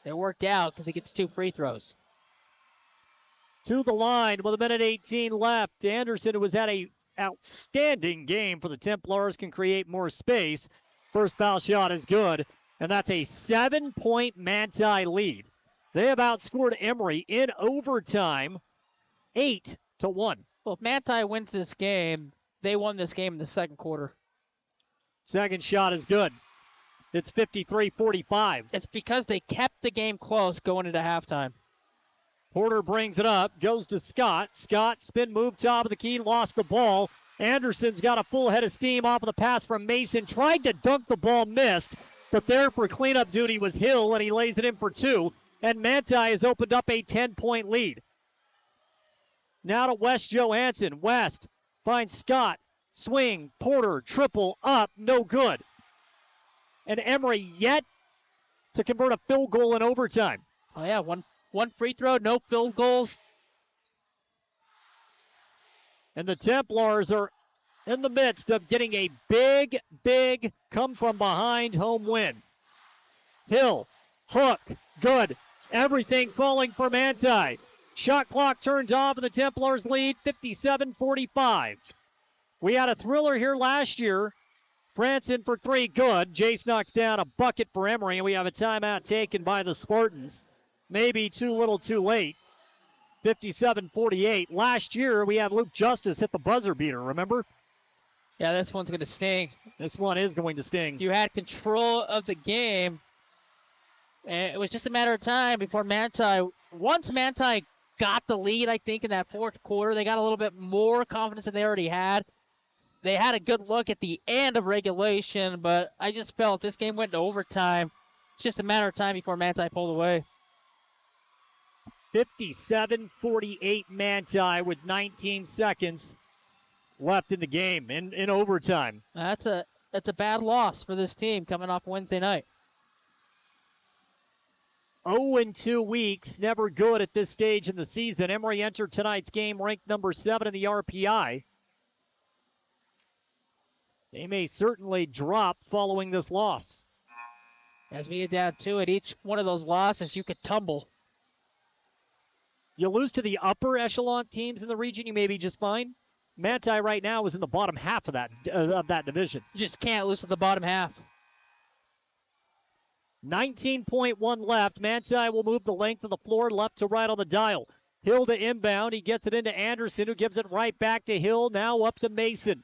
It worked out because he gets 2 free throws. To the line with 1:18 left. Anderson, who has had an outstanding game for the Templars, can create more space. First foul shot is good, and that's a 7-point Manti lead. They have outscored Emery in overtime 8-1. Well, if Manti wins this game, they won this game in the second quarter. Second shot is good. It's 53-45. It's because they kept the game close going into halftime. Porter brings it up, goes to Scott. Scott, spin move, top of the key, lost the ball. Anderson's got a full head of steam off of the pass from Mason. Tried to dunk the ball, missed. But there for cleanup duty was Hill, and he lays it in for 2. And Manti has opened up a 10-point lead. Now to West Johansson. West finds Scott. Swing, Porter, triple, up, no good. And Emery yet to convert a field goal in overtime. Oh, yeah, one free throw, no field goals. And the Templars are in the midst of getting a big, big come-from-behind home win. Hill, hook, good. Everything falling for Manti. Shot clock turned off, and the Templars lead 57-45. We had a thriller here last year. Franson for 3, good. Jace knocks down a bucket for Emery, and we have a timeout taken by the Spartans. Maybe too little too late. 57-48. Last year, we had Luke Justice hit the buzzer beater, remember? Yeah, this one's going to sting. This one is going to sting. You had control of the game, and it was just a matter of time before Manti, once Manti got the lead, I think, in that fourth quarter, they got a little bit more confidence than they already had. They had a good look at the end of regulation, but I just felt this game went to overtime. It's just a matter of time before Manti pulled away. 57-48 Manti with 19 seconds left in the game in overtime. That's a bad loss for this team coming off Wednesday night. 0-2 weeks, never good at this stage in the season. Emery entered tonight's game ranked number 7 in the RPI. They may certainly drop following this loss. As we get down to it, each one of those losses, you could tumble. You lose to the upper echelon teams in the region, you may be just fine. Manti right now is in the bottom half of that division. You just can't lose to the bottom half. 19.1 left. Manti will move the length of the floor left to right on the dial. Hill to inbound. He gets it into Anderson, who gives it right back to Hill. Now up to Mason.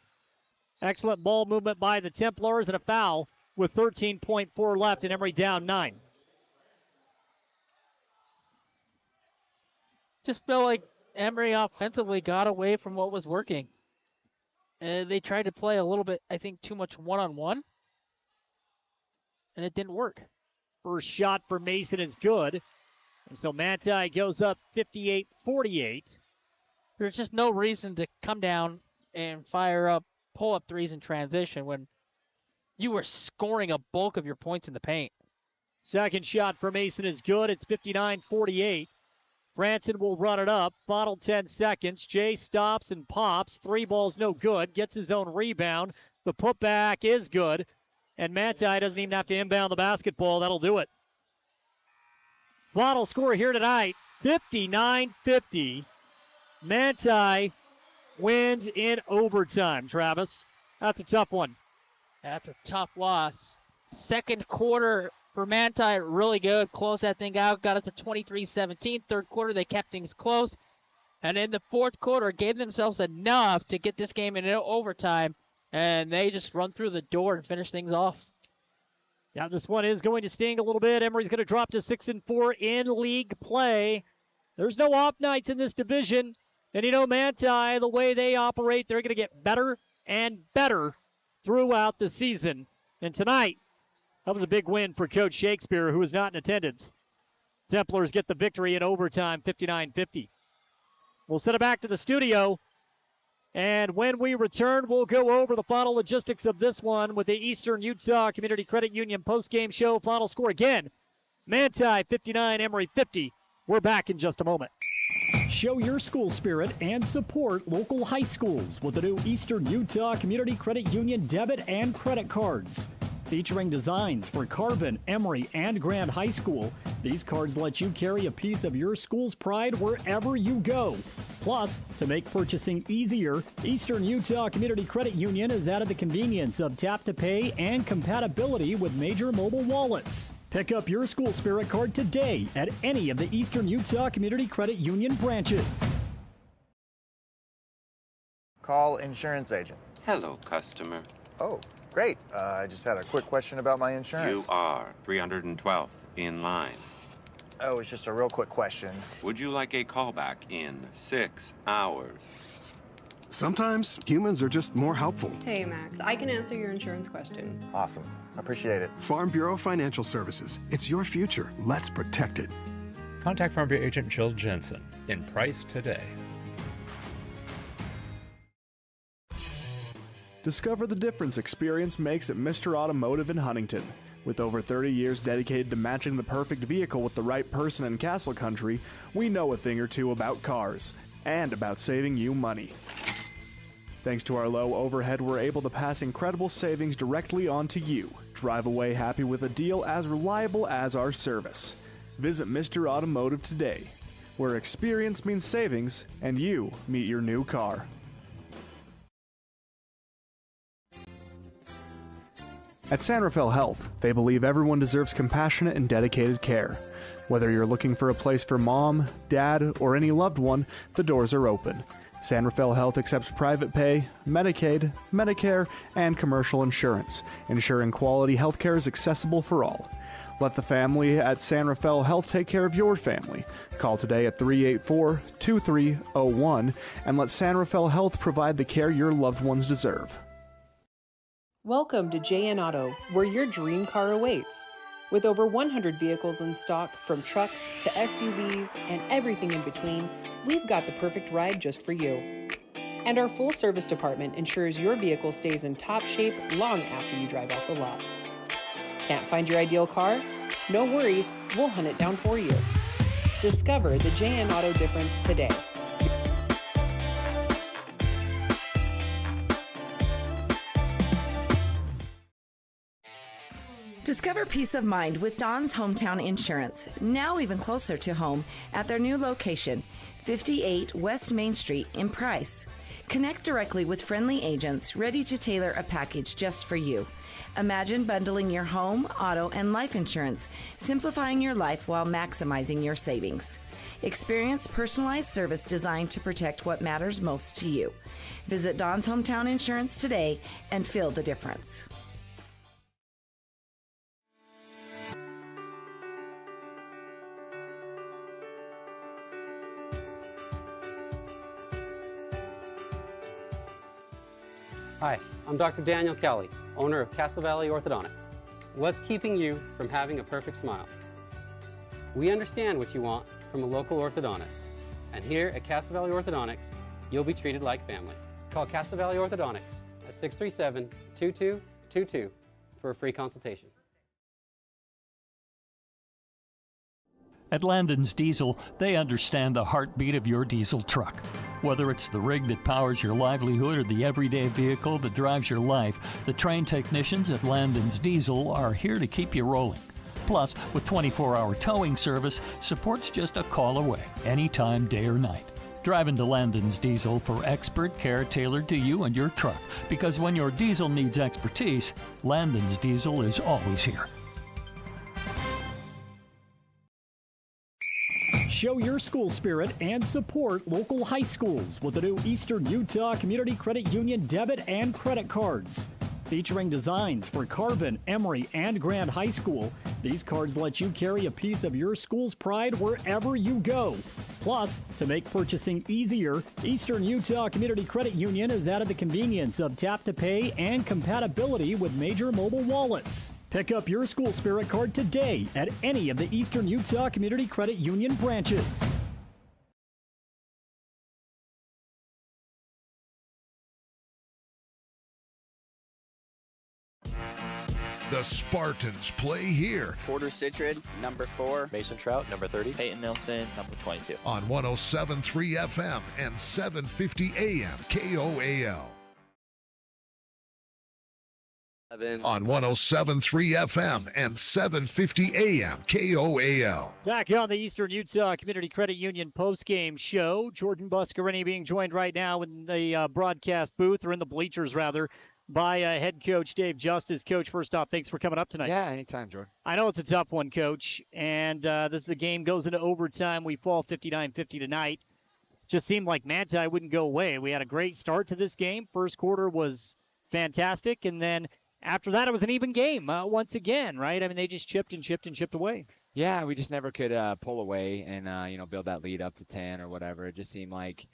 Excellent ball movement by the Templars, and a foul with 13.4 left, and Emery down 9. Just felt like Emery offensively got away from what was working. They tried to play a little bit, I think, too much one-on-one, and it didn't work. First shot for Mason is good, and so Manti goes up 58-48. There's just no reason to come down and fire up pull-up threes in transition when you were scoring a bulk of your points in the paint. Second shot for Mason is good. It's 59-48. Franson will run it up. Final 10 seconds. Jay stops and pops. 3 balls no good. Gets his own rebound. The putback is good. And Manti doesn't even have to inbound the basketball. That'll do it. Final score here tonight, 59-50. Manti wins in overtime, Travis. That's a tough one. That's a tough loss. Second quarter for Manti, really good. Closed that thing out. Got it to 23-17. Third quarter, they kept things close. And in the fourth quarter, gave themselves enough to get this game in overtime. And they just run through the door and finish things off. Yeah, this one is going to sting a little bit. Emery's going to drop to 6-4 in league play. There's no off nights in this division. And you know, Manti, the way they operate, they're going to get better and better throughout the season. And tonight, that was a big win for Coach Shakespeare, who was not in attendance. Templars get the victory in overtime, 59-50. We'll send it back to the studio. And when we return, we'll go over the final logistics of this one with the Eastern Utah Community Credit Union postgame show. Final score again, Manti 59, Emery 50. We're back in just a moment. Show your school spirit and support local high schools with the new Eastern Utah Community Credit Union debit and credit cards. Featuring designs for Carbon, Emery, and Grand High School, these cards let you carry a piece of your school's pride wherever you go. Plus, to make purchasing easier, Eastern Utah Community Credit Union has added the convenience of tap-to-pay and compatibility with major mobile wallets. Pick up your school spirit card today at any of the Eastern Utah Community Credit Union branches. Call insurance agent. Hello, customer. Oh, great. I just had a quick question about my insurance. You are 312th in line. Oh, it's just a real quick question. Would you like a callback in 6 hours? Sometimes humans are just more helpful. Hey, Max, I can answer your insurance question. Awesome. Appreciate it. Farm Bureau Financial Services. It's your future. Let's protect it. Contact Farm Bureau agent Jill Jensen in Price today. Discover the difference experience makes at Mr. Automotive in Huntington. With over 30 years dedicated to matching the perfect vehicle with the right person in Castle Country, we know a thing or two about cars and about saving you money. Thanks to our low overhead, we're able to pass incredible savings directly on to you. Drive away happy with a deal as reliable as our service. Visit Mr. Automotive today, where experience means savings and you meet your new car. At San Rafael Health, they believe everyone deserves compassionate and dedicated care. Whether you're looking for a place for mom, dad, or any loved one, the doors are open. San Rafael Health accepts private pay, Medicaid, Medicare, and commercial insurance, ensuring quality health care is accessible for all. Let the family at San Rafael Health take care of your family. Call today at 384-2301 and let San Rafael Health provide the care your loved ones deserve. Welcome to JN Auto, where your dream car awaits. With over 100 vehicles in stock, from trucks to SUVs and everything in between, we've got the perfect ride just for you. And our full service department ensures your vehicle stays in top shape long after you drive off the lot. Can't find your ideal car? No worries, we'll hunt it down for you. Discover the JN Auto difference today. Discover peace of mind with Don's Hometown Insurance, now even closer to home at their new location, 58 West Main Street in Price. Connect directly with friendly agents ready to tailor a package just for you. Imagine bundling your home, auto, and life insurance, simplifying your life while maximizing your savings. Experience personalized service designed to protect what matters most to you. Visit Don's Hometown Insurance today and feel the difference. Hi, I'm Dr. Daniel Kelly, owner of Castle Valley Orthodontics. What's keeping you from having a perfect smile? We understand what you want from a local orthodontist. And here at Castle Valley Orthodontics, you'll be treated like family. Call Castle Valley Orthodontics at 637-2222 for a free consultation. At Landon's Diesel, they understand the heartbeat of your diesel truck. Whether it's the rig that powers your livelihood or the everyday vehicle that drives your life, the trained technicians at Landon's Diesel are here to keep you rolling. Plus, with 24-hour towing service, support's just a call away, anytime, day or night. Drive into Landon's Diesel for expert care tailored to you and your truck, because when your diesel needs expertise, Landon's Diesel is always here. Show your school spirit and support local high schools with the new Eastern Utah Community Credit Union debit and credit cards. Featuring designs for Carbon, Emery, and Grand High School, these cards let you carry a piece of your school's pride wherever you go. Plus, to make purchasing easier, Eastern Utah Community Credit Union has added the convenience of tap-to-pay and compatibility with major mobile wallets. Pick up your school spirit card today at any of the Eastern Utah Community Credit Union branches. The Spartans play here. Porter Citrid, number 4. Mason Trout, number 30. Peyton Nelson, number 22. On 107.3 FM and 750 AM KOAL. On 107.3 FM and 750 AM KOAL. Back on the Eastern Utah Community Credit Union postgame show. Jordan Buscarini being joined right now in the broadcast booth, or in the bleachers rather, by head coach Dave Justice. Coach, first off, thanks for coming up tonight. Yeah, anytime, Jordan. I know it's a tough one, Coach, and this is a game goes into overtime. We fall 59-50 tonight. Just seemed like Manti wouldn't go away. We had a great start to this game. First quarter was fantastic, and then after that it was an even game once again, right? I mean, they just chipped and chipped and chipped away. Yeah, we just never could pull away and build that lead up to 10 or whatever. It just seemed like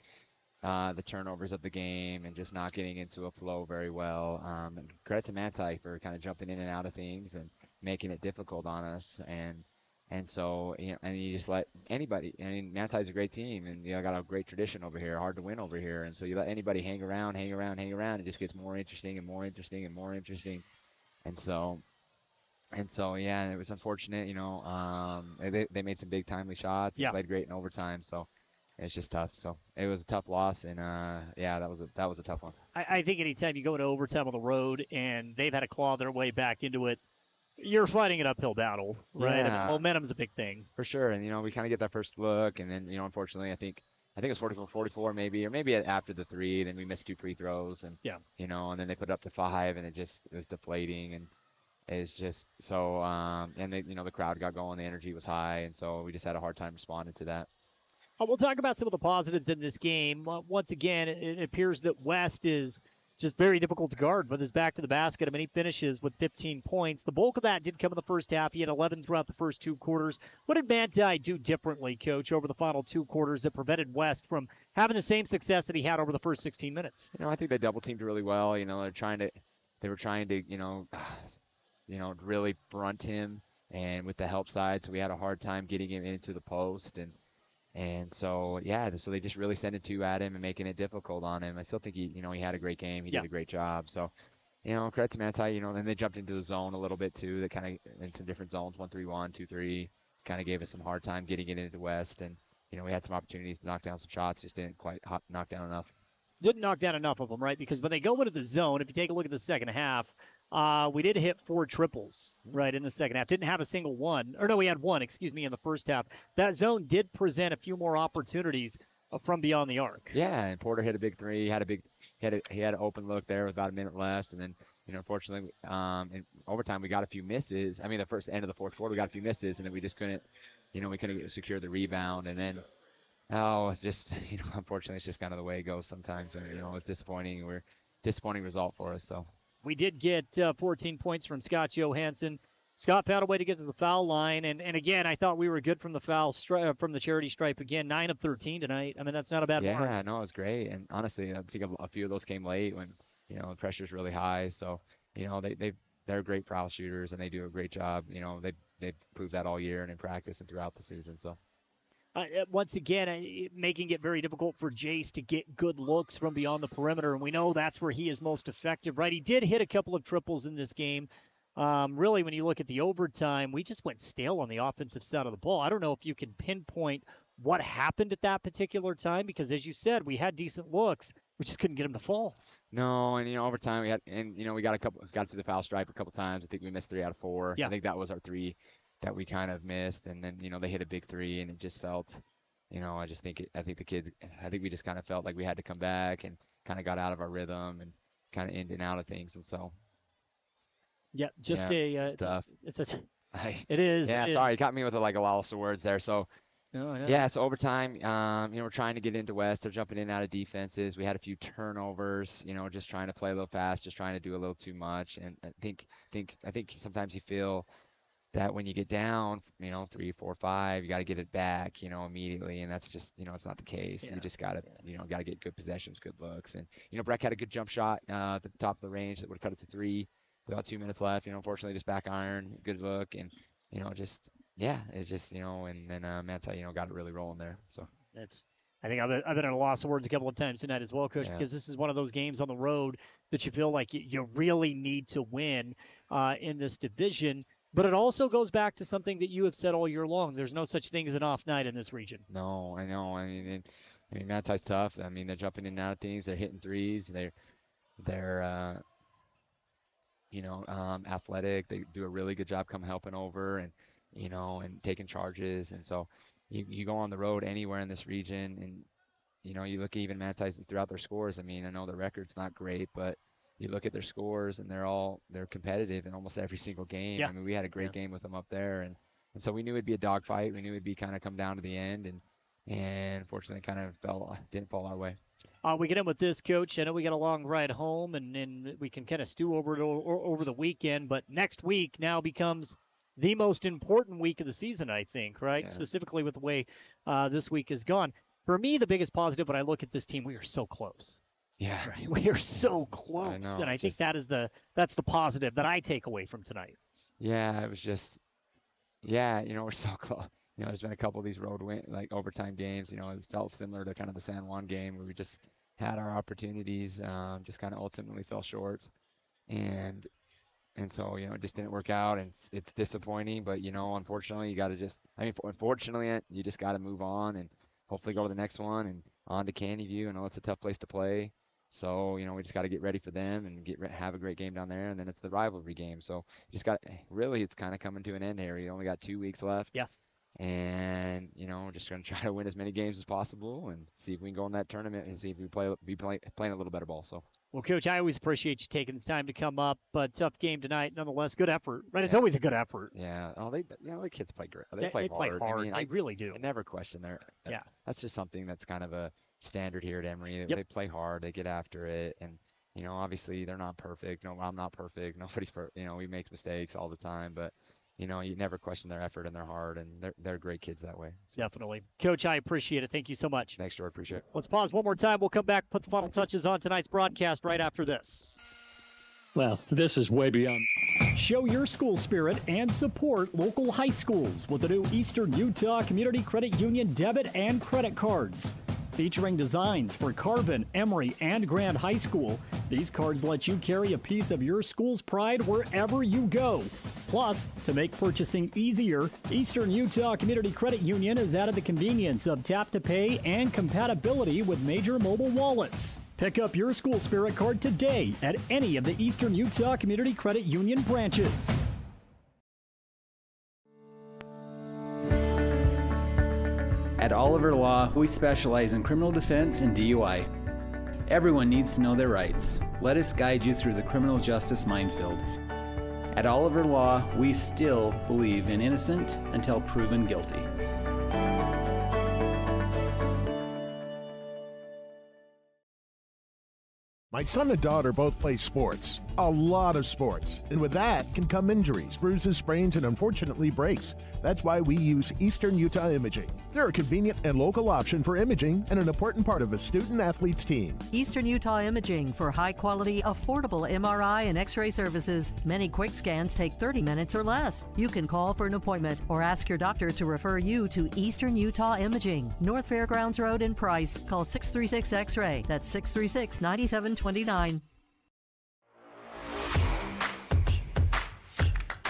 the turnovers of the game and just not getting into a flow very well. And credit to Manti for kind of jumping in and out of things and making it difficult on us. And so, and you just let anybody. I mean, Manti's a great team, and got a great tradition over here, hard to win over here. And so you let anybody hang around. It just gets more interesting and more interesting and more interesting. And so. Yeah, it was unfortunate, they made some big timely shots and played great in overtime, so it's just tough. So it was a tough loss, and yeah, that was a tough one. I think anytime you go into overtime on the road and they've had to claw their way back into it, you're fighting an uphill battle, right? Yeah. And momentum's a big thing. For sure, and we kind of get that first look, and then unfortunately, I think it was 44-44 maybe, or maybe after the 3, then we missed 2 free throws, and and then they put it up to 5, and it was deflating, and it's just so, and the crowd got going, the energy was high, and so we just had a hard time responding to that. We'll talk about some of the positives in this game. Once again, it appears that West is just very difficult to guard with his back to the basket. I mean, he finishes with 15 points. The bulk of that did come in the first half. He had 11 throughout the first 2 quarters. What did Manti do differently, Coach, over the final 2 quarters that prevented West from having the same success that he had over the first 16 minutes? I think they double teamed really well. They were trying to, really front him and with the help side, so we had a hard time getting him into the post, and so so they just really sent it 2 at him and making it difficult on him. I still think he had a great game. He did a great job. So, credit to Manti. Then they jumped into the zone a little bit too. They kind of in some different zones, 1-3-1, 2-3, kind of gave us some hard time getting it into West, and we had some opportunities to knock down some shots, just didn't quite knock down enough. Didn't knock down enough of them, right? Because when they go into the zone, if you take a look at the second half, we did hit 4 triples, right, in the second half. Didn't have a single one. Or no, we had 1, in the first half. That zone did present a few more opportunities from beyond the arc. Yeah, and Porter hit a big 3. He had an open look there with about a minute left, and then unfortunately, in overtime we got a few misses. I mean, the first end of the fourth quarter we got a few misses, and then we just couldn't, we couldn't secure the rebound, and then. It's just, unfortunately, it's just kind of the way it goes sometimes. And, it's disappointing. Disappointing result for us. So we did get 14 points from Scott Johansson. Scott found a way to get to the foul line. And again, I thought we were good from the from the charity stripe again. 9 of 13 tonight. I mean, that's not a bad mark. Yeah, no, it was great. And honestly, I think a few of those came late when, the pressure's really high. So, they're great foul shooters and they do a great job. They've proved that all year and in practice and throughout the season. So. Once again, making it very difficult for Jace to get good looks from beyond the perimeter, and we know that's where he is most effective, right? He did hit a couple of triples in this game. Really, when you look at the overtime, we just went stale on the offensive side of the ball. I don't know if you can pinpoint what happened at that particular time, because as you said, we had decent looks. We just couldn't get them to fall. No, and overtime we got to the foul stripe a couple times. I think we missed 3 out of 4. Yeah. I think that was our 3 that we kind of missed, and then they hit a big 3, and it just felt, I think we just kind of felt like we had to come back and kind of got out of our rhythm and kind of in and out of things, and so. Yeah, just tough. It is. Yeah, sorry, you caught me with a loss of words there. So. Oh, yeah. Yeah, so overtime, we're trying to get into West. They're jumping in and out of defenses. We had a few turnovers, just trying to play a little fast, just trying to do a little too much, and I think sometimes you feel that when you get down, 3, 4, 5, you got to get it back, immediately, and that's just, it's not the case. Yeah. You just got to, got to get good possessions, good looks, and Breck had a good jump shot at the top of the range that would cut it to 3. About 2 minutes left, unfortunately, just back iron, good look, and it's just and then Manti, got it really rolling there. So I think I've been at a loss of words a couple of times tonight as well, Coach, because this is one of those games on the road that you feel like you really need to win in this division. But it also goes back to something that you have said all year long. There's no such thing as an off night in this region. No, I know. I mean, Manti's tough. I mean, they're jumping in and out of things. They're hitting threes. They're athletic. They do a really good job helping over and taking charges. And so you go on the road anywhere in this region, and you look even Manti's throughout their scores. I mean, I know the record's not great, but you look at their scores and they're competitive in almost every single game. Yeah. I mean, we had a great game with them up there, and so we knew it'd be a dogfight. We knew it'd be kind of come down to the end, and unfortunately kind of didn't fall our way. We get in with this, Coach. I know we got a long ride home, and we can kind of stew over it over the weekend, but next week now becomes the most important week of the season, I think, right? Yeah. Specifically with the way this week has gone. For me, the biggest positive when I look at this team, we are so close. Yeah. Right? We are so close. I know, And I think just- that's the positive that I take away from tonight. Yeah, it was just, yeah, we're so close. There's been a couple of these road overtime games. It felt similar to kind of the San Juan game where we just had our opportunities, just kind of ultimately fell short. And so, it just didn't work out, and it's disappointing. But, unfortunately, unfortunately, you just got to move on and hopefully go to the next one and on to Candy View. I know it's a tough place to play. So, we just got to get ready for them and have a great game down there. And then it's the rivalry game. So, it's kind of coming to an end here. You only got 2 weeks left. Yeah. And, just going to try to win as many games as possible and see if we can go in that tournament and see if we playing a little better ball. So. Well, Coach, I always appreciate you taking the time to come up, but tough game tonight. Nonetheless, good effort. Right? It's always a good effort. Yeah. Oh, the kids play great. They play hard. I mean, they really do. I never question their. Yeah. That's just something that's kind of a standard here at Emery. Yep. They play hard. They get after it, and obviously they're not perfect. No, I'm not perfect. Nobody's perfect. We make mistakes all the time, but. You never question their effort and their heart, and they're great kids that way. So. Definitely. Coach, I appreciate it. Thank you so much. Thanks, George. Appreciate it. Let's pause one more time. We'll come back, put the final touches on tonight's broadcast right after this. Well, this is way beyond. Show your school spirit and support local high schools with the new Eastern Utah Community Credit Union debit and credit cards. Featuring designs for Carbon, Emery, and Grand High School, these cards let you carry a piece of your school's pride wherever you go. Plus, to make purchasing easier, Eastern Utah Community Credit Union has added the convenience of tap to pay and compatibility with major mobile wallets. Pick up your school spirit card today at any of the Eastern Utah Community Credit Union branches. At Oliver Law, we specialize in criminal defense and DUI. Everyone needs to know their rights. Let us guide you through the criminal justice minefield. At Oliver Law, we still believe in innocent until proven guilty. My son and daughter both play sports, a lot of sports, and with that can come injuries, bruises, sprains, and unfortunately breaks. That's why we use Eastern Utah Imaging. They're a convenient and local option for imaging and an important part of a student-athlete's team. Eastern Utah Imaging for high-quality, affordable MRI and X-ray services. Many quick scans take 30 minutes or less. You can call for an appointment or ask your doctor to refer you to Eastern Utah Imaging, North Fairgrounds Road in Price. Call 636 X-ray. That's 636-9729.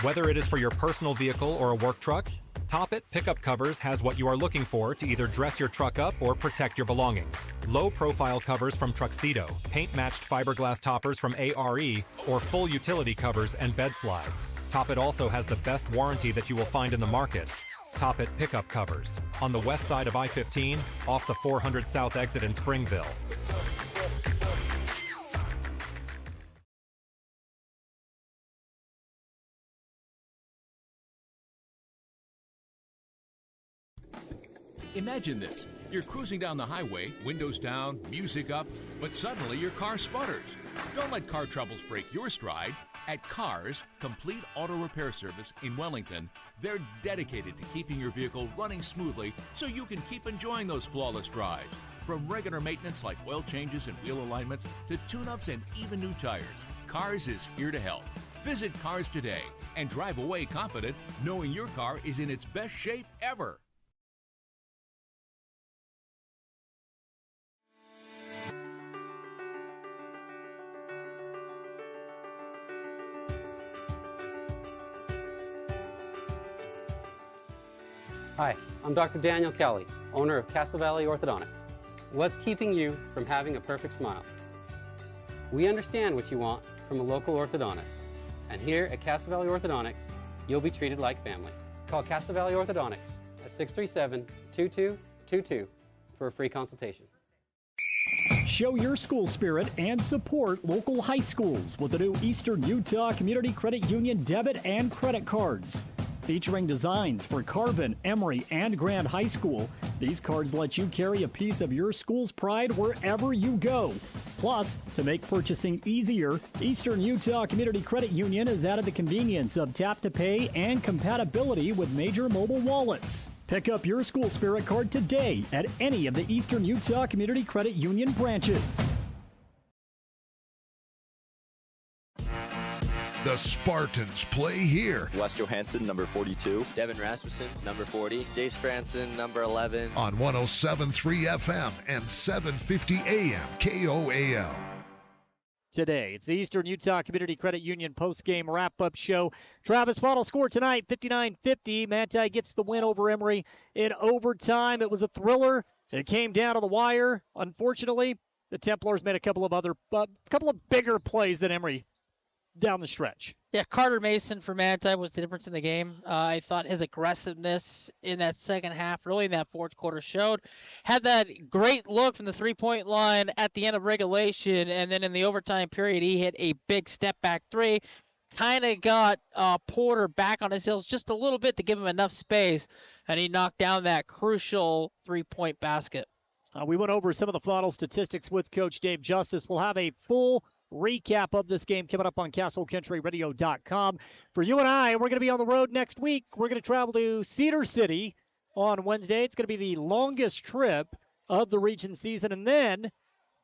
Whether it is for your personal vehicle or a work truck, Top It Pickup Covers has what you are looking for to either dress your truck up or protect your belongings. Low-profile covers from Truxedo, paint-matched fiberglass toppers from ARE, or full utility covers and bed slides. Top It also has the best warranty that you will find in the market. Top It Pickup Covers, on the west side of I-15, off the 400 South exit in Springville. Imagine this. You're cruising down the highway, windows down, music up, but suddenly your car sputters. Don't let car troubles break your stride. At Cars, Complete Auto Repair Service in Wellington, they're dedicated to keeping your vehicle running smoothly so you can keep enjoying those flawless drives. From regular maintenance like oil changes and wheel alignments to tune-ups and even new tires, Cars is here to help. Visit Cars today and drive away confident knowing your car is in its best shape ever. Hi, I'm Dr. Daniel Kelly, owner of Castle Valley Orthodontics. What's keeping you from having a perfect smile? We understand what you want from a local orthodontist. And here at Castle Valley Orthodontics, you'll be treated like family. Call Castle Valley Orthodontics at 637-2222 for a free consultation. Show your school spirit and support local high schools with the new Eastern Utah Community Credit Union debit and credit cards. Featuring designs for Carbon, Emery, and Grand High School, these cards let you carry a piece of your school's pride wherever you go. Plus, to make purchasing easier, Eastern Utah Community Credit Union has added the convenience of tap-to-pay and compatibility with major mobile wallets. Pick up your school spirit card today at any of the Eastern Utah Community Credit Union branches. The Spartans play here. Wes Johansson, number 42. Devin Rasmussen, number 40. Jace Franson, number 11. On 107.3 FM and 750 AM KOAL. Today, it's the Eastern Utah Community Credit Union post-game wrap-up show. Travis, final score tonight, 59-50. Manti gets the win over Emery in overtime. It was a thriller. It came down to the wire. Unfortunately, the Templars made a couple of bigger plays than Emery down the stretch. Yeah, Carter Mason for Manti was the difference in the game. I thought his aggressiveness in that second half, really in that fourth quarter, showed. Had that great look from the three-point line at the end of regulation, and then in the overtime period, he hit a big step-back three. Kind of got Porter back on his heels just a little bit to give him enough space, and he knocked down that crucial three-point basket. We went over some of the final statistics with Coach Dave Justice. We'll have a full recap of this game coming up on CastleCountryRadio.com. For you and I, we're going to be on the road next week. We're going to travel to Cedar City on Wednesday. It's going to be the longest trip of the region season, and then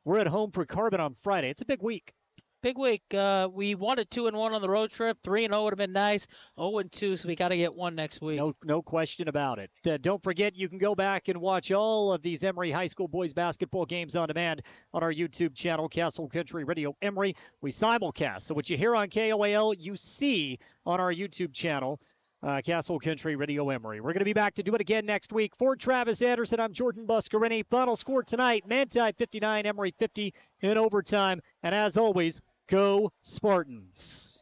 we're at home for Carbon on Friday. It's a big week. Big week. We wanted 2-1 on the road trip. 3-0 would have been nice. 0-2, so we got to get one next week. No question about it. Don't forget, you can go back and watch all of these Emery High School boys basketball games on demand on our YouTube channel, Castle Country Radio Emery. We simulcast. So what you hear on KOAL, you see on our YouTube channel, Castle Country Radio Emery. We're going to be back to do it again next week. For Travis Anderson, I'm Jordan Buscarini. Final score tonight, Manti 59, Emery 50 in overtime. And as always, go Spartans.